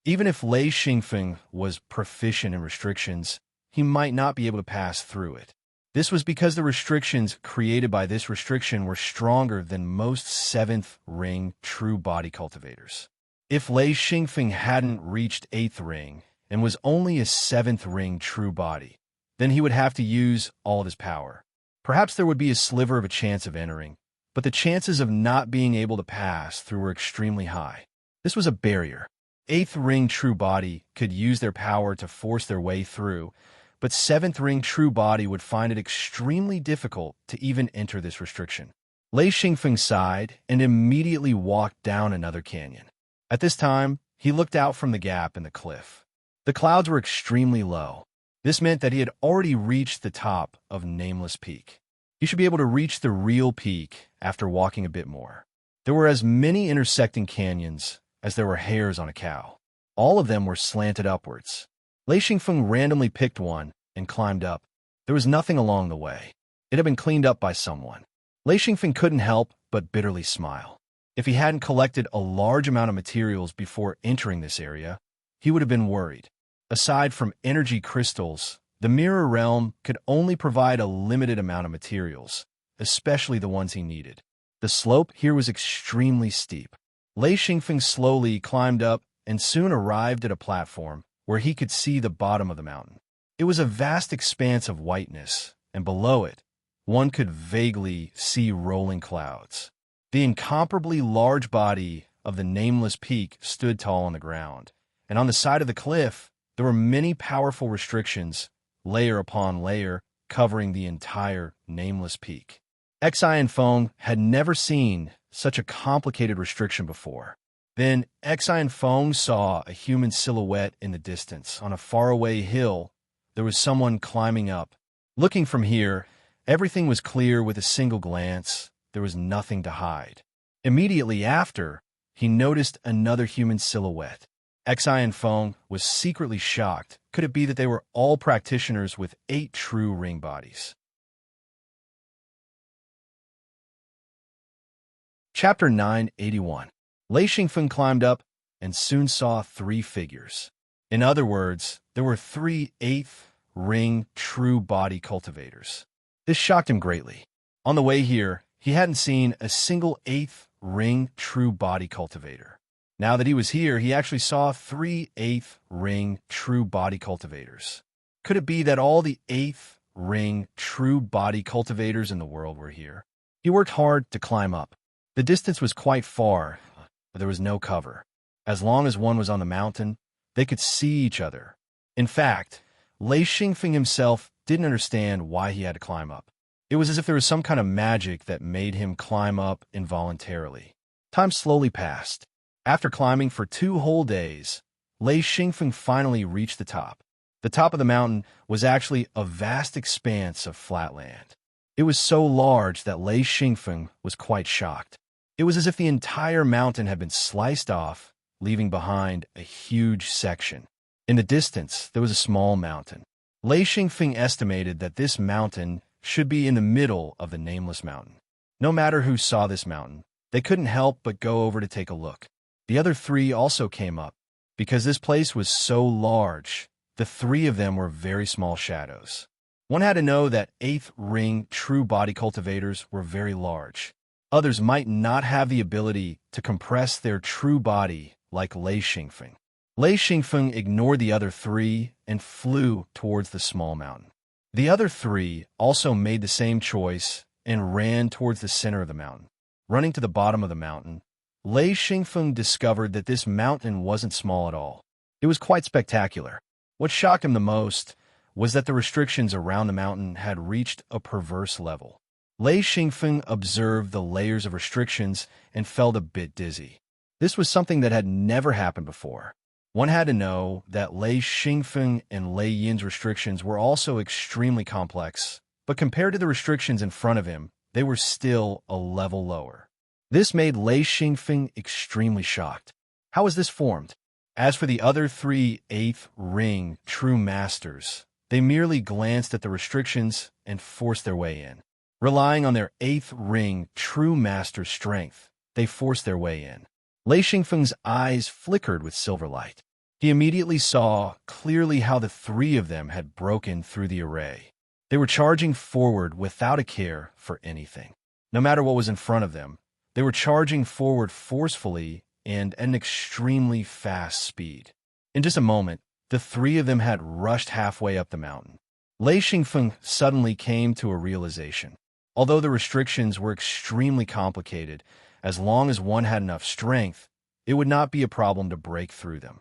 Even if Lei Xingfeng was proficient in restrictions, he might not be able to pass through it. This was because the restrictions created by this restriction were stronger than most seventh ring true body cultivators. If Lei Xingfeng hadn't reached eighth ring and was only a seventh ring true body, then he would have to use all of his power. Perhaps there would be a sliver of a chance of entering, but the chances of not being able to pass through were extremely high. This was a barrier. Eighth ring true body could use their power to force their way through, but seventh ring true body would find it extremely difficult to even enter this restriction. Lei Xingfeng sighed and immediately walked down another canyon. At this time, he looked out from the gap in the cliff. The clouds were extremely low. This meant that he had already reached the top of Nameless Peak. He should be able to reach the real peak after walking a bit more. There were as many intersecting canyons as there were hairs on a cow. All of them were slanted upwards. Lei Xingfeng randomly picked one and climbed up. There was nothing along the way. It had been cleaned up by someone. Lei Xingfeng couldn't help but bitterly smile. If he hadn't collected a large amount of materials before entering this area, he would have been worried. Aside from energy crystals, the Mirror Realm could only provide a limited amount of materials, especially the ones he needed. The slope here was extremely steep. Lei Xingfeng slowly climbed up and soon arrived at a platform where he could see the bottom of the mountain. It was a vast expanse of whiteness, and below it, one could vaguely see rolling clouds. The incomparably large body of the Nameless Peak stood tall on the ground, and on the side of the cliff, there were many powerful restrictions, layer upon layer, covering the entire Nameless Peak. Xi and Feng had never seen such a complicated restriction before. Then Xi and Feng saw a human silhouette in the distance. On a faraway hill, there was someone climbing up. Looking from here, everything was clear with a single glance. There was nothing to hide. Immediately after, he noticed another human silhouette. Xi and Feng was secretly shocked. Could it be that they were all practitioners with 8 true ring bodies? Chapter 981. Lei Xingfeng climbed up and soon saw 3 figures. In other words, there were 3 eighth ring true body cultivators. This shocked him greatly. On the way here, he hadn't seen a single eighth ring true body cultivator. Now that he was here, he actually saw 3 eighth ring true body cultivators. Could it be that all the eighth ring true body cultivators in the world were here? He worked hard to climb up. The distance was quite far, but there was no cover. As long as one was on the mountain, they could see each other. In fact, Lei Xingfeng himself didn't understand why he had to climb up. It was as if there was some kind of magic that made him climb up involuntarily. Time slowly passed. After climbing for 2 whole days, Lei Xingfeng finally reached the top. The top of the mountain was actually a vast expanse of flat land. It was so large that Lei Xingfeng was quite shocked. It was as if the entire mountain had been sliced off, leaving behind a huge section. In the distance, there was a small mountain. Lei Xingfeng estimated that this mountain should be in the middle of the Nameless Mountain. No matter who saw this mountain, they couldn't help but go over to take a look. The other 3 also came up. Because this place was so large, the 3 of them were very small shadows. One had to know that 8th ring true body cultivators were very large. Others might not have the ability to compress their true body like Lei Xingfeng. Lei Xingfeng ignored the other 3 and flew towards the small mountain. The other 3 also made the same choice and ran towards the center of the mountain. Running to the bottom of the mountain, Lei Xingfeng discovered that this mountain wasn't small at all. It was quite spectacular. What shocked him the most was that the restrictions around the mountain had reached a perverse level. Lei Xingfeng observed the layers of restrictions and felt a bit dizzy. This was something that had never happened before. One had to know that Lei Xingfeng and Lei Yin's restrictions were also extremely complex, but compared to the restrictions in front of him, they were still a level lower. This made Lei Xingfeng extremely shocked. How was this formed? As for the other three eighth ring true masters, they merely glanced at the restrictions and forced their way in. Relying on their eighth ring true master strength, they forced their way in. Lei Xingfeng's eyes flickered with silver light. He immediately saw clearly how the three of them had broken through the array. They were charging forward without a care for anything. No matter what was in front of them, they were charging forward forcefully and at an extremely fast speed. In just a moment, the three of them had rushed halfway up the mountain. Lei Xingfeng suddenly came to a realization. Although the restrictions were extremely complicated, as long as one had enough strength, it would not be a problem to break through them.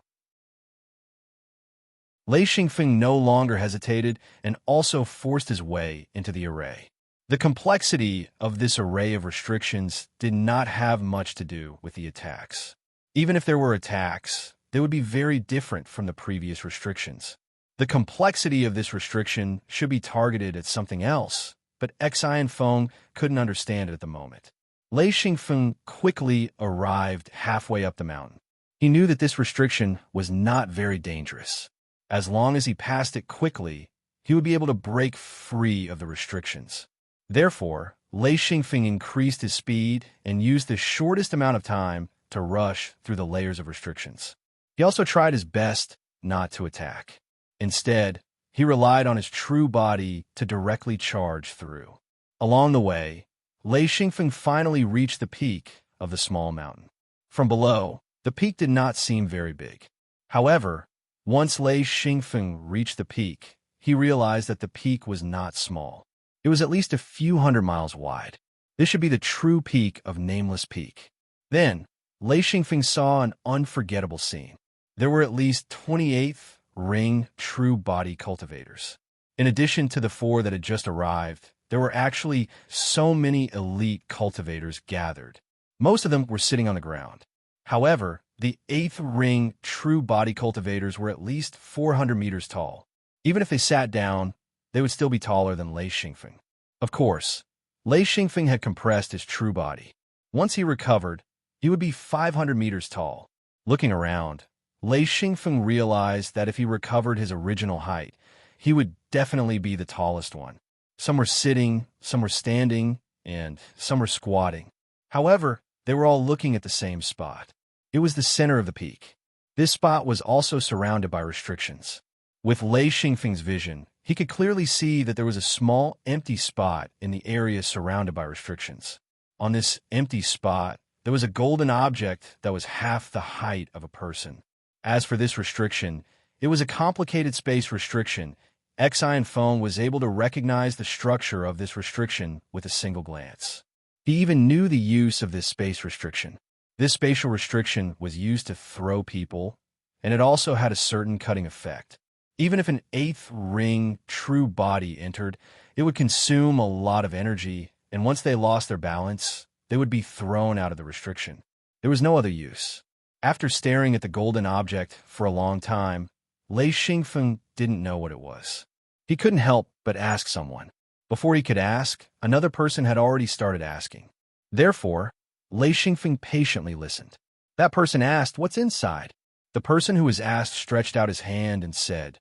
Lei Xingfeng no longer hesitated and also forced his way into the array. The complexity of this array of restrictions did not have much to do with the attacks. Even if there were attacks, they would be very different from the previous restrictions. The complexity of this restriction should be targeted at something else, but Xi and Feng couldn't understand it at the moment. Lei Xingfeng quickly arrived halfway up the mountain. He knew that this restriction was not very dangerous. As long as he passed it quickly, he would be able to break free of the restrictions. Therefore, Lei Xingfeng increased his speed and used the shortest amount of time to rush through the layers of restrictions. He also tried his best not to attack. Instead, he relied on his true body to directly charge through. Along the way, Lei Xingfeng finally reached the peak of the small mountain. From below, the peak did not seem very big. However, once Lei Xingfeng reached the peak, he realized that the peak was not small. It was at least a few hundred miles wide. This should be the true peak of Nameless Peak. Then, Lei Xingfeng saw an unforgettable scene. There were at least 28th ring true body cultivators. In addition to the 4 that had just arrived, there were actually so many elite cultivators gathered. Most of them were sitting on the ground. However, the 8th ring true body cultivators were at least 400 meters tall. Even if they sat down, they would still be taller than Lei Xingfeng. Of course, Lei Xingfeng had compressed his true body. Once he recovered, he would be 500 meters tall. Looking around, Lei Xingfeng realized that if he recovered his original height, he would definitely be the tallest one. Some were sitting, some were standing, and some were squatting. However, they were all looking at the same spot. It was the center of the peak. This spot was also surrounded by restrictions. With Lei Xingfeng's vision, he could clearly see that there was a small, empty spot in the area surrounded by restrictions. On this empty spot, there was a golden object that was half the height of a person. As for this restriction, it was a complicated space restriction. Xi and Feng was able to recognize the structure of this restriction with a single glance. He even knew the use of this space restriction. This spatial restriction was used to throw people, and it also had a certain cutting effect. Even if an 8th ring true body entered, it would consume a lot of energy, and once they lost their balance, they would be thrown out of the restriction. There was no other use. After staring at the golden object for a long time, Lei Xingfeng didn't know what it was. He couldn't help but ask someone. Before he could ask, another person had already started asking. Therefore, Lei Xingfeng patiently listened. That person asked, "What's inside?" The person who was asked stretched out his hand and said,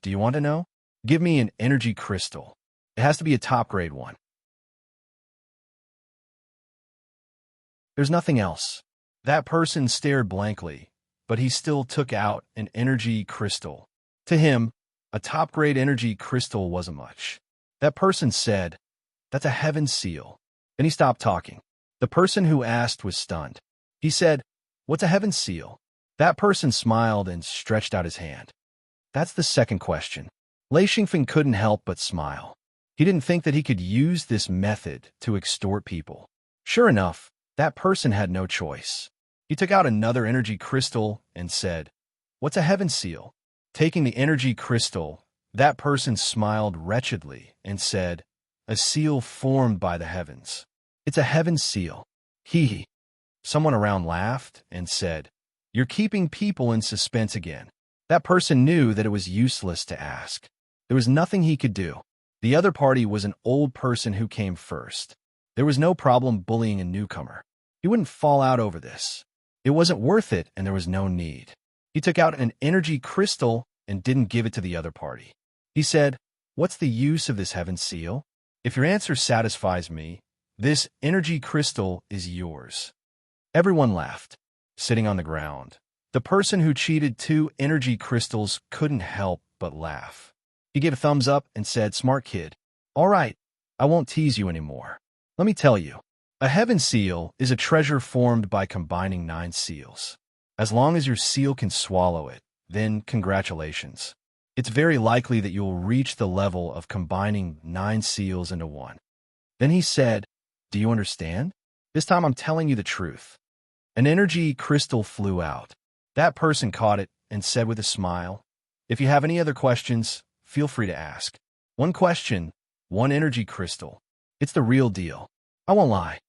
"Do you want to know? Give me an energy crystal. It has to be a top-grade one. There's nothing else." That person stared blankly, but he still took out an energy crystal. To him, a top-grade energy crystal wasn't much. That person said, "That's a heaven seal." Then he stopped talking. The person who asked was stunned. He said, "What's a heaven seal?" That person smiled and stretched out his hand. "That's the second question." Lei Xingfeng couldn't help but smile. He didn't think that he could use this method to extort people. Sure enough, that person had no choice. He took out another energy crystal and said, "What's a heaven seal?" Taking the energy crystal, that person smiled wretchedly and said, "A seal formed by the heavens. It's a heaven seal." Hee. Someone around laughed and said, "You're keeping people in suspense again." That person knew that it was useless to ask. There was nothing he could do. The other party was an old person who came first. There was no problem bullying a newcomer. He wouldn't fall out over this. It wasn't worth it, and there was no need. He took out an energy crystal and didn't give it to the other party. He said, "What's the use of this heaven seal? If your answer satisfies me, this energy crystal is yours." Everyone laughed, sitting on the ground. The person who cheated 2 energy crystals couldn't help but laugh. He gave a thumbs up and said, "Smart kid. All right, I won't tease you anymore. Let me tell you, a heaven seal is a treasure formed by combining 9 seals. As long as your seal can swallow it, then congratulations. It's very likely that you will reach the level of combining 9 seals into one." Then he said, "Do you understand? This time I'm telling you the truth." An energy crystal flew out. That person caught it and said with a smile, "If you have any other questions, feel free to ask. 1 question, 1 energy crystal. It's the real deal. I won't lie."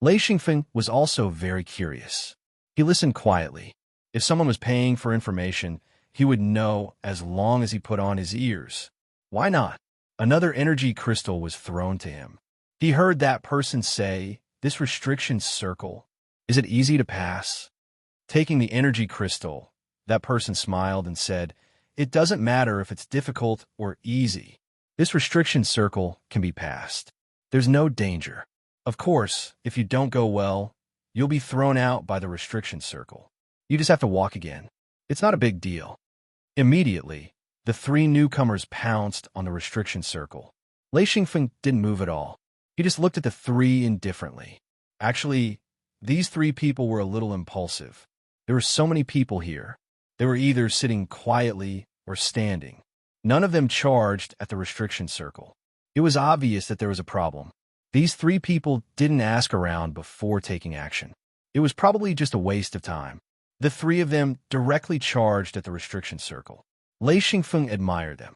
Lei Xingfeng was also very curious. He listened quietly. If someone was paying for information, he would know as long as he put on his ears. Why not? Another energy crystal was thrown to him. He heard that person say, "This restriction circle, is it easy to pass?" Taking the energy crystal, that person smiled and said, "It doesn't matter if it's difficult or easy. This restriction circle can be passed. There's no danger. Of course, if you don't go well, you'll be thrown out by the restriction circle. You just have to walk again. It's not a big deal." Immediately, the 3 newcomers pounced on the restriction circle. Lei Xingfeng didn't move at all. He just looked at the 3 indifferently. Actually, these 3 people were a little impulsive. There were so many people here. They were either sitting quietly or standing. None of them charged at the restriction circle. It was obvious that there was a problem. These 3 people didn't ask around before taking action. It was probably just a waste of time. The 3 of them directly charged at the restriction circle. Lei Xingfeng admired them.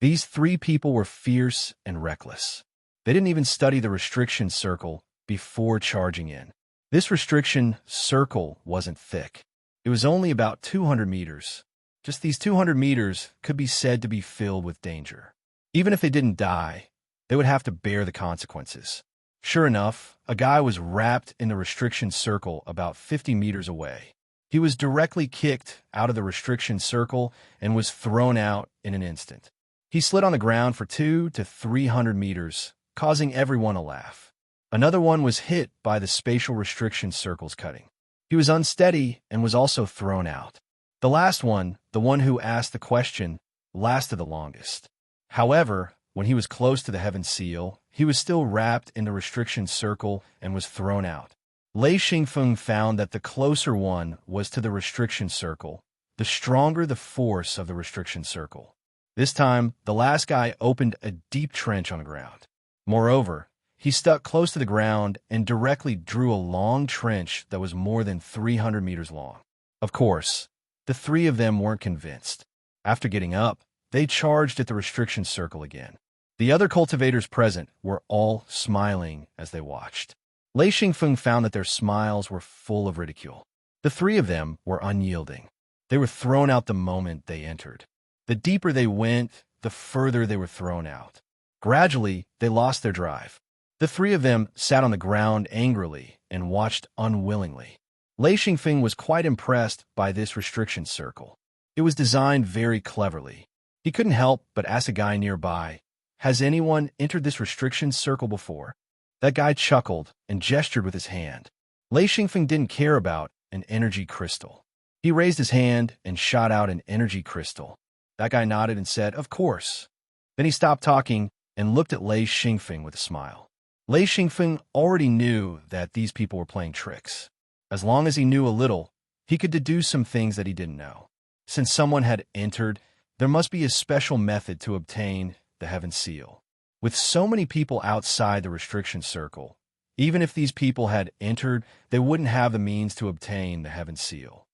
These 3 people were fierce and reckless. They didn't even study the restriction circle before charging in. This restriction circle wasn't thick. It was only about 200 meters. Just these 200 meters could be said to be filled with danger. Even if they didn't die, they would have to bear the consequences. Sure enough, a guy was wrapped in the restriction circle about 50 meters away. He was directly kicked out of the restriction circle and was thrown out in an instant. He slid on the ground for 200 to 300 meters, causing everyone to laugh. Another one was hit by the spatial restriction circle's cutting. He was unsteady and was also thrown out. The last one, the one who asked the question, lasted the longest. However, when he was close to the heaven seal, he was still wrapped in the restriction circle and was thrown out. Lei Xingfeng found that the closer one was to the restriction circle, the stronger the force of the restriction circle. This time, the last guy opened a deep trench on the ground. Moreover, he stuck close to the ground and directly drew a long trench that was more than 300 meters long. Of course, the 3 of them weren't convinced. After getting up, they charged at the restriction circle again. The other cultivators present were all smiling as they watched. Lei Xingfeng found that their smiles were full of ridicule. The 3 of them were unyielding. They were thrown out the moment they entered. The deeper they went, the further they were thrown out. Gradually, they lost their drive. The 3 of them sat on the ground angrily and watched unwillingly. Lei Xingfeng was quite impressed by this restriction circle. It was designed very cleverly. He couldn't help but ask a guy nearby, "Has anyone entered this restriction circle before?" That guy chuckled and gestured with his hand. Lei Xingfeng didn't care about an energy crystal. He raised his hand and shot out an energy crystal. That guy nodded and said, "Of course." Then he stopped talking and looked at Lei Xingfeng with a smile. Lei Xingfeng already knew that these people were playing tricks. As long as he knew a little, he could deduce some things that he didn't know. Since someone had entered, there must be a special method to obtain the heaven seal. With so many people outside the restriction circle, even if these people had entered, they wouldn't have the means to obtain the heaven seal.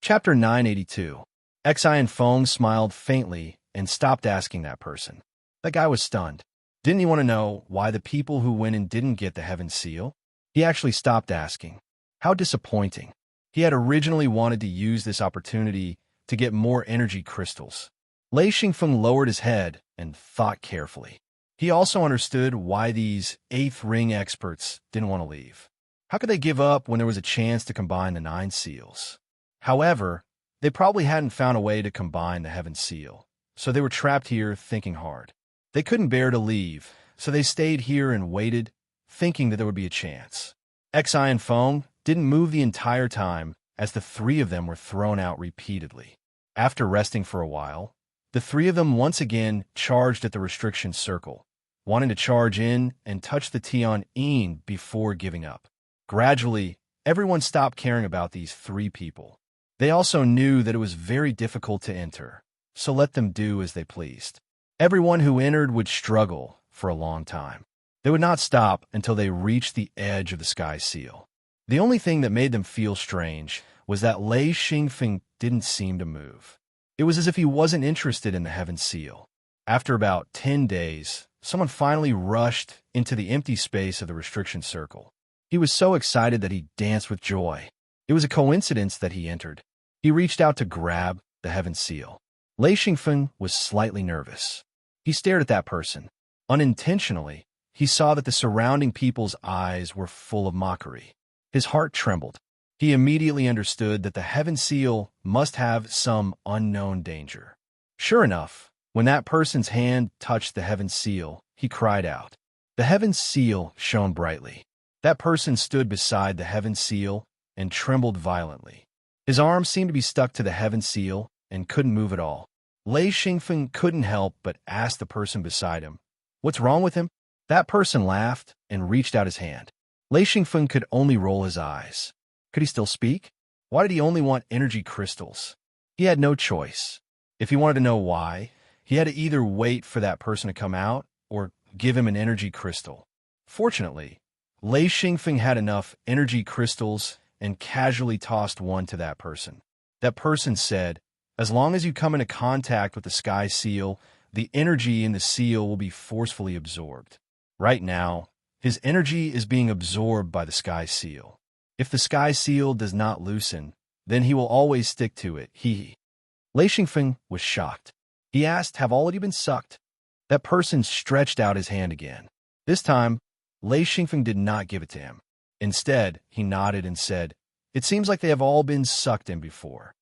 Chapter 982. Xi and Feng smiled faintly and stopped asking that person. That guy was stunned. Didn't he want to know why the people who went and didn't get the heaven seal? He actually stopped asking. How disappointing. He had originally wanted to use this opportunity to get more energy crystals. Lei Xingfeng lowered his head and thought carefully. He also understood why these eighth ring experts didn't want to leave. How could they give up when there was a chance to combine the 9 seals? However, they probably hadn't found a way to combine the heaven seal, so they were trapped here thinking hard. They couldn't bear to leave, so they stayed here and waited, thinking that there would be a chance. Xi and Foam didn't move the entire time as the 3 of them were thrown out repeatedly. After resting for a while, the 3 of them once again charged at the restriction circle, wanting to charge in and touch the T on Een before giving up. Gradually, everyone stopped caring about these 3 people. They also knew that it was very difficult to enter, so let them do as they pleased. Everyone who entered would struggle for a long time. They would not stop until they reached the edge of the sky seal. The only thing that made them feel strange was that Lei Xingfeng didn't seem to move. It was as if he wasn't interested in the heaven seal. After about 10 days, someone finally rushed into the empty space of the restriction circle. He was so excited that he danced with joy. It was a coincidence that he entered. He reached out to grab the heaven seal. Lei Xingfeng was slightly nervous. He stared at that person. Unintentionally, he saw that the surrounding people's eyes were full of mockery. His heart trembled. He immediately understood that the heaven seal must have some unknown danger. Sure enough, when that person's hand touched the heaven seal, he cried out. The heaven seal shone brightly. That person stood beside the heaven seal and trembled violently. His arms seemed to be stuck to the heaven seal and couldn't move at all. Lei Xingfeng couldn't help but ask the person beside him, "What's wrong with him?" That person laughed and reached out his hand. Lei Xingfeng could only roll his eyes. Could he still speak? Why did he only want energy crystals? He had no choice. If he wanted to know why, he had to either wait for that person to come out or give him an energy crystal. Fortunately, Lei Xingfeng had enough energy crystals and casually tossed one to that person. That person said, "As long as you come into contact with the sky seal, the energy in the seal will be forcefully absorbed." Right now, his energy is being absorbed by the sky seal. If the sky seal does not loosen, then he will always stick to it. Lei Xingfeng was shocked. He asked, "Have all already been sucked?" That person stretched out his hand again. This time, Lei Xingfeng did not give it to him. Instead, he nodded and said, "It seems like they have all been sucked in before."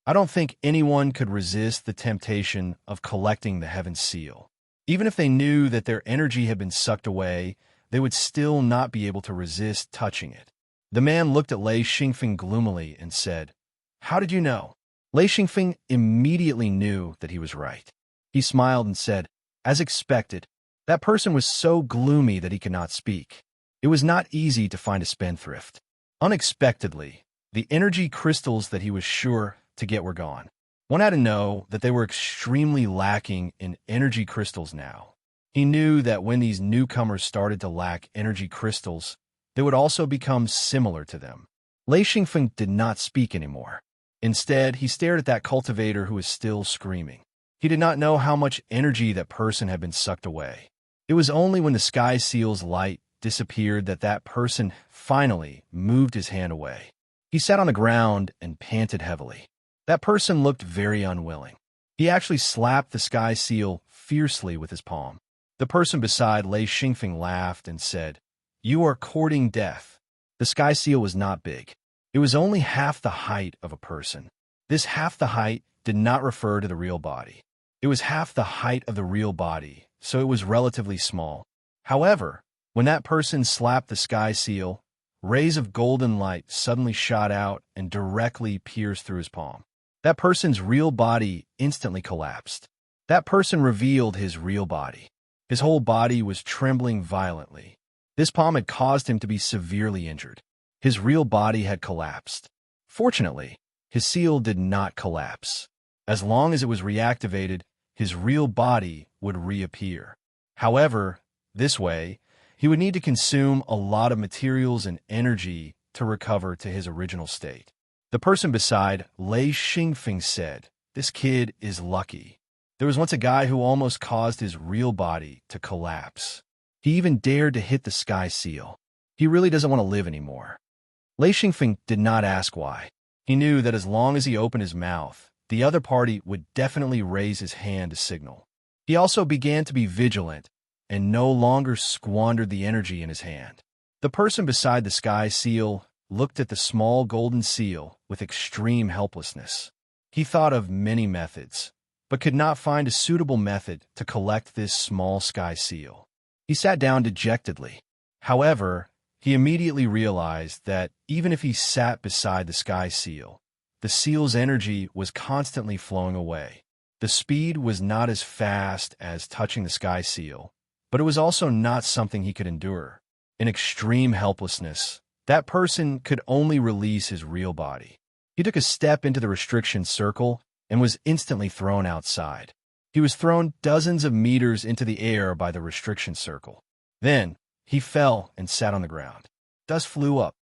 I don't think anyone could resist the temptation of collecting the heaven seal. Even if they knew that their energy had been sucked away, they would still not be able to resist touching it. The man looked at Lei Xingfeng gloomily and said, "How did you know?" Lei Xingfeng immediately knew that he was right. He smiled and said, "As expected." That person was so gloomy that he could not speak. It was not easy to find a spendthrift. Unexpectedly, the energy crystals that he was sure to get were gone. One had to know that they were extremely lacking in energy crystals now. He knew that when these newcomers started to lack energy crystals, they would also become similar to them. Lei Xingfeng did not speak anymore. Instead, he stared at that cultivator who was still screaming. He did not know how much energy that person had been sucked away. It was only when the sky seal's light disappeared that that person finally moved his hand away. He sat on the ground and panted heavily. That person looked very unwilling. He actually slapped the sky seal fiercely with his palm. The person beside Lei Xingfeng laughed and said, "You are courting death." The sky seal was not big. It was only half the height of a person. This half the height did not refer to the real body. It was half the height of the real body, so it was relatively small. However, when that person slapped the sky seal, rays of golden light suddenly shot out and directly pierced through his palm. That person's real body instantly collapsed. That person revealed his real body. His whole body was trembling violently. This palm had caused him to be severely injured. His real body had collapsed. Fortunately, his seal did not collapse. As long as it was reactivated, his real body would reappear. However, this way, he would need to consume a lot of materials and energy to recover to his original state. The person beside Lei Xingfeng said, "This kid is lucky. There was once a guy who almost caused his real body to collapse. He even dared to hit the sky seal. He really doesn't want to live anymore." Lei Xingfeng did not ask why. He knew that as long as he opened his mouth, the other party would definitely raise his hand to signal. He also began to be vigilant and no longer squandered the energy in his hand. The person beside the sky seal looked at the small golden seal with extreme helplessness. He thought of many methods, but could not find a suitable method to collect this small sky seal. He sat down dejectedly. However, he immediately realized that even if he sat beside the sky seal, the seal's energy was constantly flowing away. The speed was not as fast as touching the sky seal, but it was also not something he could endure. In extreme helplessness, that person could only release his real body. He took a step into the restriction circle and was instantly thrown outside. He was thrown dozens of meters into the air by the restriction circle. Then, he fell and sat on the ground. Dust flew up.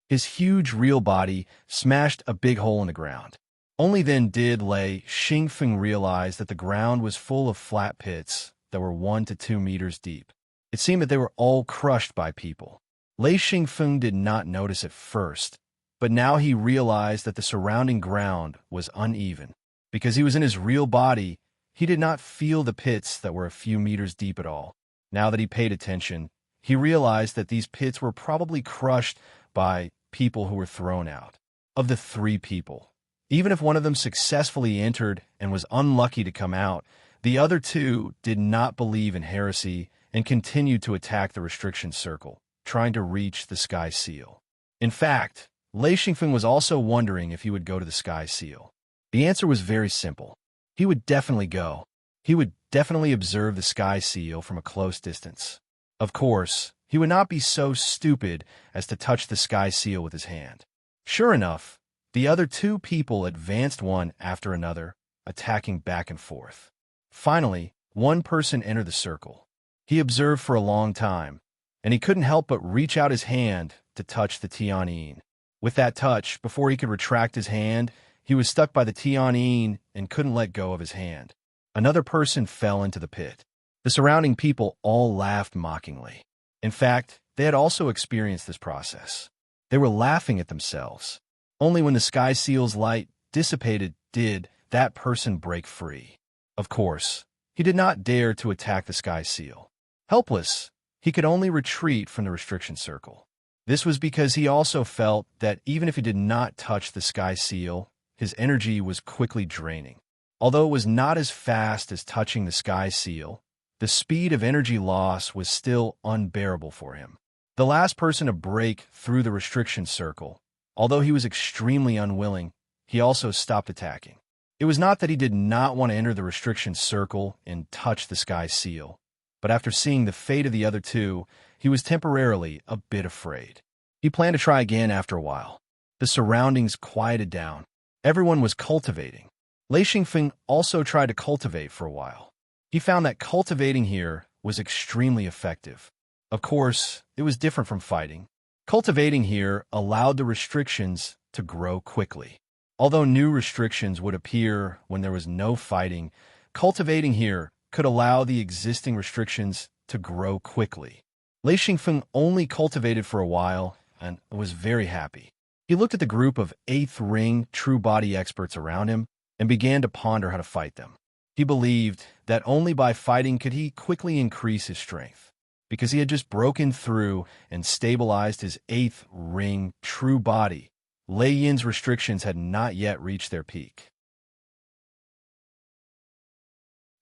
His huge real body smashed a big hole in the ground. Only then did Lei Xingfeng realize that the ground was full of flat pits that were 1 to 2 meters deep. It seemed that they were all crushed by people. Lei Xingfeng did not notice at first, but now he realized that the surrounding ground was uneven. Because he was in his real body, he did not feel the pits that were a few meters deep at all. Now that he paid attention, he realized that these pits were probably crushed by people who were thrown out. Of the 3 people, even if one of them successfully entered and was unlucky to come out, the other 2 did not believe in heresy and continued to attack the restriction circle, trying to reach the sky seal. In fact, Lei Xingfeng was also wondering if he would go to the sky seal. The answer was very simple. He would definitely go. He would definitely observe the sky seal from a close distance. Of course, he would not be so stupid as to touch the sky seal with his hand. Sure enough, the other 2 people advanced one after another, attacking back and forth. Finally, one person entered the circle. He observed for a long time, and he couldn't help but reach out his hand to touch the Tianyin. With that touch, before he could retract his hand, he was stuck by the Tianyin and couldn't let go of his hand. Another person fell into the pit. The surrounding people all laughed mockingly. In fact, they had also experienced this process. They were laughing at themselves. Only when the sky seal's light dissipated did that person break free. Of course, he did not dare to attack the sky seal. Helpless, he could only retreat from the restriction circle. This was because he also felt that even if he did not touch the sky seal, his energy was quickly draining. Although it was not as fast as touching the sky seal, the speed of energy loss was still unbearable for him. The last person to break through the restriction circle, although he was extremely unwilling, he also stopped attacking. It was not that he did not want to enter the restriction circle and touch the sky seal, but after seeing the fate of the other 2, he was temporarily a bit afraid. He planned to try again after a while. The surroundings quieted down. Everyone was cultivating. Lei Xingfeng also tried to cultivate for a while. He found that cultivating here was extremely effective. Of course, it was different from fighting. Cultivating here allowed the restrictions to grow quickly. Although new restrictions would appear when there was no fighting, cultivating here could allow the existing restrictions to grow quickly. Lei Xingfeng only cultivated for a while and was very happy. He looked at the group of 8th ring true body experts around him and began to ponder how to fight them. He believed that only by fighting could he quickly increase his strength. Because he had just broken through and stabilized his 8th ring true body, Lei Yin's restrictions had not yet reached their peak.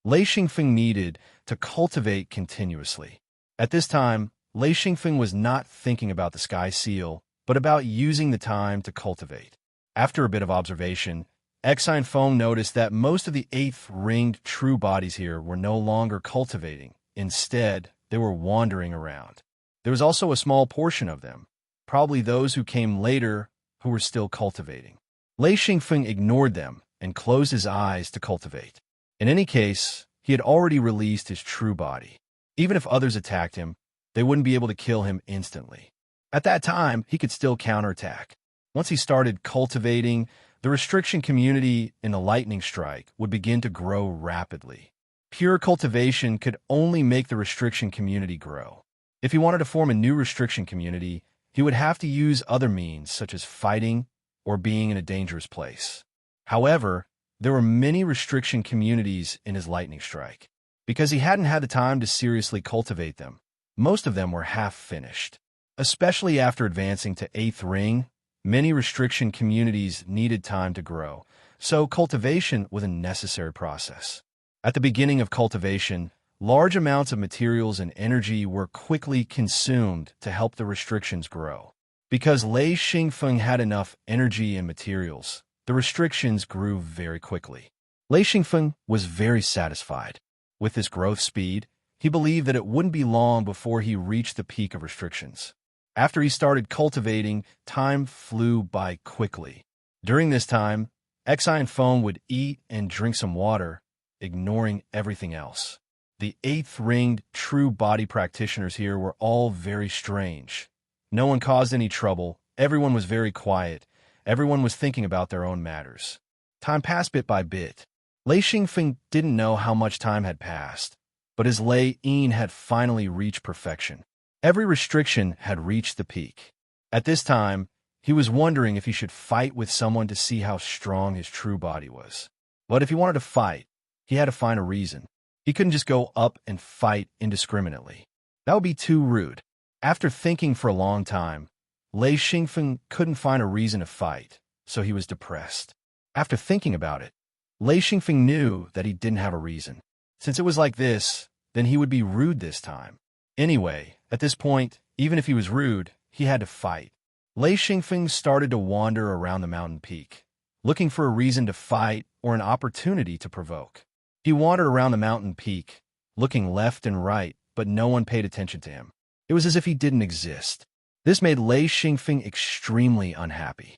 Lei Xingfeng needed to cultivate continuously. At this time, Lei Xingfeng was not thinking about the sky seal, but about using the time to cultivate. After a bit of observation, Exine Feng noticed that most of the 8th ringed true bodies here were no longer cultivating. Instead, they were wandering around. There was also a small portion of them, probably those who came later, who were still cultivating. Lei Xingfeng ignored them and closed his eyes to cultivate. In any case, he had already released his true body. Even if others attacked him, they wouldn't be able to kill him instantly. At that time, he could still counterattack. Once he started cultivating, the restriction community in the lightning strike would begin to grow rapidly. Pure cultivation could only make the restriction community grow. If he wanted to form a new restriction community, he would have to use other means, such as fighting or being in a dangerous place. However, there were many restriction communities in his lightning strike. Because he hadn't had the time to seriously cultivate them, most of them were half-finished. Especially after advancing to 8th ring, many restriction communities needed time to grow, so cultivation was a necessary process. At the beginning of cultivation, large amounts of materials and energy were quickly consumed to help the restrictions grow. Because Lei Xingfeng had enough energy and materials, the restrictions grew very quickly. Lei Xingfeng was very satisfied. With this growth speed, he believed that it wouldn't be long before he reached the peak of restrictions. After he started cultivating, time flew by quickly. During this time, Exine would eat and drink some water, ignoring everything else. The 8th-ringed true body practitioners here were all very strange. No one caused any trouble, everyone was very quiet, everyone was thinking about their own matters. Time passed bit by bit. Lei Xingfeng didn't know how much time had passed, but his Lei Yin had finally reached perfection. Every restriction had reached the peak. At this time, he was wondering if he should fight with someone to see how strong his true body was. But if he wanted to fight, he had to find a reason. He couldn't just go up and fight indiscriminately. That would be too rude. After thinking for a long time, Lei Xingfeng couldn't find a reason to fight, so he was depressed. After thinking about it, Lei Xingfeng knew that he didn't have a reason. Since it was like this, then he would be rude this time. Anyway, at this point, even if he was rude, he had to fight. Lei Xingfeng started to wander around the mountain peak, looking for a reason to fight or an opportunity to provoke. He wandered around the mountain peak, looking left and right, but no one paid attention to him. It was as if he didn't exist. This made Lei Xingfeng extremely unhappy.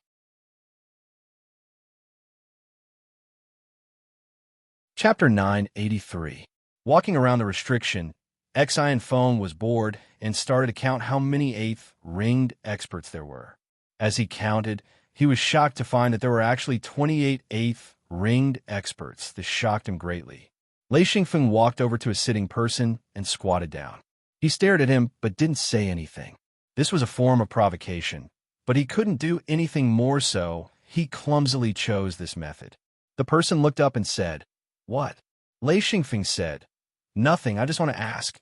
Chapter 983. Walking around the restriction, Exine was bored and started to count how many 8th-ringed experts there were. As he counted, he was shocked to find that there were actually 28 8th-ringed experts. This shocked him greatly. Lei Xingfeng walked over to a sitting person and squatted down. He stared at him but didn't say anything. This was a form of provocation, but he couldn't do anything more, so he clumsily chose this method. The person looked up and said, "What?" Lei Xingfeng said, "Nothing, I just want to ask.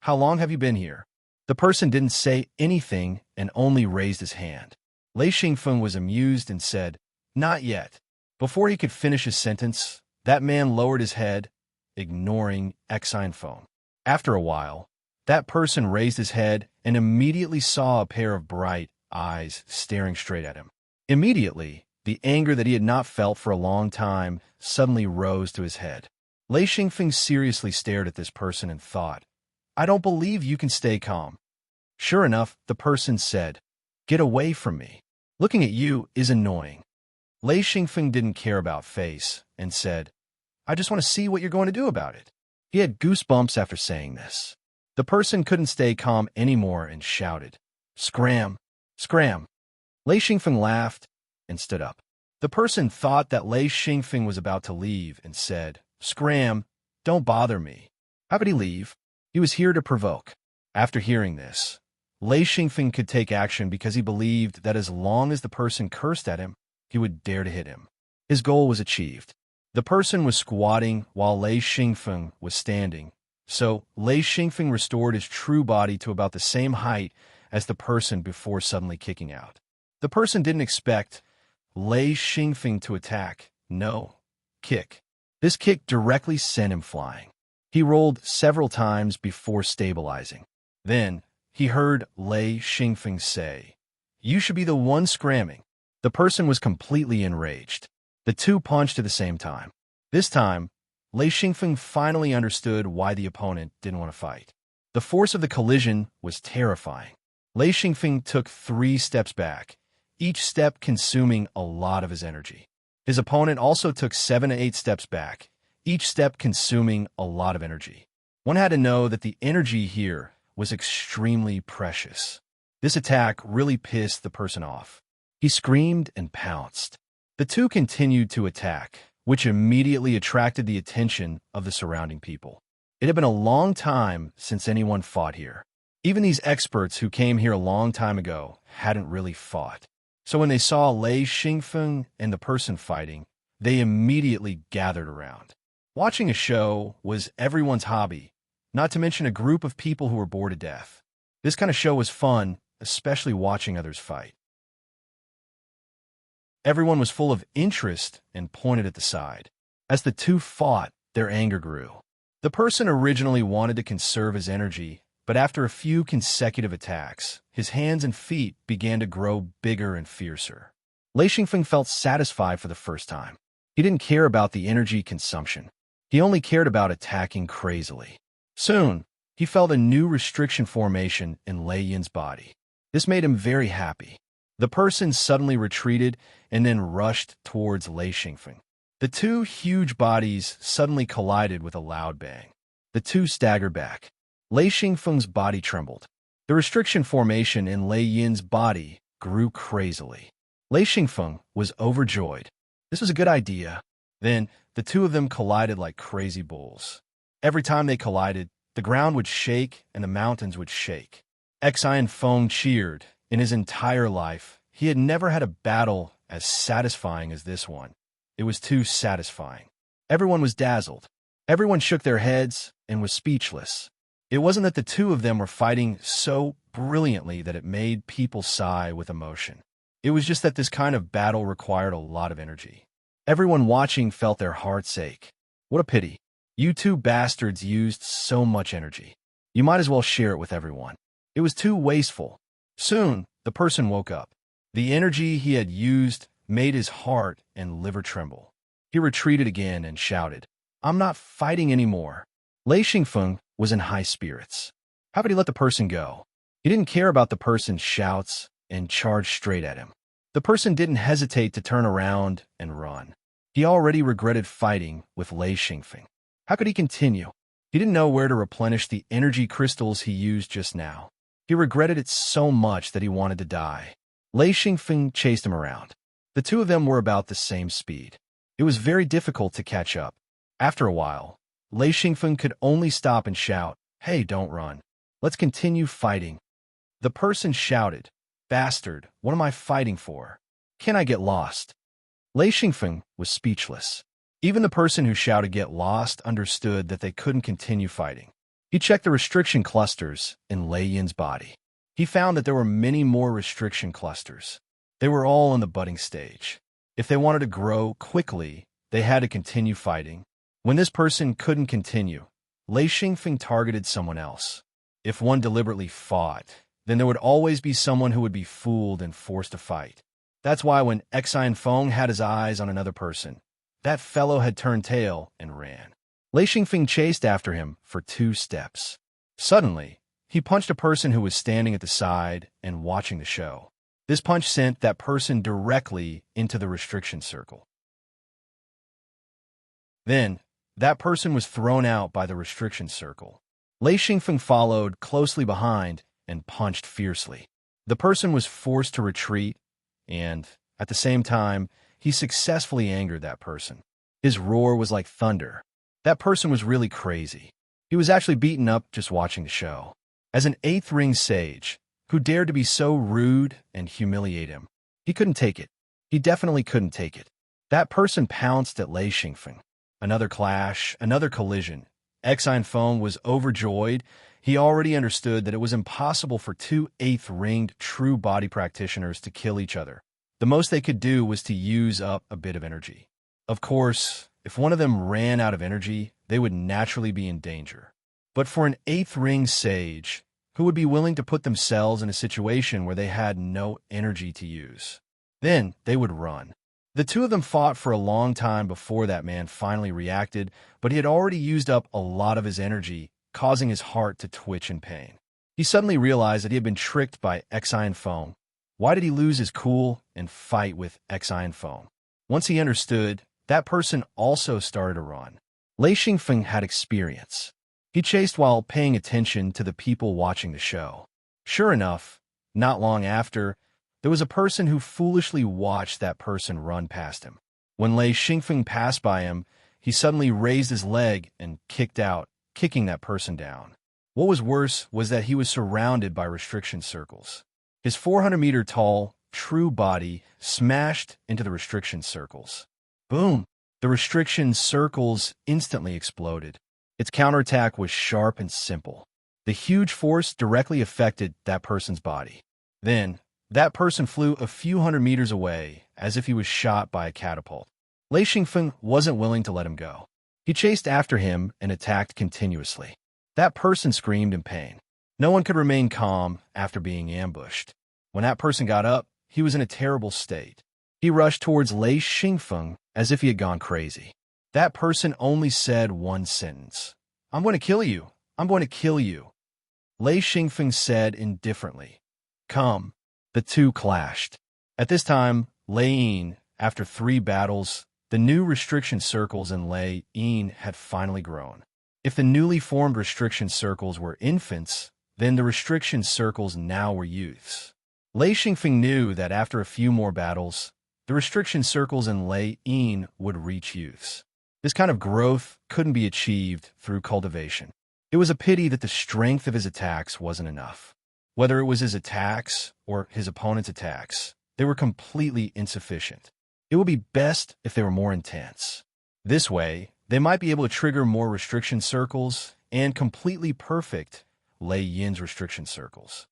How long have you been here?" The person didn't say anything and only raised his hand. Lei Xingfeng was amused and said, "Not yet." Before he could finish his sentence, that man lowered his head, ignoring Exine. After a while, that person raised his head and immediately saw a pair of bright eyes staring straight at him. Immediately, the anger that he had not felt for a long time suddenly rose to his head. Lei Xingfeng seriously stared at this person and thought, "I don't believe you can stay calm." Sure enough, the person said, "Get away from me. Looking at you is annoying." Lei Xingfeng didn't care about face and said, "I just want to see what you're going to do about it." He had goosebumps after saying this. The person couldn't stay calm anymore and shouted, "Scram! Scram!" Lei Xingfeng laughed and stood up. The person thought that Lei Xingfeng was about to leave and said, "Scram, don't bother me." How could he leave? He was here to provoke. After hearing this, Lei Xingfeng could take action because he believed that as long as the person cursed at him, he would dare to hit him. His goal was achieved. The person was squatting while Lei Xingfeng was standing, so Lei Xingfeng restored his true body to about the same height as the person before suddenly kicking out. The person didn't expect Lei Xingfeng to attack. No, kick. This kick directly sent him flying. He rolled several times before stabilizing. Then, he heard Lei Xingfeng say, "You should be the one scramming." The person was completely enraged. The two punched at the same time. This time, Lei Xingfeng finally understood why the opponent didn't want to fight. The force of the collision was terrifying. Lei Xingfeng took 3 steps back, each step consuming a lot of his energy. His opponent also took 7 to 8 steps back, each step consuming a lot of energy. One had to know that the energy here was extremely precious. This attack really pissed the person off. He screamed and pounced. The two continued to attack, which immediately attracted the attention of the surrounding people. It had been a long time since anyone fought here. Even these experts who came here a long time ago hadn't really fought. So when they saw Lei Xingfeng and the person fighting, They immediately gathered around. Watching a show was everyone's hobby, not to mention a group of people who were bored to death. This kind of show was fun, especially watching others fight. Everyone was full of interest and pointed at the side. As the two fought, their anger grew. The person originally wanted to conserve his energy, but after a few consecutive attacks, his hands and feet began to grow bigger and fiercer. Lei Xingfeng felt satisfied for the first time. He didn't care about the energy consumption. He only cared about attacking crazily. Soon, he felt a new restriction formation in Lei Yin's body. This made him very happy. The person suddenly retreated and then rushed towards Lei Xingfeng. The two huge bodies suddenly collided with a loud bang. The two staggered back. Lei Xingfeng's body trembled. The restriction formation in Lei Yin's body grew crazily. Lei Xingfeng was overjoyed. This was a good idea. Then, the two of them collided like crazy bulls. Every time they collided, the ground would shake and the mountains would shake. Xian Feng cheered. In his entire life, he had never had a battle as satisfying as this one. It was too satisfying. Everyone was dazzled. Everyone shook their heads and was speechless. It wasn't that the two of them were fighting so brilliantly that it made people sigh with emotion. It was just that this kind of battle required a lot of energy. Everyone watching felt their hearts ache. What a pity. You two bastards used so much energy. You might as well share it with everyone. It was too wasteful. Soon, the person woke up. The energy he had used made his heart and liver tremble. He retreated again and shouted, "I'm not fighting anymore." Lei Xingfeng was in high spirits. How could he let the person go? He didn't care about the person's shouts and charged straight at him. The person didn't hesitate to turn around and run. He already regretted fighting with Lei Xingfeng. How could he continue? He didn't know where to replenish the energy crystals he used just now. He regretted it so much that he wanted to die. Lei Xingfeng chased him around. The two of them were about the same speed. It was very difficult to catch up. After a while, Lei Xingfeng could only stop and shout, "Hey, don't run. Let's continue fighting." The person shouted, "Bastard, what am I fighting for? Can I get lost?" Lei Xingfeng was speechless. Even the person who shouted "Get lost" understood that they couldn't continue fighting. He checked the restriction clusters in Lei Yin's body. He found that there were many more restriction clusters. They were all in the budding stage. If they wanted to grow quickly, they had to continue fighting. When this person couldn't continue, Lei Xingfeng targeted someone else. If one deliberately fought, then there would always be someone who would be fooled and forced to fight. That's why when Xian Feng had his eyes on another person, that fellow had turned tail and ran. Lei Xingfeng chased after him for 2 steps. Suddenly, he punched a person who was standing at the side and watching the show. This punch sent that person directly into the restriction circle. Then, that person was thrown out by the restriction circle. Lei Xingfeng followed closely behind and punched fiercely. The person was forced to retreat, and, at the same time, he successfully angered that person. His roar was like thunder. That person was really crazy. He was actually beaten up just watching the show. As an 8th ring sage, who dared to be so rude and humiliate him, he couldn't take it. He definitely couldn't take it. That person pounced at Lei Xingfeng. Another clash, another collision. Xian Feng was overjoyed. He already understood that it was impossible for 2 8th-ringed true body practitioners to kill each other. The most they could do was to use up a bit of energy. Of course, if one of them ran out of energy, they would naturally be in danger. But for an 8th ring sage, who would be willing to put themselves in a situation where they had no energy to use, then they would run. The two of them fought for a long time before that man finally reacted, but he had already used up a lot of his energy, causing his heart to twitch in pain. He suddenly realized that he had been tricked by Xian Feng. Why did he lose his cool and fight with Xian Feng? Once he understood, that person also started to run. Lei Xingfeng had experience. He chased while paying attention to the people watching the show. Sure enough, not long after, there was a person who foolishly watched that person run past him. When Lei Xingfeng passed by him, he suddenly raised his leg and kicked out, kicking that person down. What was worse was that he was surrounded by restriction circles. His 400-meter-tall, true body smashed into the restriction circles. Boom! The restriction circles instantly exploded. Its counterattack was sharp and simple. The huge force directly affected that person's body. Then, that person flew a few hundred meters away, as if he was shot by a catapult. Lei Xingfeng wasn't willing to let him go. He chased after him and attacked continuously. That person screamed in pain. No one could remain calm after being ambushed. When that person got up, he was in a terrible state. He rushed towards Lei Xingfeng as if he had gone crazy. That person only said one sentence. "I'm going to kill you. I'm going to kill you." Lei Xingfeng said indifferently. "Come." The two clashed. At this time, Lei Yin, after 3 battles, the new restriction circles in Lei Yin had finally grown. If the newly formed restriction circles were infants, then the restriction circles now were youths. Lei Xingfeng knew that after a few more battles, the restriction circles in Lei Yin would reach youths. This kind of growth couldn't be achieved through cultivation. It was a pity that the strength of his attacks wasn't enough. Whether it was his attacks or his opponent's attacks, they were completely insufficient. It would be best if they were more intense. This way, they might be able to trigger more restriction circles and completely perfect Lei Yin's restriction circles.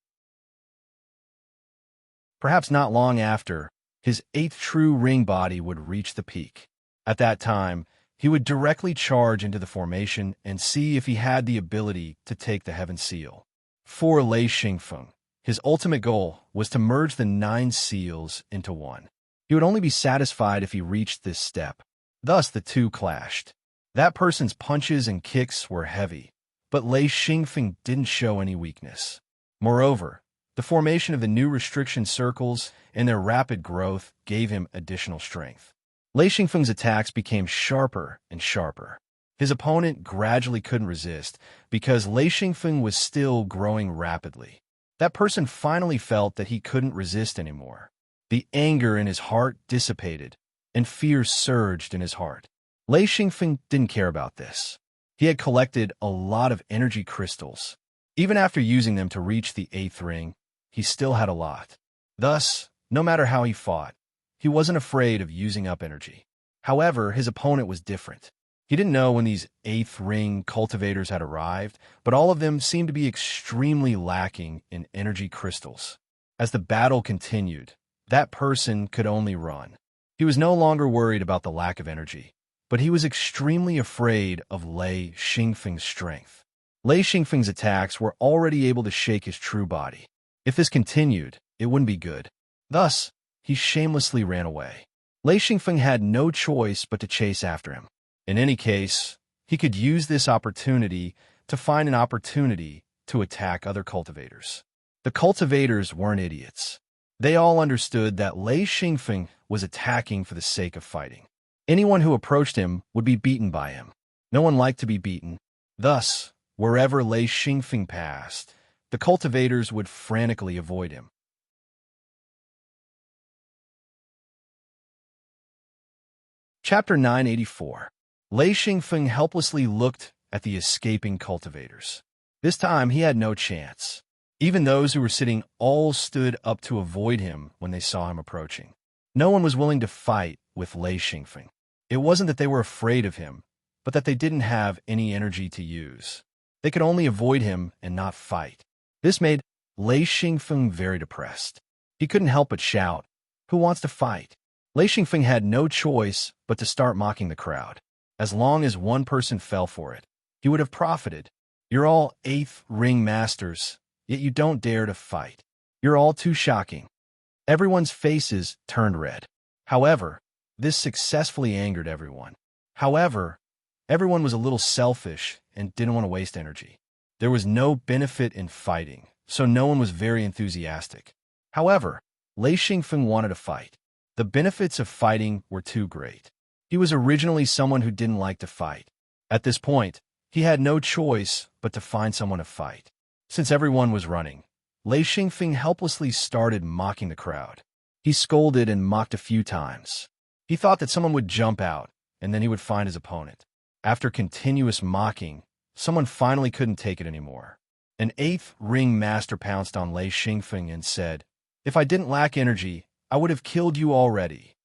Perhaps not long after, his 8th true ring body would reach the peak. At that time, he would directly charge into the formation and see if he had the ability to take the Heaven Seal. For Lei Xingfeng, his ultimate goal was to merge the 9 seals into one. He would only be satisfied if he reached this step. Thus, the two clashed. That person's punches and kicks were heavy, but Lei Xingfeng didn't show any weakness. Moreover, the formation of the new restriction circles and their rapid growth gave him additional strength. Lei Xingfeng's attacks became sharper and sharper. His opponent gradually couldn't resist because Lei Xingfeng was still growing rapidly. That person finally felt that he couldn't resist anymore. The anger in his heart dissipated, and fear surged in his heart. Lei Xingfeng didn't care about this. He had collected a lot of energy crystals. Even after using them to reach the 8th ring, he still had a lot. Thus, no matter how he fought, he wasn't afraid of using up energy. However, his opponent was different. He didn't know when these 8th ring cultivators had arrived, but all of them seemed to be extremely lacking in energy crystals. As the battle continued, that person could only run. He was no longer worried about the lack of energy, but he was extremely afraid of Lei Xingfeng's strength. Lei Xingfeng's attacks were already able to shake his true body. If this continued, it wouldn't be good. Thus, he shamelessly ran away. Lei Xingfeng had no choice but to chase after him. In any case, he could use this opportunity to find an opportunity to attack other cultivators. The cultivators weren't idiots. They all understood that Lei Xingfeng was attacking for the sake of fighting. Anyone who approached him would be beaten by him. No one liked to be beaten. Thus, wherever Lei Xingfeng passed, the cultivators would frantically avoid him. Chapter 984. Lei Xingfeng helplessly looked at the escaping cultivators. This time, he had no chance. Even those who were sitting all stood up to avoid him when they saw him approaching. No one was willing to fight with Lei Xingfeng. It wasn't that they were afraid of him, but that they didn't have any energy to use. They could only avoid him and not fight. This made Lei Xingfeng very depressed. He couldn't help but shout, "Who wants to fight?" Lei Xingfeng had no choice but to start mocking the crowd. As long as one person fell for it, he would have profited. "You're all 8th ring masters, yet you don't dare to fight. You're all too shocking." Everyone's faces turned red. However, this successfully angered everyone. However, everyone was a little selfish and didn't want to waste energy. There was no benefit in fighting, so no one was very enthusiastic. However, Lei Xingfeng wanted to fight. The benefits of fighting were too great. He was originally someone who didn't like to fight. At this point, he had no choice but to find someone to fight. Since everyone was running, Lei Xingfeng helplessly started mocking the crowd. He scolded and mocked a few times. He thought that someone would jump out, and then he would find his opponent. After continuous mocking, someone finally couldn't take it anymore. An 8th ring master pounced on Lei Xingfeng and said, "If I didn't lack energy, I would have killed you already."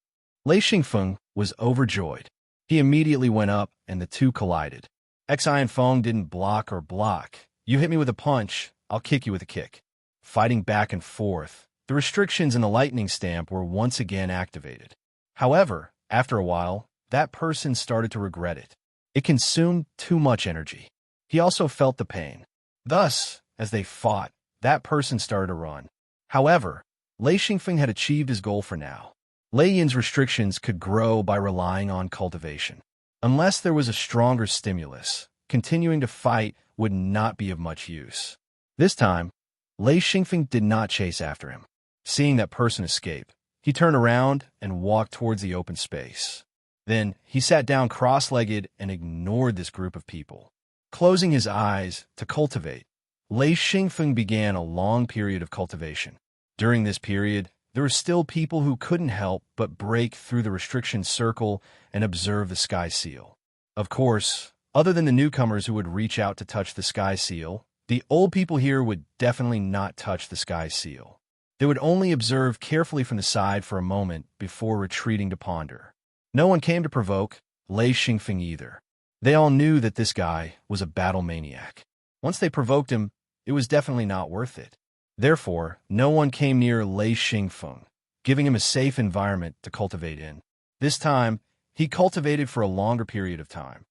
Lei Xingfeng was overjoyed. He immediately went up, and the two collided. Xi and Feng didn't block or block. You hit me with a punch, I'll kick you with a kick. Fighting back and forth, the restrictions in the lightning stamp were once again activated. However, after a while, that person started to regret it. It consumed too much energy. He also felt the pain. Thus, as they fought, that person started to run. However, Lei Xingfeng had achieved his goal for now. Lei Yin's restrictions could grow by relying on cultivation. Unless there was a stronger stimulus, continuing to fight would not be of much use. This time, Lei Xingfeng did not chase after him. Seeing that person escape, he turned around and walked towards the open space. Then, he sat down cross-legged and ignored this group of people. Closing his eyes to cultivate, Lei Xingfeng began a long period of cultivation. During this period, there were still people who couldn't help but break through the restriction circle and observe the sky seal. Of course, other than the newcomers who would reach out to touch the sky seal, the old people here would definitely not touch the sky seal. They would only observe carefully from the side for a moment before retreating to ponder. No one came to provoke Lei Xingfeng either. They all knew that this guy was a battle maniac. Once they provoked him, it was definitely not worth it. Therefore, no one came near Lei Xingfeng, giving him a safe environment to cultivate in. This time, he cultivated for a longer period of time.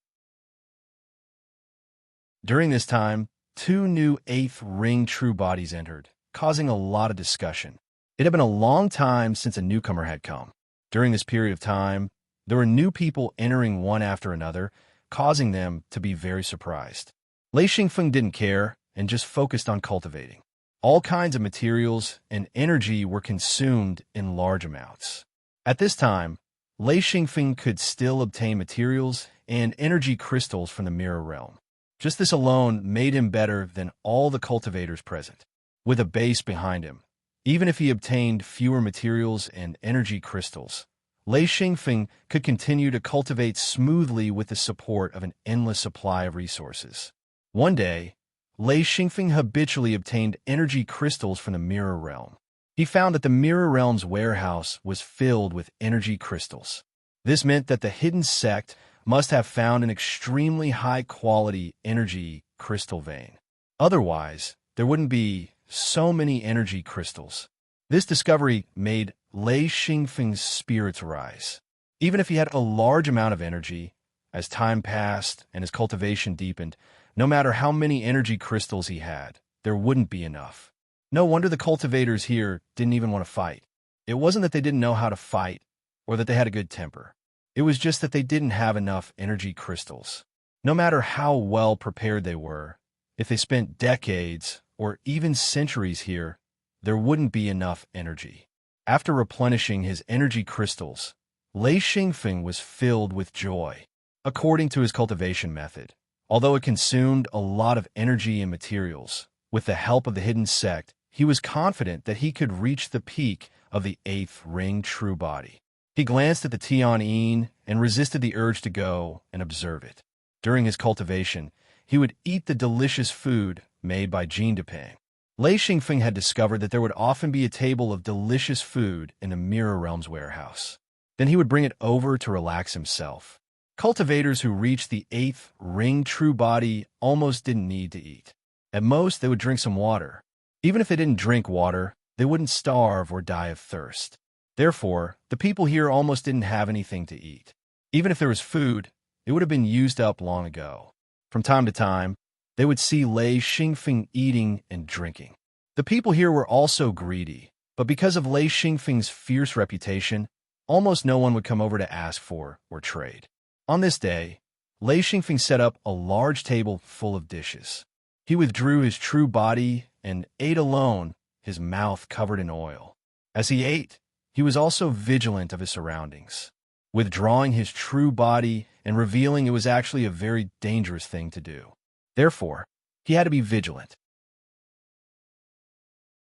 During this time, 2 new 8th ring true bodies entered, causing a lot of discussion. It had been a long time since a newcomer had come. During this period of time, there were new people entering one after another, causing them to be very surprised. Lei Xingfeng didn't care and just focused on cultivating. All kinds of materials and energy were consumed in large amounts. At this time, Lei Xingfeng could still obtain materials and energy crystals from the mirror realm. Just this alone made him better than all the cultivators present. With a base behind him, even if he obtained fewer materials and energy crystals, Lei Xingfeng could continue to cultivate smoothly with the support of an endless supply of resources. One day, Lei Xingfeng habitually obtained energy crystals from the mirror realm. He found that the mirror realm's warehouse was filled with energy crystals. This meant that the hidden sect must have found an extremely high-quality energy crystal vein. Otherwise, there wouldn't be so many energy crystals. This discovery made Lei Xingfeng's spirits rise. Even if he had a large amount of energy, as time passed and his cultivation deepened, no matter how many energy crystals he had, there wouldn't be enough. No wonder the cultivators here didn't even want to fight. It wasn't that they didn't know how to fight or that they had a good temper. It was just that they didn't have enough energy crystals. No matter how well prepared they were, if they spent decades or even centuries here, there wouldn't be enough energy. After replenishing his energy crystals, Lei Xingfeng was filled with joy. According to his cultivation method, although it consumed a lot of energy and materials, with the help of the hidden sect, he was confident that he could reach the peak of the 8th ring true body. He glanced at the Tian Yin and resisted the urge to go and observe it. During his cultivation, he would eat the delicious food made by Jin Depeng. Lei Xingfeng had discovered that there would often be a table of delicious food in the Mirror Realm's warehouse. Then he would bring it over to relax himself. Cultivators who reached the 8th ring true body almost didn't need to eat. At most, they would drink some water. Even if they didn't drink water, they wouldn't starve or die of thirst. Therefore, the people here almost didn't have anything to eat. Even if there was food, it would have been used up long ago. From time to time, they would see Lei Xingfeng eating and drinking. The people here were also greedy, but because of Lei Xingfeng's fierce reputation, almost no one would come over to ask for or trade. On this day, Lei Xingfeng set up a large table full of dishes. He withdrew his true body and ate alone, his mouth covered in oil. As he ate, he was also vigilant of his surroundings, withdrawing his true body and revealing it was actually a very dangerous thing to do. Therefore, he had to be vigilant.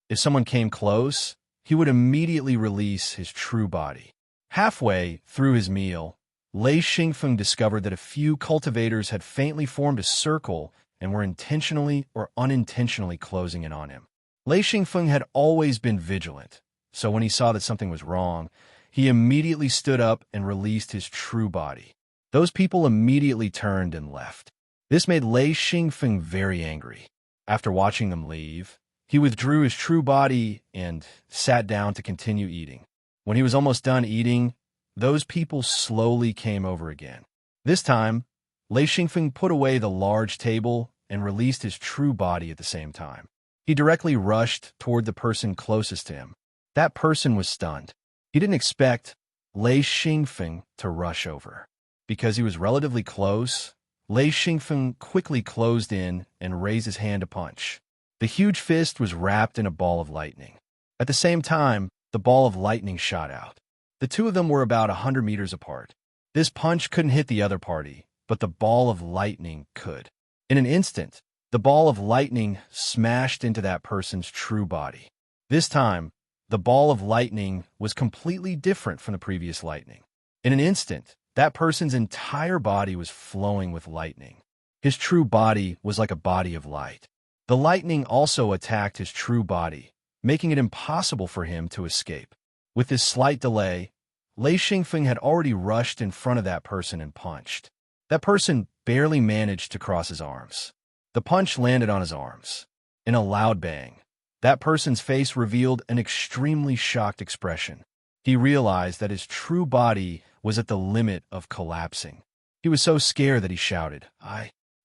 If someone came close, he would immediately release his true body. Halfway through his meal, Lei Xingfeng discovered that a few cultivators had faintly formed a circle and were intentionally or unintentionally closing in on him. Lei Xingfeng had always been vigilant, so when he saw that something was wrong, he immediately stood up and released his true body. Those people immediately turned and left. This made Lei Xingfeng very angry. After watching them leave, he withdrew his true body and sat down to continue eating. When he was almost done eating, those people slowly came over again. This time, Lei Xingfeng put away the large table and released his true body at the same time. He directly rushed toward the person closest to him. That person was stunned. He didn't expect Lei Xingfeng to rush over. Because he was relatively close, Lei Xingfeng quickly closed in and raised his hand to punch. The huge fist was wrapped in a ball of lightning. At the same time, the ball of lightning shot out. The two of them were about 100 meters apart. This punch couldn't hit the other party, but the ball of lightning could. In an instant, the ball of lightning smashed into that person's true body. This time, the ball of lightning was completely different from the previous lightning. In an instant, that person's entire body was flowing with lightning. His true body was like a body of light. The lightning also attacked his true body, making it impossible for him to escape. With this slight delay, Lei Xingfeng had already rushed in front of that person and punched. That person barely managed to cross his arms. The punch landed on his arms. In a loud bang, that person's face revealed an extremely shocked expression. He realized that his true body was at the limit of collapsing. He was so scared that he shouted,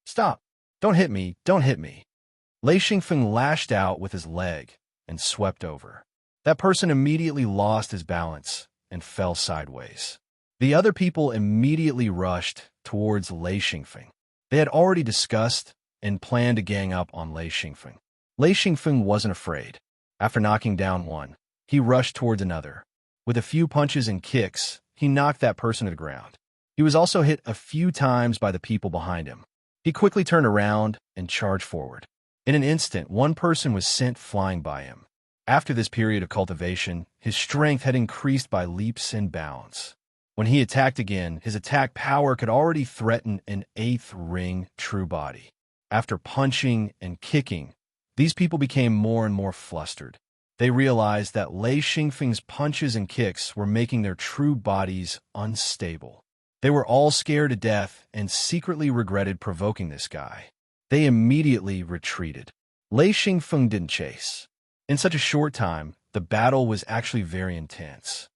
Stop! Don't hit me! Don't hit me!" Lei Xingfeng lashed out with his leg and swept over. That person immediately lost his balance and fell sideways. The other people immediately rushed towards Lei Xingfeng. They had already discussed and planned to gang up on Lei Xingfeng. Lei Xingfeng wasn't afraid. After knocking down one, he rushed towards another. With a few punches and kicks, he knocked that person to the ground. He was also hit a few times by the people behind him. He quickly turned around and charged forward. In an instant, one person was sent flying by him. After this period of cultivation, his strength had increased by leaps and bounds. When he attacked again, his attack power could already threaten an 8th ring true body. After punching and kicking, these people became more and more flustered. They realized that Lei Xingfeng's punches and kicks were making their true bodies unstable. They were all scared to death and secretly regretted provoking this guy. They immediately retreated. Lei Xingfeng didn't chase. In such a short time, the battle was actually very intense.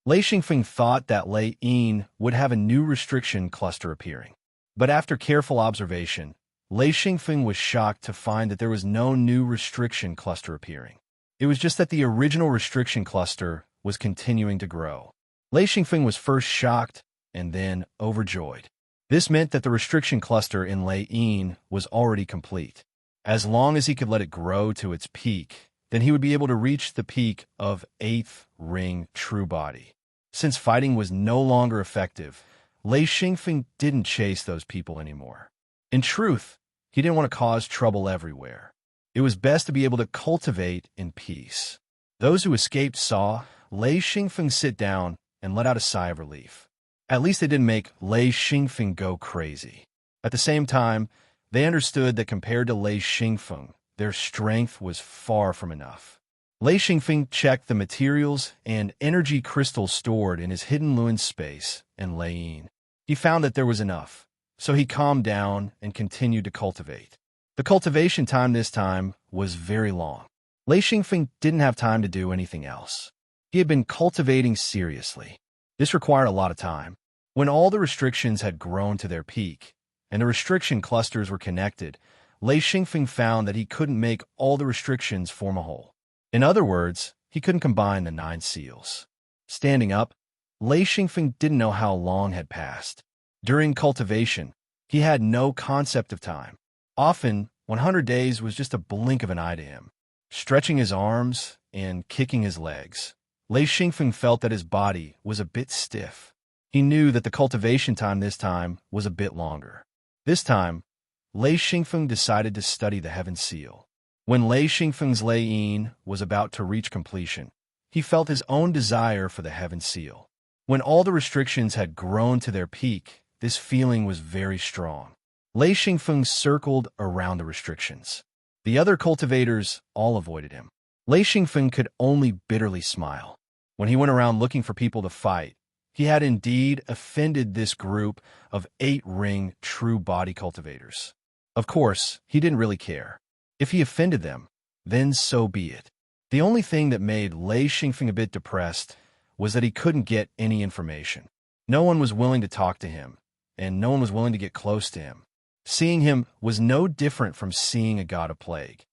Lei Xingfeng thought that Lei Yin would have a new restriction cluster appearing. But after careful observation, Lei Xingfeng was shocked to find that there was no new restriction cluster appearing. It was just that the original restriction cluster was continuing to grow. Lei Xingfeng was first shocked and then overjoyed. This meant that the restriction cluster in Lei Yin was already complete. As long as he could let it grow to its peak, then he would be able to reach the peak of 8th ring true body. Since fighting was no longer effective, Lei Xingfeng didn't chase those people anymore. In truth, he didn't want to cause trouble everywhere. It was best to be able to cultivate in peace. Those who escaped saw Lei Xingfeng sit down and let out a sigh of relief. At least they didn't make Lei Xingfeng go crazy. At the same time, they understood that compared to Lei Xingfeng, their strength was far from enough. Lei Xingfeng checked the materials and energy crystals stored in his hidden Luan space and Lei Yin. He found that there was enough, so he calmed down and continued to cultivate. The cultivation time this time was very long. Lei Xingfeng didn't have time to do anything else. He had been cultivating seriously. This required a lot of time. When all the restrictions had grown to their peak, and the restriction clusters were connected, Lei Xingfeng found that he couldn't make all the restrictions form a whole. In other words, he couldn't combine the 9 seals. Standing up, Lei Xingfeng didn't know how long had passed. During cultivation, he had no concept of time. Often, 100 days was just a blink of an eye to him. Stretching his arms and kicking his legs, Lei Xingfeng felt that his body was a bit stiff. He knew that the cultivation time this time was a bit longer. This time, Lei Xingfeng decided to study the Heaven Seal. When Lei Xingfeng's Lei Yin was about to reach completion, he felt his own desire for the Heaven Seal. When all the restrictions had grown to their peak, this feeling was very strong. Lei Xingfeng circled around the restrictions. The other cultivators all avoided him. Lei Xingfeng could only bitterly smile. When he went around looking for people to fight, he had indeed offended this group of 8-ring true body cultivators. Of course, he didn't really care. If he offended them, then so be it. The only thing that made Lei Xingfeng a bit depressed was that he couldn't get any information. No one was willing to talk to him, and no one was willing to get close to him. Seeing him was no different from seeing a god of plague.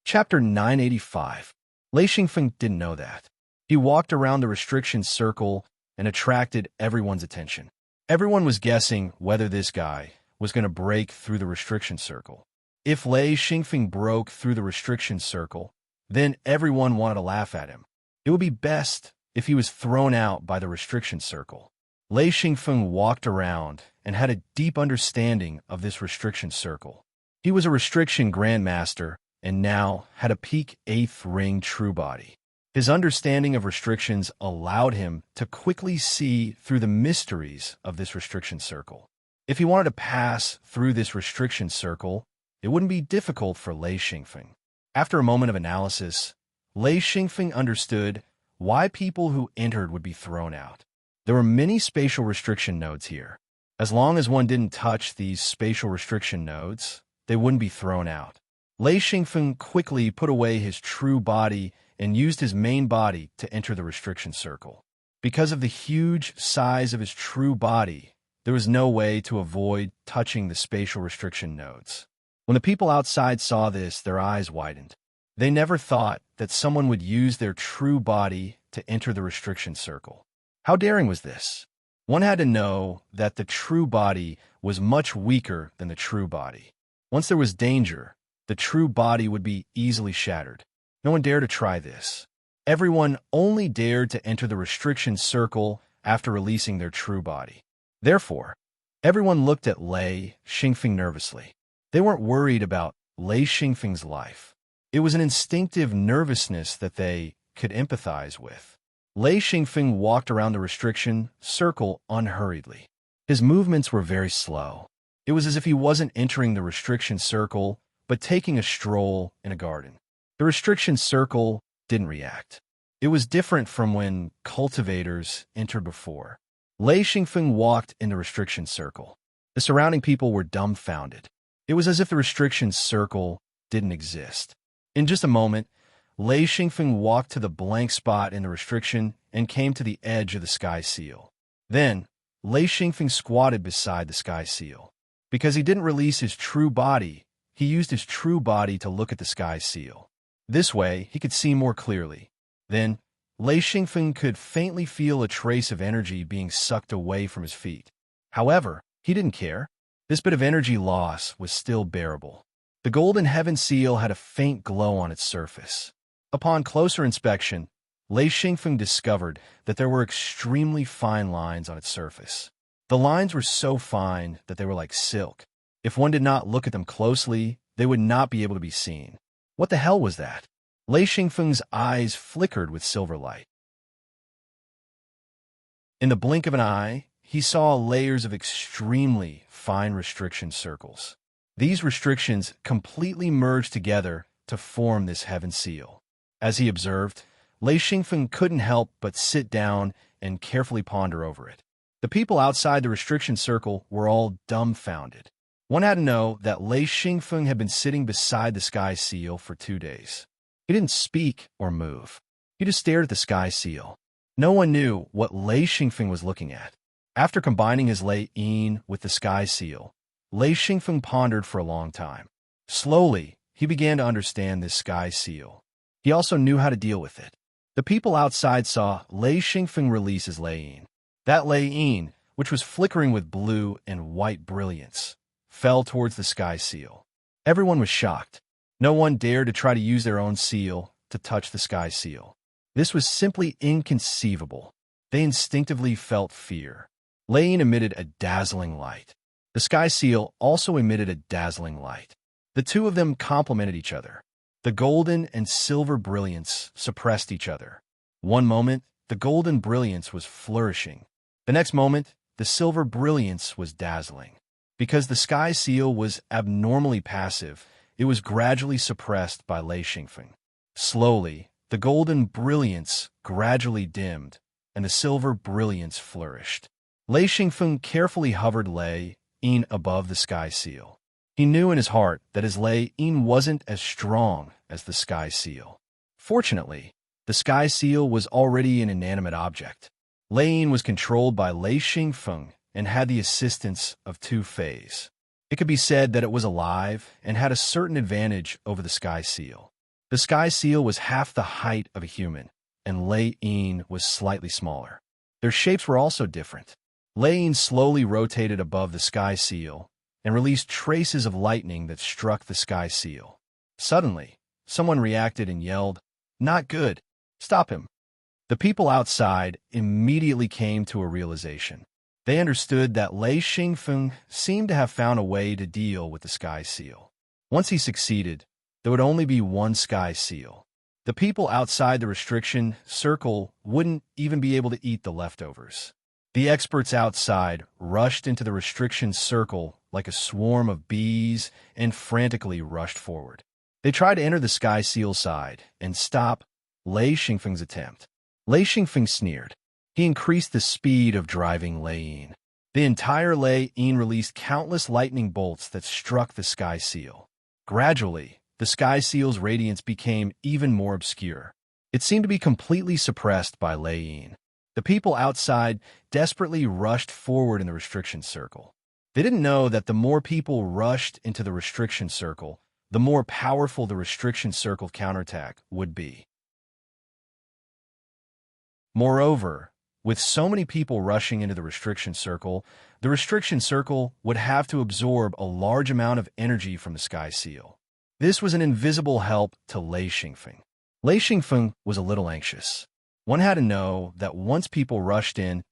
Chapter 985. Lei Xingfeng didn't know that. He walked around the restriction circle and attracted everyone's attention. Everyone was guessing whether this guy was going to break through the restriction circle. If Lei Xingfeng broke through the restriction circle, then everyone wanted to laugh at him. It would be best if he was thrown out by the restriction circle. Lei Xingfeng walked around and had a deep understanding of this restriction circle. He was a restriction grandmaster and now had a peak 8th ring true body. His understanding of restrictions allowed him to quickly see through the mysteries of this restriction circle. If he wanted to pass through this restriction circle, it wouldn't be difficult for Lei Xingfeng. After a moment of analysis, Lei Xingfeng understood why people who entered would be thrown out. There were many spatial restriction nodes here. As long as one didn't touch these spatial restriction nodes, they wouldn't be thrown out. Lei Xingfeng quickly put away his true body and used his main body to enter the restriction circle. Because of the huge size of his true body, there was no way to avoid touching the spatial restriction nodes. When the people outside saw this, their eyes widened. They never thought that someone would use their true body to enter the restriction circle. How daring was this? One had to know that the true body was much weaker than the true body. Once there was danger, the true body would be easily shattered. No one dared to try this. Everyone only dared to enter the restriction circle after releasing their true body. Therefore, everyone looked at Lei Xingfeng nervously. They weren't worried about Lei Xingfeng's life. It was an instinctive nervousness that they could empathize with. Lei Xingfeng walked around the restriction circle unhurriedly. His movements were very slow. It was as if he wasn't entering the restriction circle, but taking a stroll in a garden. The restriction circle didn't react. It was different from when cultivators entered before. Lei Xingfeng walked in the restriction circle. The surrounding people were dumbfounded. It was as if the restriction circle didn't exist. In just a moment, Lei Xingfeng walked to the blank spot in the restriction and came to the edge of the sky seal. Then, Lei Xingfeng squatted beside the sky seal. Because he didn't release his true body, he used his true body to look at the sky seal. This way, he could see more clearly. Then, Lei Xingfeng could faintly feel a trace of energy being sucked away from his feet. However, he didn't care. This bit of energy loss was still bearable. The golden heaven seal had a faint glow on its surface. Upon closer inspection, Lei Xingfeng discovered that there were extremely fine lines on its surface. The lines were so fine that they were like silk. If one did not look at them closely, they would not be able to be seen. What the hell was that? Lei Xingfeng's eyes flickered with silver light. In the blink of an eye, he saw layers of extremely fine restriction circles. These restrictions completely merged together to form this heaven seal. As he observed, Lei Xingfeng couldn't help but sit down and carefully ponder over it. The people outside the restriction circle were all dumbfounded. One had to know that Lei Xingfeng had been sitting beside the sky seal for 2 days. He didn't speak or move. He just stared at the sky seal. No one knew what Lei Xingfeng was looking at. After combining his Lei Yin with the sky seal, Lei Xingfeng pondered for a long time. Slowly, he began to understand this sky seal. He also knew how to deal with it. The people outside saw Lei Xingfeng release his Lei Yin. That Lei Yin, which was flickering with blue and white brilliance, fell towards the sky seal. Everyone was shocked. No one dared to try to use their own seal to touch the sky seal. This was simply inconceivable. They instinctively felt fear. Lei Yin emitted a dazzling light. The sky seal also emitted a dazzling light. The two of them complemented each other. The golden and silver brilliance suppressed each other. One moment, the golden brilliance was flourishing. The next moment, the silver brilliance was dazzling. Because the sky seal was abnormally passive, it was gradually suppressed by Lei Xingfeng. Slowly, the golden brilliance gradually dimmed, and the silver brilliance flourished. Lei Xingfeng carefully hovered Lei Yin above the sky seal. He knew in his heart that his Lei Yin wasn't as strong as the sky seal. Fortunately, the sky seal was already an inanimate object. Lei Yin was controlled by Lei Xingfeng and had the assistance of two fays. It could be said that it was alive and had a certain advantage over the sky seal. The sky seal was half the height of a human, and Lei Yin was slightly smaller. Their shapes were also different. Lei Yin slowly rotated above the sky seal and released traces of lightning that struck the sky seal. Suddenly, someone reacted and yelled, "Not good! Stop him!" The people outside immediately came to a realization. They understood that Lei Xingfeng seemed to have found a way to deal with the sky seal. Once he succeeded, there would only be one sky seal. The people outside the restriction circle wouldn't even be able to eat the leftovers. The experts outside rushed into the restriction circle like a swarm of bees and frantically rushed forward. They tried to enter the sky seal side and stop Lei Xingfeng's attempt. Lei Xingfeng sneered. He increased the speed of driving Lei Yin. The entire Lei Yin released countless lightning bolts that struck the sky seal. Gradually, the sky seal's radiance became even more obscure. It seemed to be completely suppressed by Lei Yin. The people outside desperately rushed forward in the restriction circle. They didn't know that the more people rushed into the restriction circle, the more powerful the restriction circle counterattack would be. Moreover, with so many people rushing into the restriction circle would have to absorb a large amount of energy from the sky seal. This was an invisible help to Lei Xingfeng. Lei Xingfeng was a little anxious. One had to know that once people rushed in,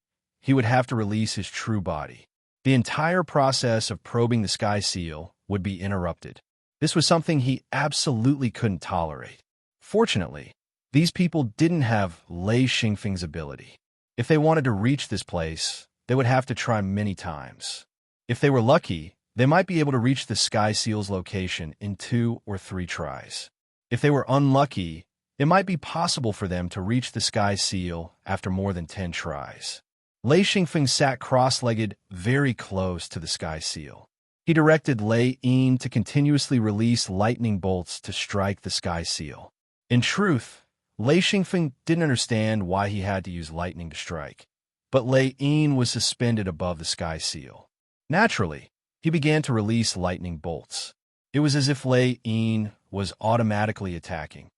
he would have to release his true body. The entire process of probing the sky seal would be interrupted. This was something he absolutely couldn't tolerate. Fortunately, these people didn't have Lei Xingfeng's ability. If they wanted to reach this place, they would have to try many times. If they were lucky, they might be able to reach the sky seal's location in 2 or 3 tries. If they were unlucky, it might be possible for them to reach the sky seal after more than 10 tries. Lei Xingfeng sat cross-legged very close to the sky seal. He directed Lei Yin to continuously release lightning bolts to strike the sky seal. In truth, Lei Xingfeng didn't understand why he had to use lightning to strike, but Lei Yin was suspended above the sky seal. Naturally, he began to release lightning bolts. It was as if Lei Yin was automatically attacking,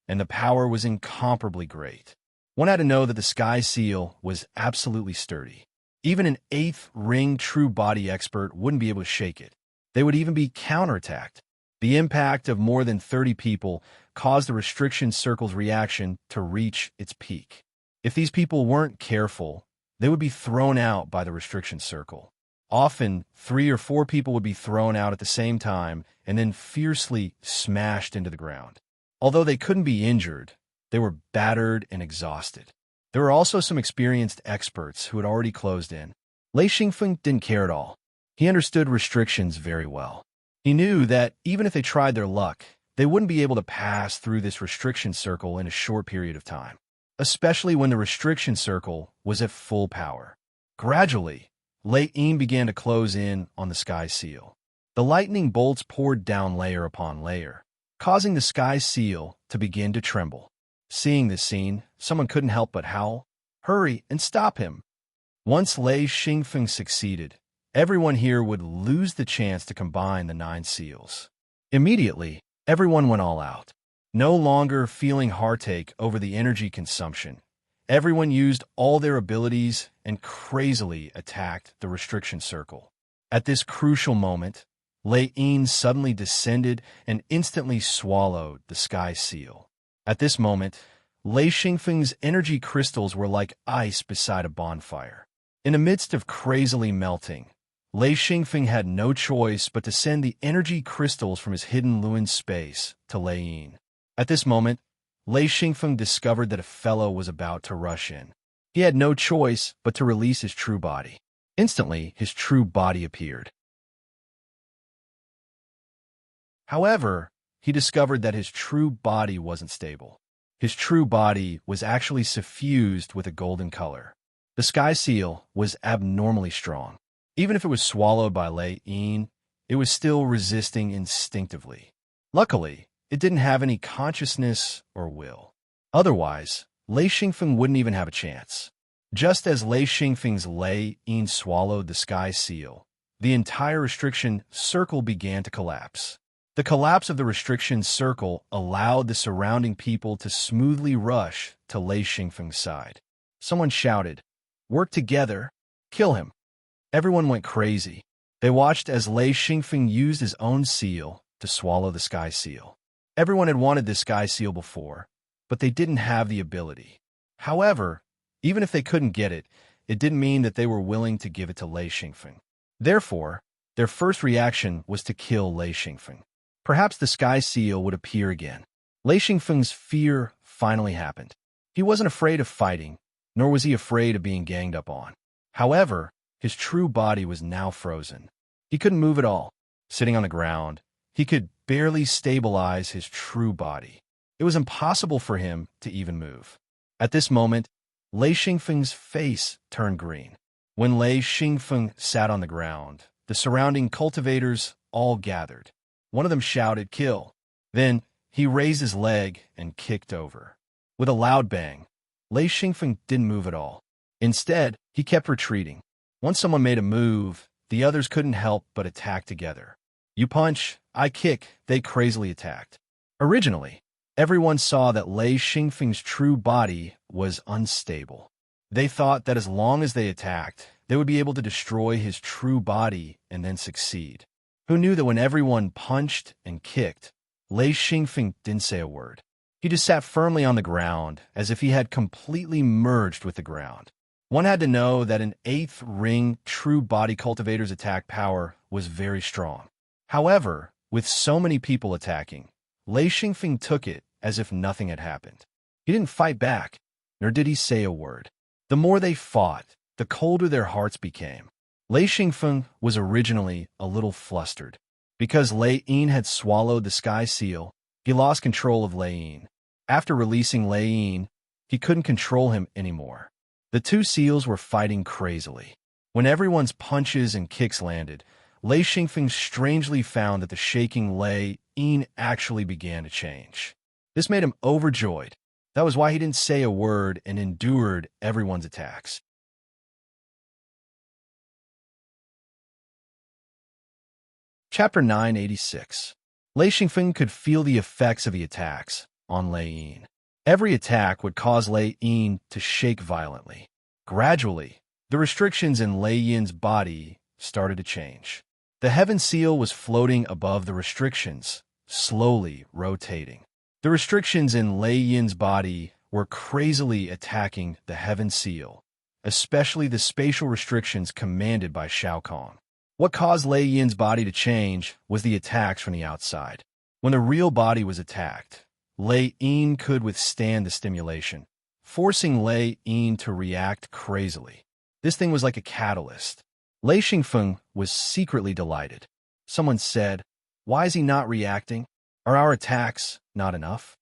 and the power was incomparably great. One had to know that the sky seal was absolutely sturdy. Even an 8th ring true body expert wouldn't be able to shake it. They would even be counterattacked. The impact of more than 30 people caused the restriction circle's reaction to reach its peak. If these people weren't careful, they would be thrown out by the restriction circle. Often, 3 or 4 people would be thrown out at the same time and then fiercely smashed into the ground. Although they couldn't be injured, they were battered and exhausted. There were also some experienced experts who had already closed in. Lei Xingfeng didn't care at all. He understood restrictions very well. He knew that even if they tried their luck, they wouldn't be able to pass through this restriction circle in a short period of time, especially when the restriction circle was at full power. Gradually, Lei Yin began to close in on the sky seal. The lightning bolts poured down layer upon layer, causing the sky seal to begin to tremble. Seeing this scene, someone couldn't help but howl, "Hurry and stop him!" Once Lei Xingfeng succeeded, everyone here would lose the chance to combine the 9 seals. Immediately, everyone went all out. No longer feeling heartache over the energy consumption, everyone used all their abilities and crazily attacked the restriction circle. At this crucial moment, Lei Yin suddenly descended and instantly swallowed the sky seal. At this moment, Lei Xingfeng's energy crystals were like ice beside a bonfire. In the midst of crazily melting, Lei Xingfeng had no choice but to send the energy crystals from his hidden Luin space to Lei Yin. At this moment, Lei Xingfeng discovered that a fellow was about to rush in. He had no choice but to release his true body. Instantly, his true body appeared. However, he discovered that his true body wasn't stable. His true body was actually suffused with a golden color. The sky seal was abnormally strong. Even if it was swallowed by Lei Yin, it was still resisting instinctively. Luckily, it didn't have any consciousness or will. Otherwise, Lei Xingfeng wouldn't even have a chance. Just as Lei Xingfeng's Lei Yin swallowed the sky seal, the entire restriction circle began to collapse. The collapse of the restriction circle allowed the surrounding people to smoothly rush to Lei Xingfeng's side. Someone shouted, "Work together! Kill him!" Everyone went crazy. They watched as Lei Xingfeng used his own seal to swallow the sky seal. Everyone had wanted this sky seal before, but they didn't have the ability. However, even if they couldn't get it, it didn't mean that they were willing to give it to Lei Xingfeng. Therefore, their first reaction was to kill Lei Xingfeng. Perhaps the sky seal would appear again. Lei Xingfeng's fear finally happened. He wasn't afraid of fighting, nor was he afraid of being ganged up on. However, his true body was now frozen. He couldn't move at all. Sitting on the ground, he could barely stabilize his true body. It was impossible for him to even move. At this moment, Lei Xingfeng's face turned green. When Lei Xingfeng sat on the ground, the surrounding cultivators all gathered. One of them shouted, "Kill!" Then he raised his leg and kicked over. With a loud bang, Lei Xingfeng didn't move at all. Instead, he kept retreating. Once someone made a move, the others couldn't help but attack together. You punch, I kick, they crazily attacked. Originally, everyone saw that Lei Xingfeng's true body was unstable. They thought that as long as they attacked, they would be able to destroy his true body and then succeed. Who knew that when everyone punched and kicked, Lei Xingfeng didn't say a word. He just sat firmly on the ground as if he had completely merged with the ground. One had to know that an 8th ring true body cultivator's attack power was very strong. However, with so many people attacking, Lei Xingfeng took it as if nothing had happened. He didn't fight back, nor did he say a word. The more they fought, the colder their hearts became. Lei Xingfeng was originally a little flustered. Because Lei Yin had swallowed the sky seal, he lost control of Lei Yin. After releasing Lei Yin, he couldn't control him anymore. The two seals were fighting crazily. When everyone's punches and kicks landed, Lei Xingfeng strangely found that the shaking Lei Yin actually began to change. This made him overjoyed. That was why he didn't say a word and endured everyone's attacks. Chapter 986. Lei Xingfeng could feel the effects of the attacks on Lei Yin. Every attack would cause Lei Yin to shake violently. Gradually, the restrictions in Lei Yin's body started to change. The heaven seal was floating above the restrictions, slowly rotating. The restrictions in Lei Yin's body were crazily attacking the heaven seal, especially the spatial restrictions commanded by Shao Kong. What caused Lei Yin's body to change was the attacks from the outside. When the real body was attacked, Lei Yin could withstand the stimulation, forcing Lei Yin to react crazily. This thing was like a catalyst. Lei Xingfeng was secretly delighted. Someone said, "Why is he not reacting? Are our attacks not enough?"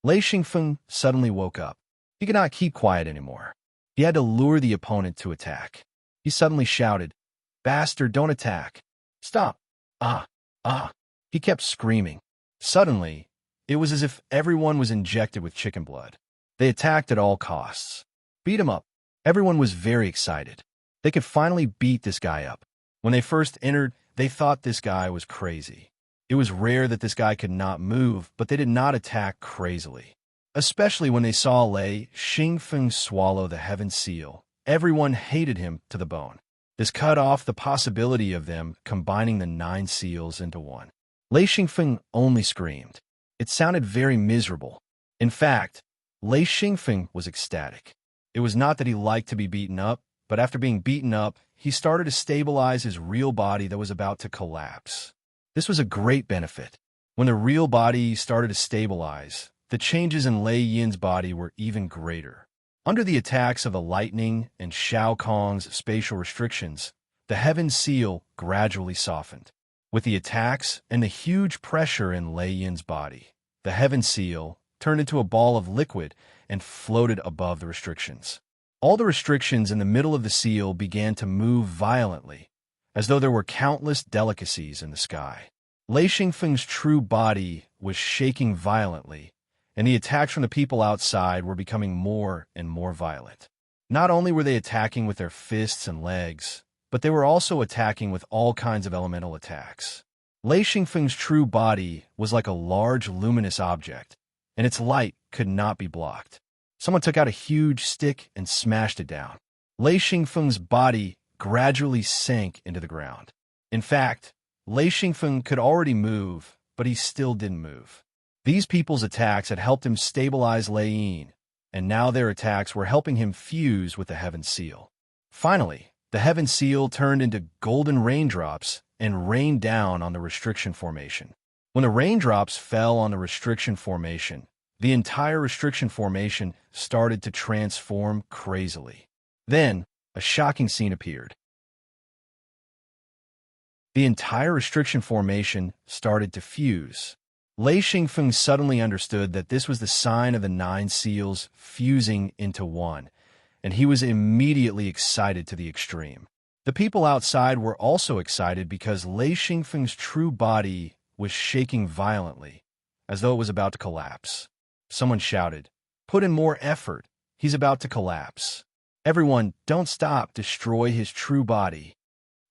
Lei Xingfeng suddenly woke up. He could not keep quiet anymore. He had to lure the opponent to attack. He suddenly shouted, "Bastard, don't attack. Stop. Ah, ah." He kept screaming. Suddenly, it was as if everyone was injected with chicken blood. They attacked at all costs. Beat him up. Everyone was very excited. They could finally beat this guy up. When they first entered, they thought this guy was crazy. It was rare that this guy could not move, but they did not attack crazily. Especially when they saw Lei Xingfeng swallow the heaven seal. Everyone hated him to the bone. This cut off the possibility of them combining the 9 seals into one. Lei Xingfeng only screamed. It sounded very miserable. In fact, Lei Xingfeng was ecstatic. It was not that he liked to be beaten up, but after being beaten up, he started to stabilize his real body that was about to collapse. This was a great benefit. When the real body started to stabilize, the changes in Lei Yin's body were even greater. Under the attacks of the lightning and Shao Kong's spatial restrictions, the heaven seal gradually softened. With the attacks and the huge pressure in Lei Yin's body, the heaven seal turned into a ball of liquid and floated above the restrictions. All the restrictions in the middle of the seal began to move violently, as though there were countless delicacies in the sky. Lei Xingfeng's true body was shaking violently, and the attacks from the people outside were becoming more and more violent. Not only were they attacking with their fists and legs, but they were also attacking with all kinds of elemental attacks. Lei Xingfeng's true body was like a large luminous object, and its light could not be blocked. Someone took out a huge stick and smashed it down. Lei Xingfeng's body gradually sank into the ground. In fact, Lei Xingfeng could already move, but he still didn't move. These people's attacks had helped him stabilize Lei Yin, and now their attacks were helping him fuse with the heaven seal. Finally, the heaven seal turned into golden raindrops and rained down on the restriction formation. When the raindrops fell on the restriction formation, the entire restriction formation started to transform crazily. Then, a shocking scene appeared. The entire restriction formation started to fuse. Lei Xingfeng suddenly understood that this was the sign of the 9 seals fusing into one, and he was immediately excited to the extreme. The people outside were also excited because Lei Xingfeng's true body was shaking violently, as though it was about to collapse. Someone shouted, "Put in more effort. He's about to collapse." Everyone, don't stop, destroy his true body.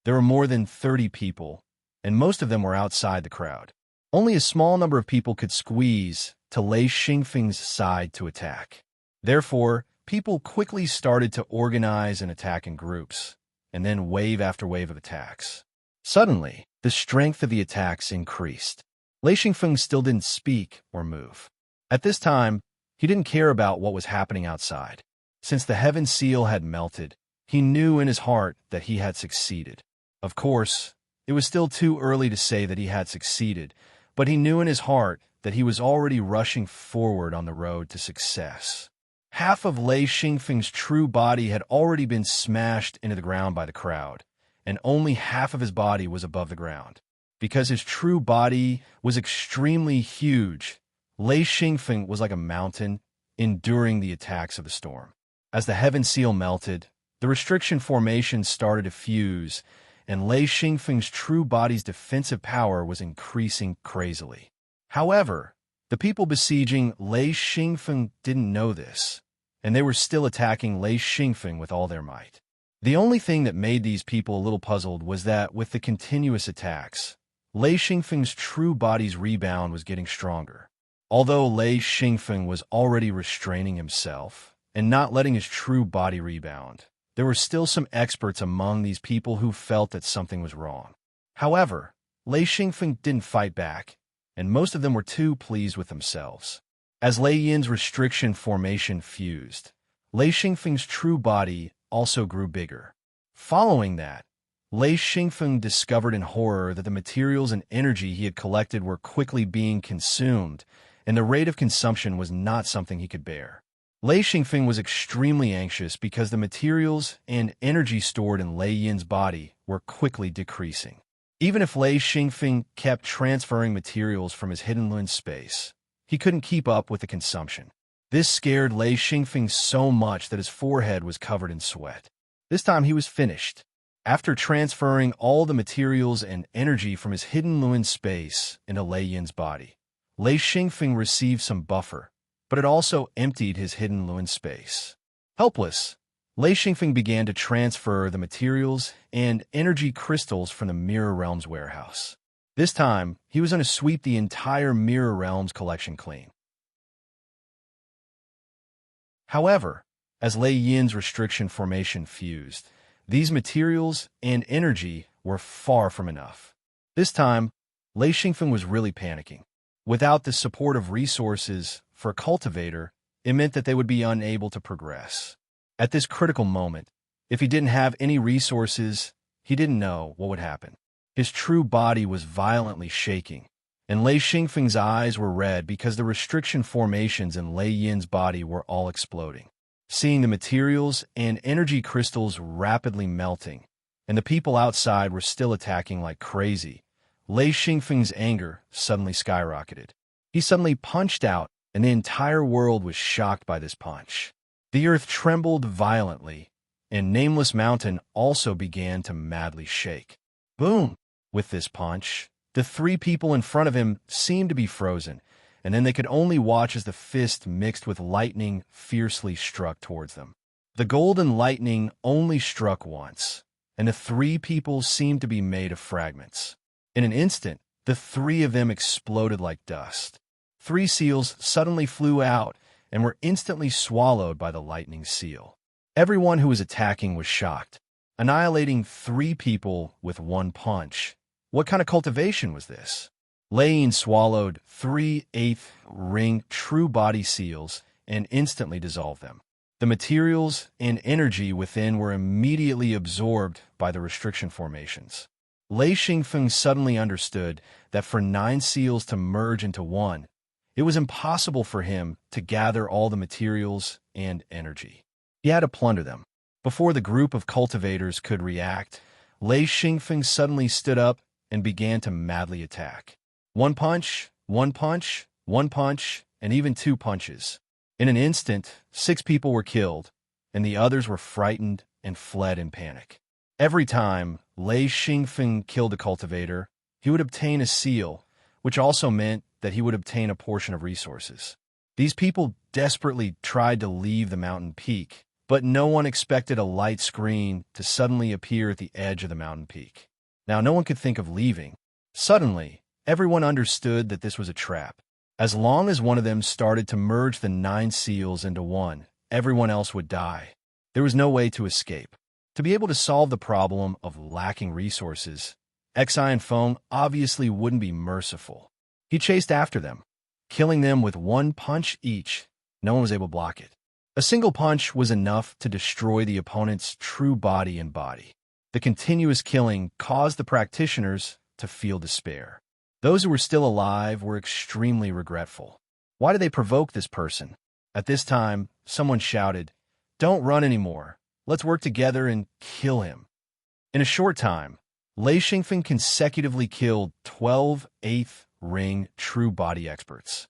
There were more than 30 people, and most of them were outside the crowd. Only a small number of people could squeeze to Lei Xingfeng's side to attack. Therefore, people quickly started to organize and attack in groups, and then wave after wave of attacks. Suddenly, the strength of the attacks increased. Lei Xingfeng still didn't speak or move. At this time, he didn't care about what was happening outside. Since the heaven seal had melted, he knew in his heart that he had succeeded. Of course, it was still too early to say that he had succeeded, but he knew in his heart that he was already rushing forward on the road to success. Half of Lei Xingfeng's true body had already been smashed into the ground by the crowd, and only half of his body was above the ground. Because his true body was extremely huge, Lei Xingfeng was like a mountain, enduring the attacks of the storm. As the heaven seal melted, the restriction formation started to fuse, and Lei Xingfeng's true body's defensive power was increasing crazily. However, the people besieging Lei Xingfeng didn't know this, and they were still attacking Lei Xingfeng with all their might. The only thing that made these people a little puzzled was that with the continuous attacks, Lei Xingfeng's true body's rebound was getting stronger. Although Lei Xingfeng was already restraining himself and not letting his true body rebound, there were still some experts among these people who felt that something was wrong. However, Lei Xingfeng didn't fight back, and most of them were too pleased with themselves. As Lei Yin's restriction formation fused, Lei Xingfeng's true body also grew bigger. Following that, Lei Xingfeng discovered in horror that the materials and energy he had collected were quickly being consumed, and the rate of consumption was not something he could bear. Lei Xingfeng was extremely anxious because the materials and energy stored in Lei Yin's body were quickly decreasing. Even if Lei Xingfeng kept transferring materials from his hidden lun space, he couldn't keep up with the consumption. This scared Lei Xingfeng so much that his forehead was covered in sweat. This time he was finished. After transferring all the materials and energy from his hidden lun space into Lei Yin's body, Lei Xingfeng received some buffer, but it also emptied his hidden lun space. Helpless, Lei Xingfeng began to transfer the materials and energy crystals from the Mirror Realms warehouse. This time, he was going to sweep the entire Mirror Realms collection clean. However, as Lei Yin's restriction formation fused, these materials and energy were far from enough. This time, Lei Xingfeng was really panicking. Without the support of resources for a cultivator, it meant that they would be unable to progress. At this critical moment, if he didn't have any resources, he didn't know what would happen. His true body was violently shaking, and Lei Xingfeng's eyes were red because the restriction formations in Lei Yin's body were all exploding. Seeing the materials and energy crystals rapidly melting, and the people outside were still attacking like crazy, Lei Xingfeng's anger suddenly skyrocketed. He suddenly punched out, and the entire world was shocked by this punch. The earth trembled violently, and Nameless Mountain also began to madly shake. Boom! With this punch, the three people in front of him seemed to be frozen, and then they could only watch as the fist mixed with lightning fiercely struck towards them. The golden lightning only struck once, and the three people seemed to be made of fragments. In an instant, the three of them exploded like dust. Three seals suddenly flew out and were instantly swallowed by the lightning seal. Everyone who was attacking was shocked. Annihilating three people with one punch. What kind of cultivation was this? Lei Yin swallowed 3/8 ring true body seals and instantly dissolved them. The materials and energy within were immediately absorbed by the restriction formations. Lei Xingfeng suddenly understood that for 9 seals to merge into one, it was impossible for him to gather all the materials and energy. He had to plunder them. Before the group of cultivators could react, Lei Xingfeng suddenly stood up and began to madly attack. One punch, one punch, one punch, and even 2 punches. In an instant, 6 people were killed, and the others were frightened and fled in panic. Every time Lei Xingfeng killed a cultivator, he would obtain a seal, which also meant that he would obtain a portion of resources. These people desperately tried to leave the mountain peak, but no one expected a light screen to suddenly appear at the edge of the mountain peak. Now, no one could think of leaving. Suddenly, everyone understood that this was a trap. As long as one of them started to merge the 9 seals into one, everyone else would die. There was no way to escape. To be able to solve the problem of lacking resources, Xi and Feng obviously wouldn't be merciful. He chased after them, killing them with 1 punch each. No one was able to block it. A single punch was enough to destroy the opponent's true body and body. The continuous killing caused the practitioners to feel despair. Those who were still alive were extremely regretful. Why did they provoke this person? At this time, someone shouted, "Don't run anymore. Let's work together and kill him." In a short time, Lei Xingfeng consecutively killed 12 8th ring true body experts.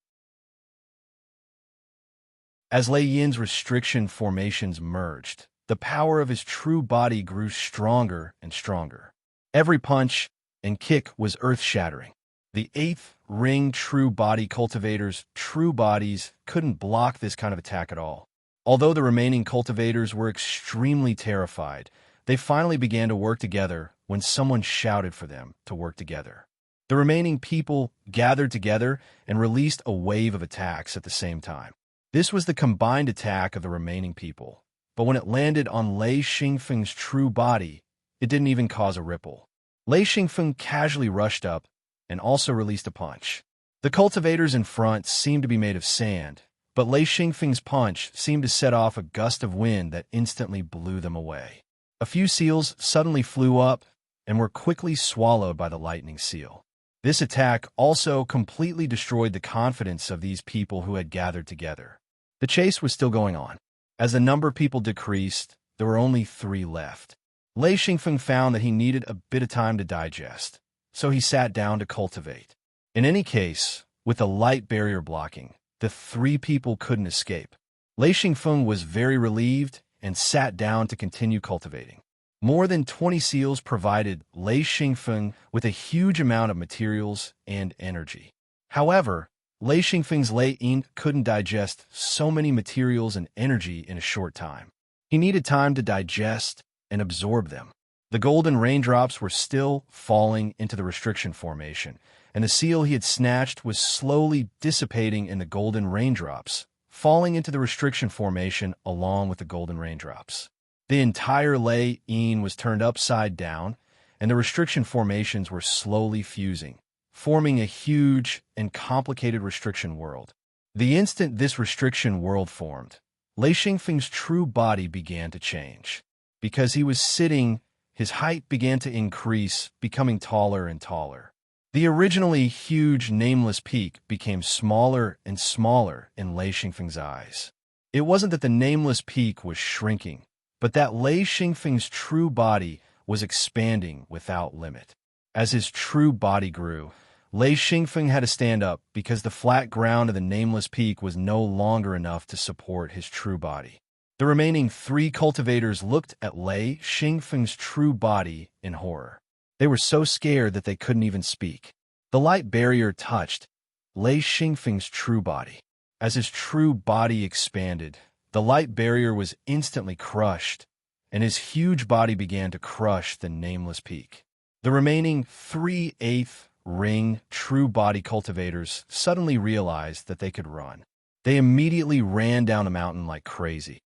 As Lei Yin's restriction formations merged, the power of his true body grew stronger and stronger. Every punch and kick was earth-shattering. The 8th ring true body cultivators' true bodies couldn't block this kind of attack at all. Although the remaining cultivators were extremely terrified, they finally began to work together when someone shouted for them to work together. The remaining people gathered together and released a wave of attacks at the same time. This was the combined attack of the remaining people, but when it landed on Lei Xingfeng's true body, it didn't even cause a ripple. Lei Xingfeng casually rushed up and also released a punch. The cultivators in front seemed to be made of sand, but Lei Xingfeng's punch seemed to set off a gust of wind that instantly blew them away. A few seals suddenly flew up and were quickly swallowed by the lightning seal. This attack also completely destroyed the confidence of these people who had gathered together. The chase was still going on. As the number of people decreased, there were only 3 left. Lei Xingfeng found that he needed a bit of time to digest, so he sat down to cultivate. In any case, with the light barrier blocking, the 3 people couldn't escape. Lei Xingfeng was very relieved and sat down to continue cultivating. More than 20 seals provided Lei Xingfeng with a huge amount of materials and energy. However, Lei Xingfeng's Lei Yin couldn't digest so many materials and energy in a short time. He needed time to digest and absorb them. The golden raindrops were still falling into the restriction formation, and the seal he had snatched was slowly dissipating in the golden raindrops, falling into the restriction formation along with the golden raindrops. The entire Lei Yin was turned upside down, and the restriction formations were slowly fusing, forming a huge and complicated restriction world. The instant this restriction world formed, Lei Xingfeng's true body began to change. Because he was sitting, his height began to increase, becoming taller and taller. The originally huge nameless peak became smaller and smaller in Lei Xingfeng's eyes. It wasn't that the nameless peak was shrinking, but that Lei Xingfeng's true body was expanding without limit. As his true body grew, Lei Xingfeng had to stand up because the flat ground of the nameless peak was no longer enough to support his true body. The remaining 3 cultivators looked at Lei Xingfeng's true body in horror. They were so scared that they couldn't even speak. The light barrier touched Lei Xingfeng's true body. As his true body expanded, the light barrier was instantly crushed, and his huge body began to crush the nameless peak. The remaining 3/8 ring true body cultivators suddenly realized that they could run. They immediately ran down the mountain like crazy.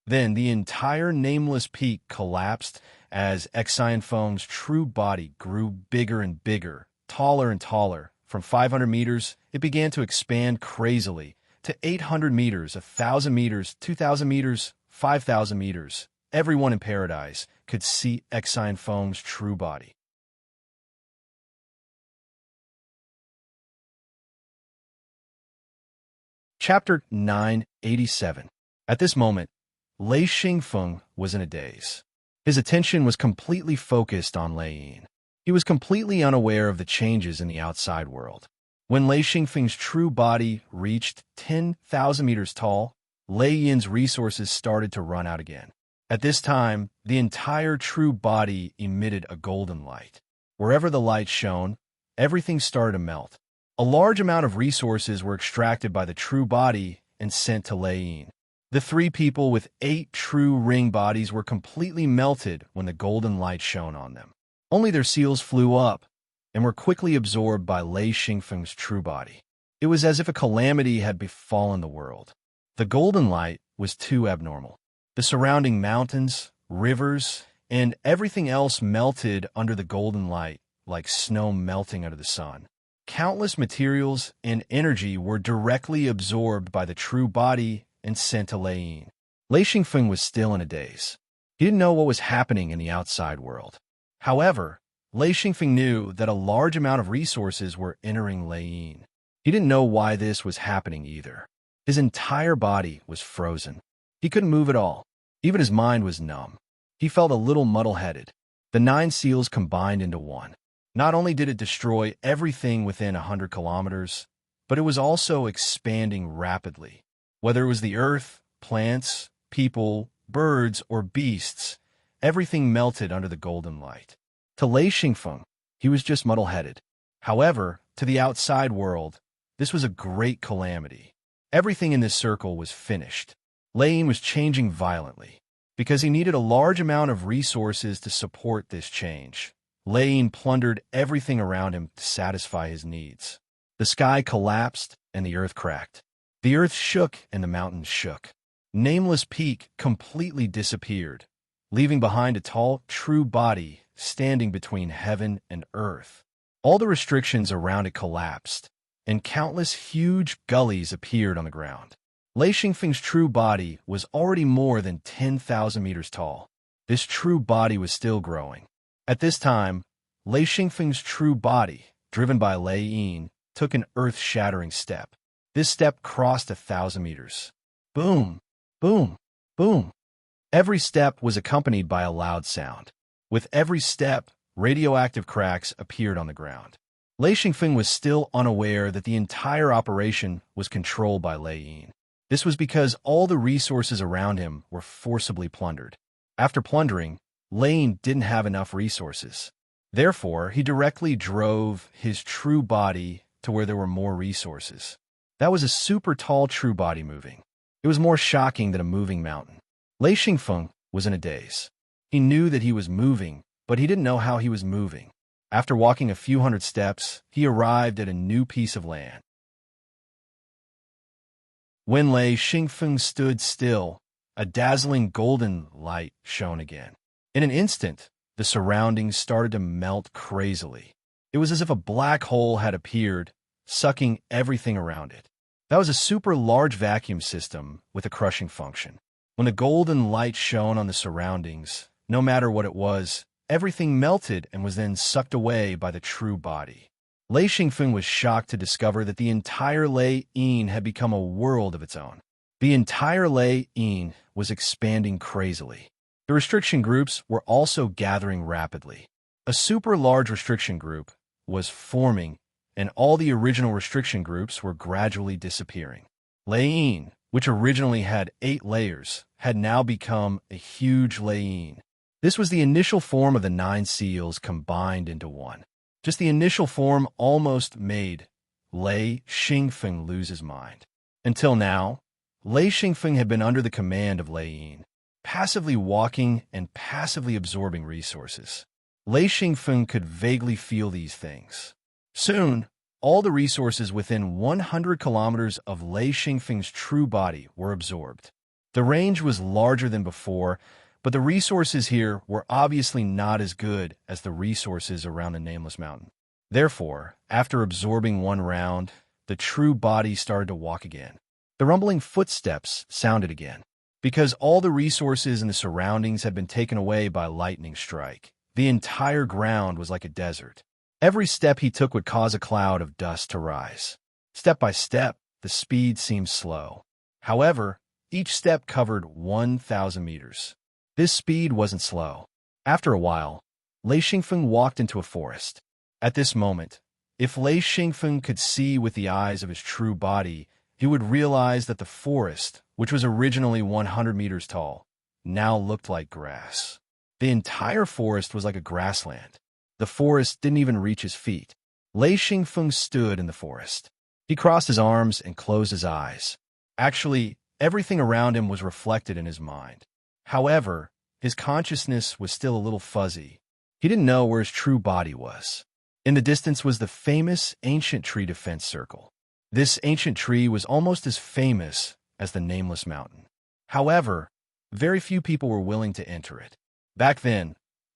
Then the entire nameless peak collapsed as Xianfeng's true body grew bigger and bigger, taller and taller. From 500 meters, it began to expand crazily to 800 meters, 1,000 meters, 2,000 meters, 5,000 meters. Everyone in paradise could see Xianfeng's true body. Chapter 987. At this moment, Lei Xingfeng was in a daze. His attention was completely focused on Lei Yin. He was completely unaware of the changes in the outside world. When Lei Xingfeng's true body reached 10,000 meters tall, Lei Yin's resources started to run out again. At this time, the entire true body emitted a golden light. Wherever the light shone, everything started to melt. A large amount of resources were extracted by the true body and sent to Lei Yin. The 3 people with 8 true ring bodies were completely melted when the golden light shone on them. Only their seals flew up and were quickly absorbed by Lei Xingfeng's true body. It was as if a calamity had befallen the world. The golden light was too abnormal. The surrounding mountains, rivers, and everything else melted under the golden light like snow melting under the sun. Countless materials and energy were directly absorbed by the true body and sent to Lei Yin. Lei Xingfeng was still in a daze. He didn't know what was happening in the outside world. However, Lei Xingfeng knew that a large amount of resources were entering Lei Yin. He didn't know why this was happening either. His entire body was frozen. He couldn't move at all. Even his mind was numb. He felt a little muddle-headed. The 9 seals combined into one. Not only did it destroy everything within 100 kilometers, but it was also expanding rapidly. Whether it was the earth, plants, people, birds, or beasts, everything melted under the golden light. To Lei Xingfeng, he was just muddle-headed. However, to the outside world, this was a great calamity. Everything in this circle was finished. Lei Yin was changing violently. Because he needed a large amount of resources to support this change, Lei Yin plundered everything around him to satisfy his needs. The sky collapsed and the earth cracked. The earth shook and the mountains shook. Nameless Peak completely disappeared, leaving behind a tall, true body standing between heaven and earth. All the restrictions around it collapsed, and countless huge gullies appeared on the ground. Lei Xingfeng's true body was already more than 10,000 meters tall. This true body was still growing. At this time, Lei Xingfeng's true body, driven by Lei Yin, took an earth-shattering step. This step crossed 1,000 meters. Boom, boom, boom. Every step was accompanied by a loud sound. With every step, radioactive cracks appeared on the ground. Lei Xingfeng was still unaware that the entire operation was controlled by Lei Yin. This was because all the resources around him were forcibly plundered. After plundering, Lei Yin didn't have enough resources. Therefore, he directly drove his true body to where there were more resources. That was a super tall true body moving. It was more shocking than a moving mountain. Lei Xingfeng was in a daze. He knew that he was moving, but he didn't know how he was moving. After walking a few hundred steps, he arrived at a new piece of land. When Lei Xingfeng stood still, a dazzling golden light shone again. In an instant, the surroundings started to melt crazily. It was as if a black hole had appeared, sucking everything around it. That was a super large vacuum system with a crushing function. When the golden light shone on the surroundings, no matter what it was, everything melted and was then sucked away by the true body. Lei Xingfeng was shocked to discover that the entire Lei Yin had become a world of its own. The entire Lei Yin was expanding crazily. The restriction groups were also gathering rapidly. A super large restriction group was forming, and all the original restriction groups were gradually disappearing. Laine, which originally had 8 layers, had now become a huge laine. This was the initial form of the 9 seals combined into one. Just the initial form almost made Lei Xingfeng lose his mind. Until now, Lei Xingfeng had been under the command of Laine, passively walking and passively absorbing resources. Lei Xingfeng could vaguely feel these things. Soon, all the resources within 100 kilometers of Lei Xingfeng's true body were absorbed. The range was larger than before, but the resources here were obviously not as good as the resources around the Nameless Mountain. Therefore, after absorbing one round, the true body started to walk again. The rumbling footsteps sounded again. Because all the resources in the surroundings had been taken away by lightning strike, the entire ground was like a desert. Every step he took would cause a cloud of dust to rise. Step by step, the speed seemed slow. However, each step covered 1,000 meters. This speed wasn't slow. After a while, Lei Xingfeng walked into a forest. At this moment, if Lei Xingfeng could see with the eyes of his true body, he would realize that the forest, which was originally 100 meters tall, now looked like grass. The entire forest was like a grassland. The forest didn't even reach his feet. Lei Xingfeng stood in the forest. He crossed his arms and closed his eyes. Actually, everything around him was reflected in his mind. However, his consciousness was still a little fuzzy. He didn't know where his true body was. In the distance was the famous ancient tree defense circle. This ancient tree was almost as famous as the Nameless Mountain. However, very few people were willing to enter it. Back then,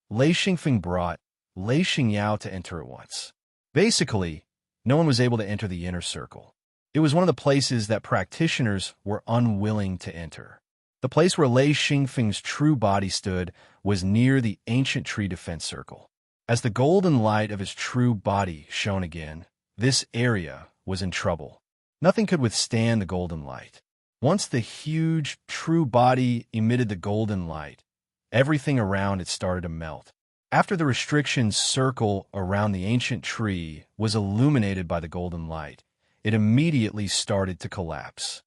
Lei Xingfeng brought Lei Xingyao to enter at once. Basically, no one was able to enter the inner circle. It was one of the places that practitioners were unwilling to enter. The place where Lei Xingfeng's true body stood was near the ancient tree defense circle. As the golden light of his true body shone again, this area was in trouble. Nothing could withstand the golden light. Once the huge, true body emitted the golden light, everything around it started to melt. After the restriction circle around the ancient tree was illuminated by the golden light, it immediately started to collapse.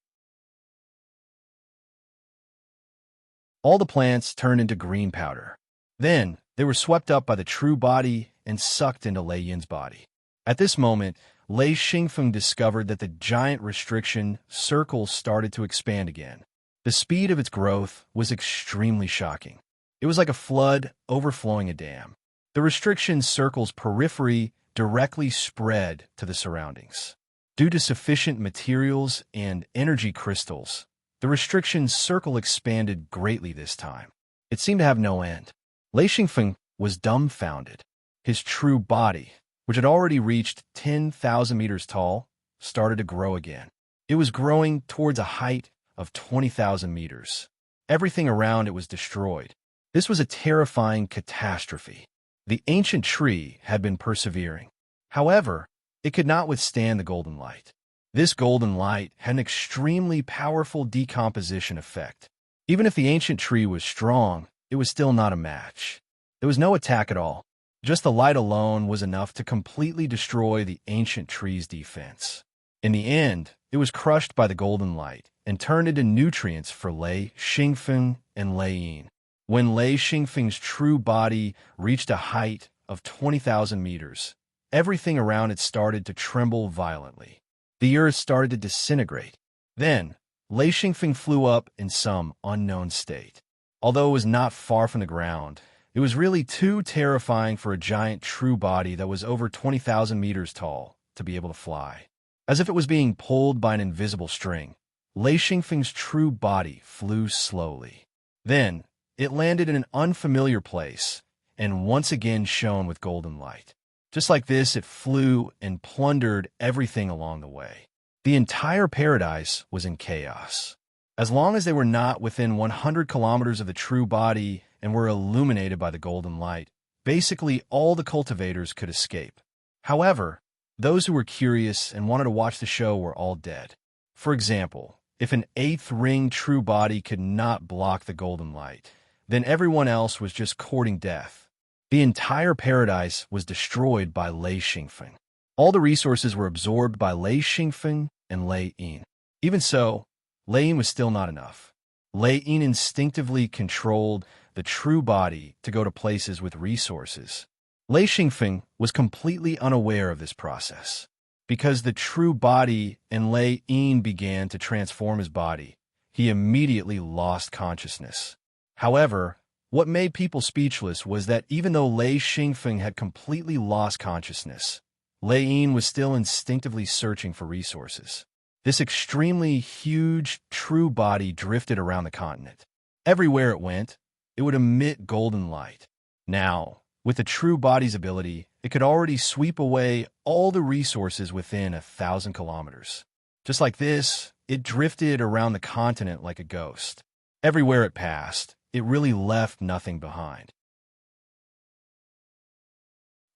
All the plants turned into green powder. Then, they were swept up by the true body and sucked into Lei Yin's body. At this moment, Lei Xingfeng discovered that the giant restriction circle started to expand again. The speed of its growth was extremely shocking. It was like a flood overflowing a dam. The restriction circle's periphery directly spread to the surroundings. Due to sufficient materials and energy crystals, the restriction circle expanded greatly this time. It seemed to have no end. Lei Xingfeng was dumbfounded. His true body, which had already reached 10,000 meters tall, started to grow again. It was growing towards a height of 20,000 meters. Everything around it was destroyed. This was a terrifying catastrophe. The ancient tree had been persevering. However, it could not withstand the golden light. This golden light had an extremely powerful decomposition effect. Even if the ancient tree was strong, it was still not a match. There was no attack at all. Just the light alone was enough to completely destroy the ancient tree's defense. In the end, it was crushed by the golden light and turned into nutrients for Lei Xingfeng and Lei Yin. When Lei Xingfeng's true body reached a height of 20,000 meters, everything around it started to tremble violently. The earth started to disintegrate. Then, Lei Xingfeng flew up in some unknown state. Although it was not far from the ground, it was really too terrifying for a giant true body that was over 20,000 meters tall to be able to fly. As if it was being pulled by an invisible string, Lei Xingfeng's true body flew slowly. Then, it landed in an unfamiliar place and once again shone with golden light. Just like this, it flew and plundered everything along the way. The entire paradise was in chaos. As long as they were not within 100 kilometers of the true body and were illuminated by the golden light, basically all the cultivators could escape. However, those who were curious and wanted to watch the show were all dead. For example, if an 8th ring true body could not block the golden light, then everyone else was just courting death. The entire paradise was destroyed by Lei Xingfeng. All the resources were absorbed by Lei Xingfeng and Lei Yin. Even so, Lei Yin was still not enough. Lei Yin instinctively controlled the true body to go to places with resources. Lei Xingfeng was completely unaware of this process. Because the true body and Lei Yin began to transform his body, he immediately lost consciousness. However, what made people speechless was that even though Lei Xingfeng had completely lost consciousness, Lei Yin was still instinctively searching for resources. This extremely huge, true body drifted around the continent. Everywhere it went, it would emit golden light. Now, with the true body's ability, it could already sweep away all the resources within 1,000 kilometers. Just like this, it drifted around the continent like a ghost. Everywhere it passed, it really left nothing behind.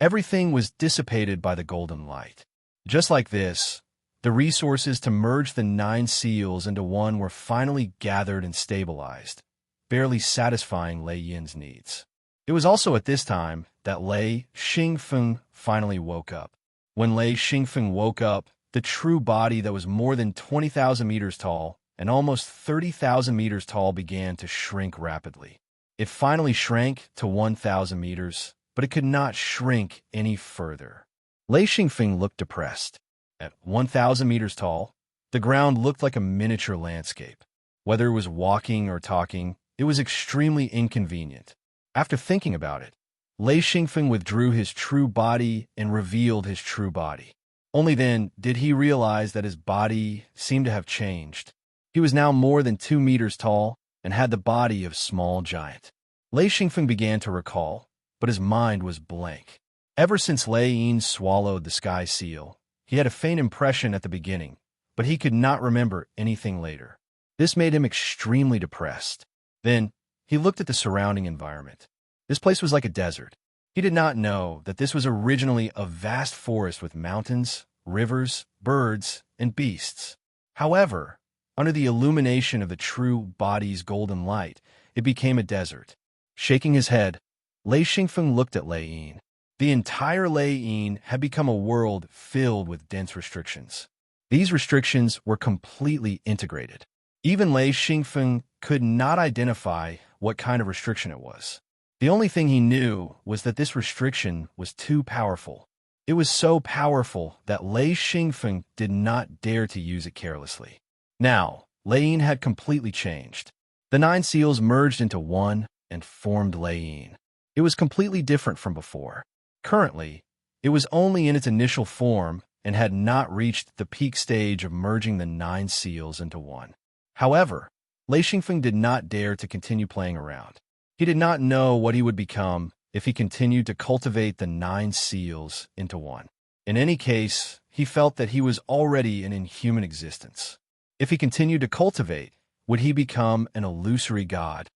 Everything was dissipated by the golden light. Just like this, the resources to merge the 9 seals into one were finally gathered and stabilized, barely satisfying Lei Yin's needs. It was also at this time that Lei Xingfeng finally woke up. When Lei Xingfeng woke up, the true body that was more than 20,000 meters tall and almost 30,000 meters tall began to shrink rapidly. It finally shrank to 1,000 meters, but it could not shrink any further. Lei Xingfeng looked depressed. At 1,000 meters tall, the ground looked like a miniature landscape. Whether it was walking or talking, it was extremely inconvenient. After thinking about it, Lei Xingfeng withdrew his true body and revealed his true body. Only then did he realize that his body seemed to have changed. He was now more than 2 meters tall and had the body of a small giant. Lei Xingfeng began to recall, but his mind was blank. Ever since Lei Yin swallowed the sky seal, he had a faint impression at the beginning, but he could not remember anything later. This made him extremely depressed. Then, he looked at the surrounding environment. This place was like a desert. He did not know that this was originally a vast forest with mountains, rivers, birds, and beasts. However, under the illumination of the true body's golden light, it became a desert. Shaking his head, Lei Xingfeng looked at Lei Yin. The entire Lei Yin had become a world filled with dense restrictions. These restrictions were completely integrated. Even Lei Xingfeng could not identify what kind of restriction it was. The only thing he knew was that this restriction was too powerful. It was so powerful that Lei Xingfeng did not dare to use it carelessly. Now, Lei Yin had completely changed. The 9 seals merged into one and formed Lei Yin. It was completely different from before. Currently, it was only in its initial form and had not reached the peak stage of merging the 9 seals into one. However, Lei Xingfeng did not dare to continue playing around. He did not know what he would become if he continued to cultivate the 9 seals into one. In any case, he felt that he was already an inhuman existence. If he continued to cultivate, would he become an illusory god?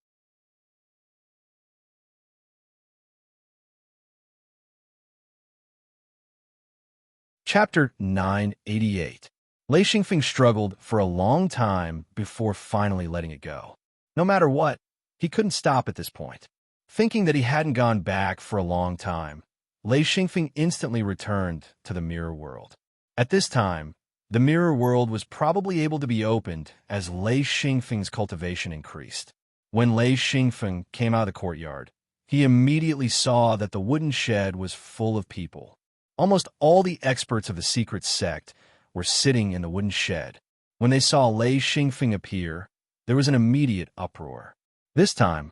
Chapter 988. Lei Xingfeng struggled for a long time before finally letting it go. No matter what, he couldn't stop at this point. Thinking that he hadn't gone back for a long time, Lei Xingfeng instantly returned to the mirror world. At this time, the mirror world was probably able to be opened as Lei Xingfeng's cultivation increased. When Lei Xingfeng came out of the courtyard, he immediately saw that the wooden shed was full of people. Almost all the experts of the secret sect were sitting in the wooden shed. When they saw Lei Xingfeng appear, there was an immediate uproar. This time,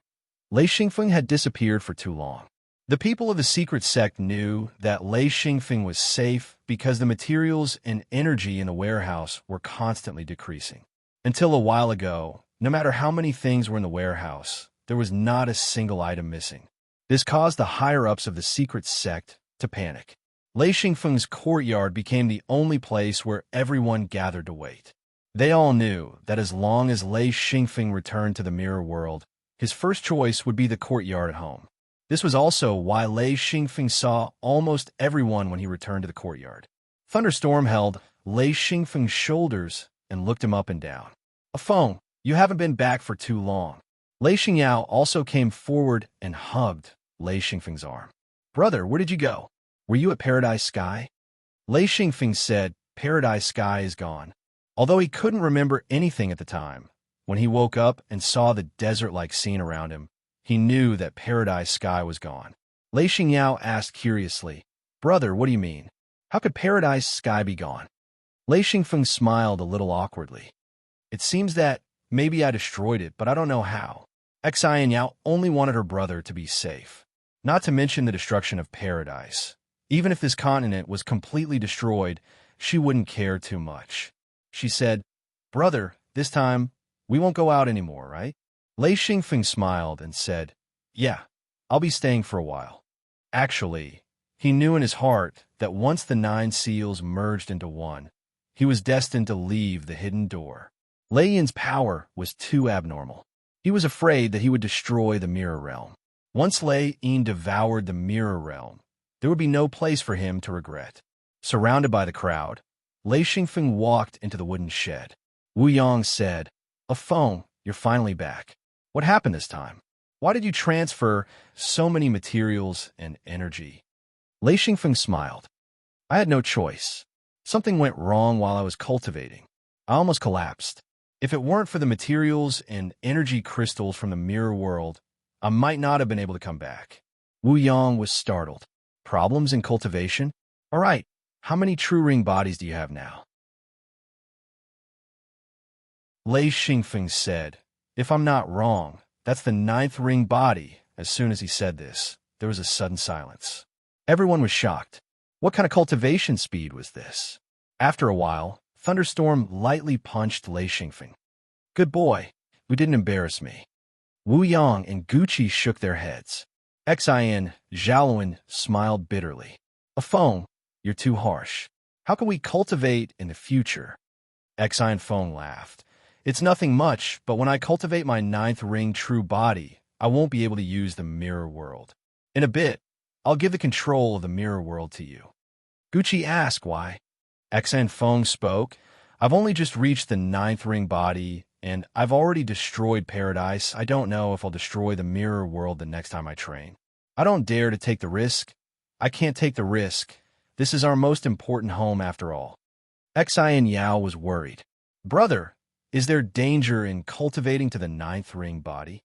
Lei Xingfeng had disappeared for too long. The people of the secret sect knew that Lei Xingfeng was safe because the materials and energy in the warehouse were constantly decreasing. Until a while ago, no matter how many things were in the warehouse, there was not a single item missing. This caused the higher-ups of the secret sect to panic. Lei Xingfeng's courtyard became the only place where everyone gathered to wait. They all knew that as long as Lei Xingfeng returned to the mirror world, his first choice would be the courtyard at home. This was also why Lei Xingfeng saw almost everyone when he returned to the courtyard. Thunderstorm held Lei Xingfeng's shoulders and looked him up and down. "Afeng, you haven't been back for too long. Lei Xingyao also came forward and hugged Lei Xingfeng's arm. "Brother, where did you go? Were you at Paradise Sky?" Lei Xingfeng said, "Paradise Sky is gone." Although he couldn't remember anything at the time, when he woke up and saw the desert-like scene around him, he knew that Paradise Sky was gone. Lei Xingyao asked curiously, "Brother, what do you mean? How could Paradise Sky be gone?" Lei Xingfeng smiled a little awkwardly. "It seems that maybe I destroyed it, but I don't know how." Xian Yao only wanted her brother to be safe, not to mention the destruction of paradise. Even if this continent was completely destroyed, she wouldn't care too much. She said, "Brother, this time, we won't go out anymore, right?" Lei Xingfeng smiled and said, "Yeah, I'll be staying for a while." Actually, he knew in his heart that once the 9 seals merged into one, he was destined to leave the hidden door. Lei Yin's power was too abnormal. He was afraid that he would destroy the mirror realm. Once Lei Yin devoured the mirror realm, there would be no place for him to regret. Surrounded by the crowd, Lei Xingfeng walked into the wooden shed. Wu Yang said, "A phone, you're finally back. What happened this time? Why did you transfer so many materials and energy?" Lei Xingfeng smiled. "I had no choice. Something went wrong while I was cultivating. I almost collapsed. If it weren't for the materials and energy crystals from the mirror world, I might not have been able to come back." Wu Yang was startled. "Problems in cultivation? All right, how many true ring bodies do you have now?" Lei Xingfeng said, "If I'm not wrong, that's the 9th ring body." As soon as he said this, there was a sudden silence. Everyone was shocked. What kind of cultivation speed was this? After a while, Thunderstorm lightly punched Lei Xingfeng. "Good boy, we didn't embarrass me." Wu Yang and Gucci shook their heads. Xian Zhaolun smiled bitterly. "A phone, you're too harsh. How can we cultivate in the future?" Xian Feng laughed. "It's nothing much, but when I cultivate my 9th ring true body, I won't be able to use the mirror world. In a bit, I'll give the control of the mirror world to you." Gucci asked why. Xian Feng spoke. "I've only just reached the 9th ring body, and I've already destroyed paradise. I don't know if I'll destroy the mirror world the next time I train. I don't dare to take the risk. I can't take the risk. This is our most important home after all." Xian Yao was worried. "Brother, is there danger in cultivating to the 9th ring body?"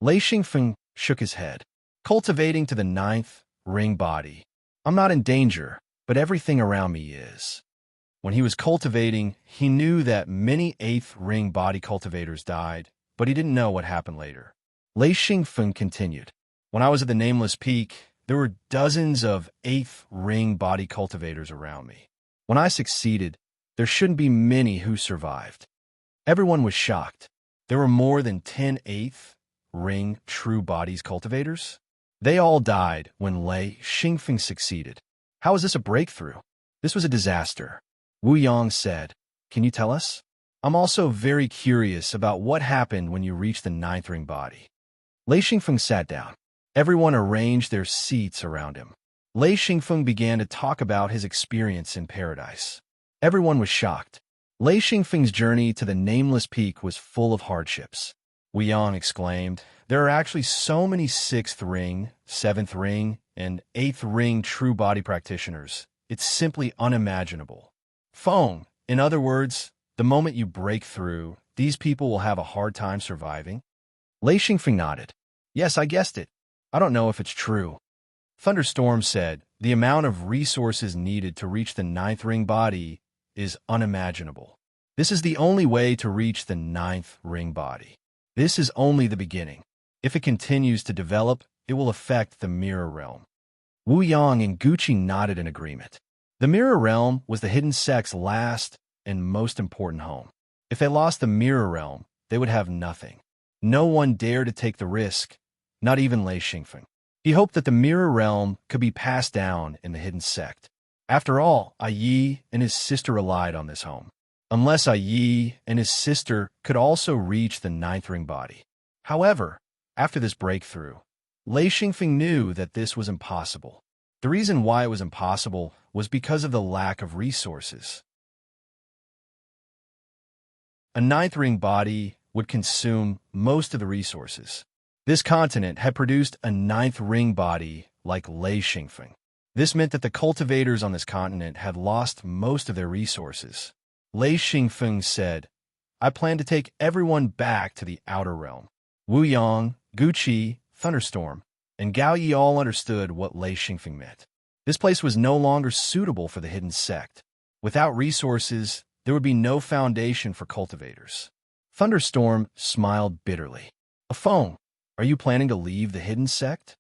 Lei Xingfeng shook his head. "Cultivating to the 9th ring body. I'm not in danger, but everything around me is." When he was cultivating, he knew that many 8th ring body cultivators died, but he didn't know what happened later. Lei Xingfeng continued, "When I was at the Nameless Peak, there were dozens of 8th ring body cultivators around me. When I succeeded, there shouldn't be many who survived." Everyone was shocked. There were more than 10 8th ring true bodies cultivators. They all died when Lei Xingfeng succeeded. How is this a breakthrough? This was a disaster. Wu Yang said, "Can you tell us? I'm also very curious about what happened when you reached the 9th ring body." Lei Xingfeng sat down. Everyone arranged their seats around him. Lei Xingfeng began to talk about his experience in paradise. Everyone was shocked. Lei Xingfeng's journey to the Nameless Peak was full of hardships. Wu Yang exclaimed, "There are actually so many 6th ring, 7th ring, and 8th ring true body practitioners. It's simply unimaginable." Feng, in other words, the moment you break through, these people will have a hard time surviving? Lei Xingfeng nodded. "Yes, I guessed it. I don't know if it's true." Thunderstorm said, "The amount of resources needed to reach the 9th ring body is unimaginable. This is the only way to reach the 9th ring body. This is only the beginning. If it continues to develop, it will affect the mirror realm." Wu Yang and Gucci nodded in agreement. The mirror realm was the hidden sect's last and most important home. If they lost the mirror realm, they would have nothing. No one dared to take the risk, not even Lei Xingfeng. He hoped that the mirror realm could be passed down in the hidden sect. After all, Yi and his sister relied on this home. Unless Yi and his sister could also reach the 9th ring body. However, after this breakthrough, Lei Xingfeng knew that this was impossible. The reason why it was impossible was because of the lack of resources. A 9th ring body would consume most of the resources. This continent had produced a ninth ring body like Lei Xingfeng. This meant that the cultivators on this continent had lost most of their resources. Lei Xingfeng said, I plan to take everyone back to the outer realm. Wu Yang, Guqi, Thunderstorm, and Gao Yi all understood what Lei Xingfeng meant. This place was no longer suitable for the hidden sect. Without resources, there would be no foundation for cultivators. Thunderstorm smiled bitterly. Afeng, are you planning to leave the hidden sect?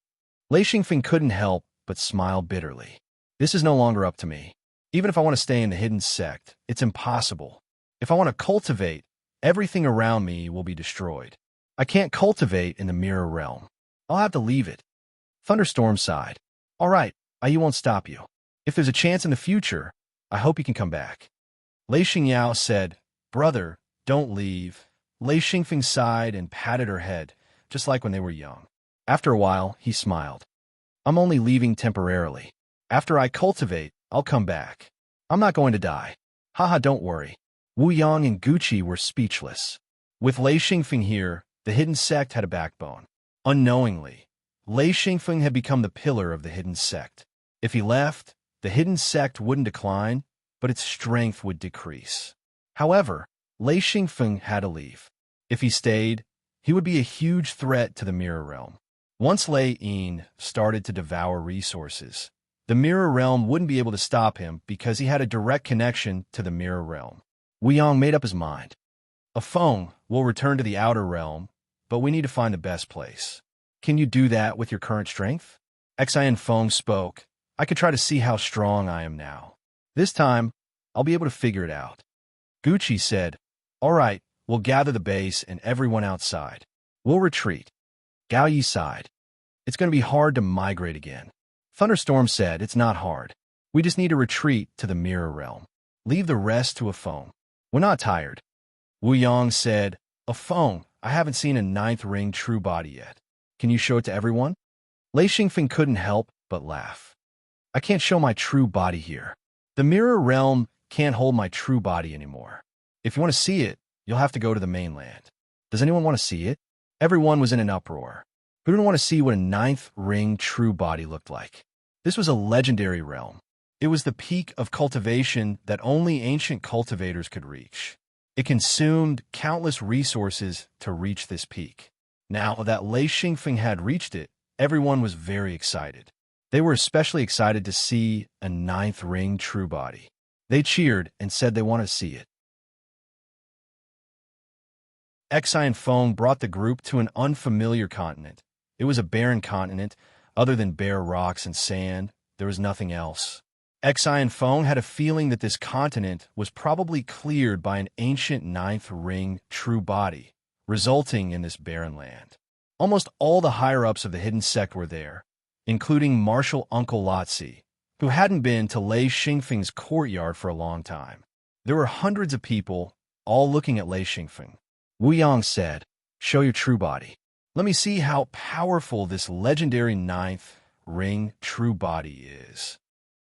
Lei Xingfeng couldn't help but smile bitterly. This is no longer up to me. Even if I want to stay in the hidden sect, it's impossible. If I want to cultivate, everything around me will be destroyed. I can't cultivate in the mirror realm. I'll have to leave it. Thunderstorm sighed. All right, I won't stop you. If there's a chance in the future, I hope you can come back. Lei Xingyao said, Brother, don't leave. Lei Xingfeng sighed and patted her head, just like when they were young. After a while, he smiled. I'm only leaving temporarily. After I cultivate, I'll come back. I'm not going to die. Haha, don't worry. Wu Yang and Guqi were speechless. With Lei Xingfeng here, the hidden sect had a backbone. Unknowingly, Lei Xingfeng had become the pillar of the hidden sect. If he left, the hidden sect wouldn't decline, but its strength would decrease. However, Lei Xingfeng had to leave. If he stayed, he would be a huge threat to the mirror realm. Once Lei Yin started to devour resources, the mirror realm wouldn't be able to stop him because he had a direct connection to the mirror realm. Wu Yang made up his mind. Afeng will return to the outer realm, but we need to find the best place. Can you do that with your current strength? Xian Feng spoke. I could try to see how strong I am now. This time, I'll be able to figure it out. Guqi said, All right, we'll gather the base and everyone outside. We'll retreat. Gao Yi sighed. It's going to be hard to migrate again. Thunderstorm said, It's not hard. We just need to retreat to the mirror realm. Leave the rest to Afeng. We're not tired. Wu Yang said, Afeng, I haven't seen a ninth ring true body yet. Can you show it to everyone? Lei Xingfeng couldn't help but laugh. I can't show my true body here. The mirror realm can't hold my true body anymore. If you want to see it, you'll have to go to the mainland. Does anyone want to see it? Everyone was in an uproar. Who didn't want to see what a ninth ring true body looked like? This was a legendary realm. It was the peak of cultivation that only ancient cultivators could reach. It consumed countless resources to reach this peak. Now that Lei Xingfeng had reached it, everyone was very excited. They were especially excited to see a ninth ring true body. They cheered and said they wanted to see it. Xian Feng brought the group to an unfamiliar continent. It was a barren continent. Other than bare rocks and sand, there was nothing else. Xian Feng had a feeling that this continent was probably cleared by an ancient ninth ring true body, resulting in this barren land. Almost all the higher-ups of the hidden sect were there, including Marshal Uncle Lotzi, who hadn't been to Lei Xingfeng's courtyard for a long time. There were hundreds of people, all looking at Lei Xingfeng. Wu Yang said, Show your true body. Let me see how powerful this legendary ninth ring true body is.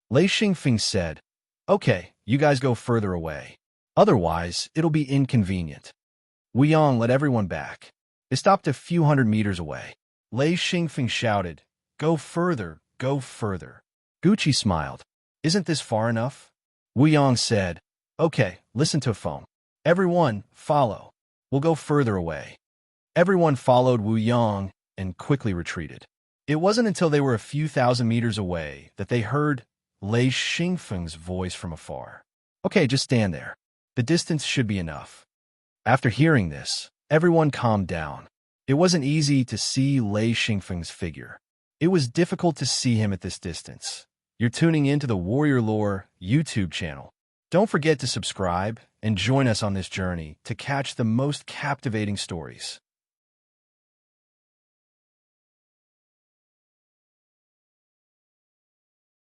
Lei Xingfeng said, Okay, you guys go further away. Otherwise, it'll be inconvenient. Wu Yang led everyone back. They stopped a few hundred meters away. Lei Xingfeng shouted, Go further, go further. Guqi smiled. Isn't this far enough? Wu Yang said, Okay, listen to Feng. Everyone, follow. We'll go further away. Everyone followed Wu Yang and quickly retreated. It wasn't until they were a few thousand meters away that they heard Lei Xingfeng's voice from afar. Okay, just stand there. The distance should be enough. After hearing this, everyone calmed down. It wasn't easy to see Lei Xingfeng's figure. It was difficult to see him at this distance. You're tuning into the Warrior Lore YouTube channel. Don't forget to subscribe and join us on this journey to catch the most captivating stories.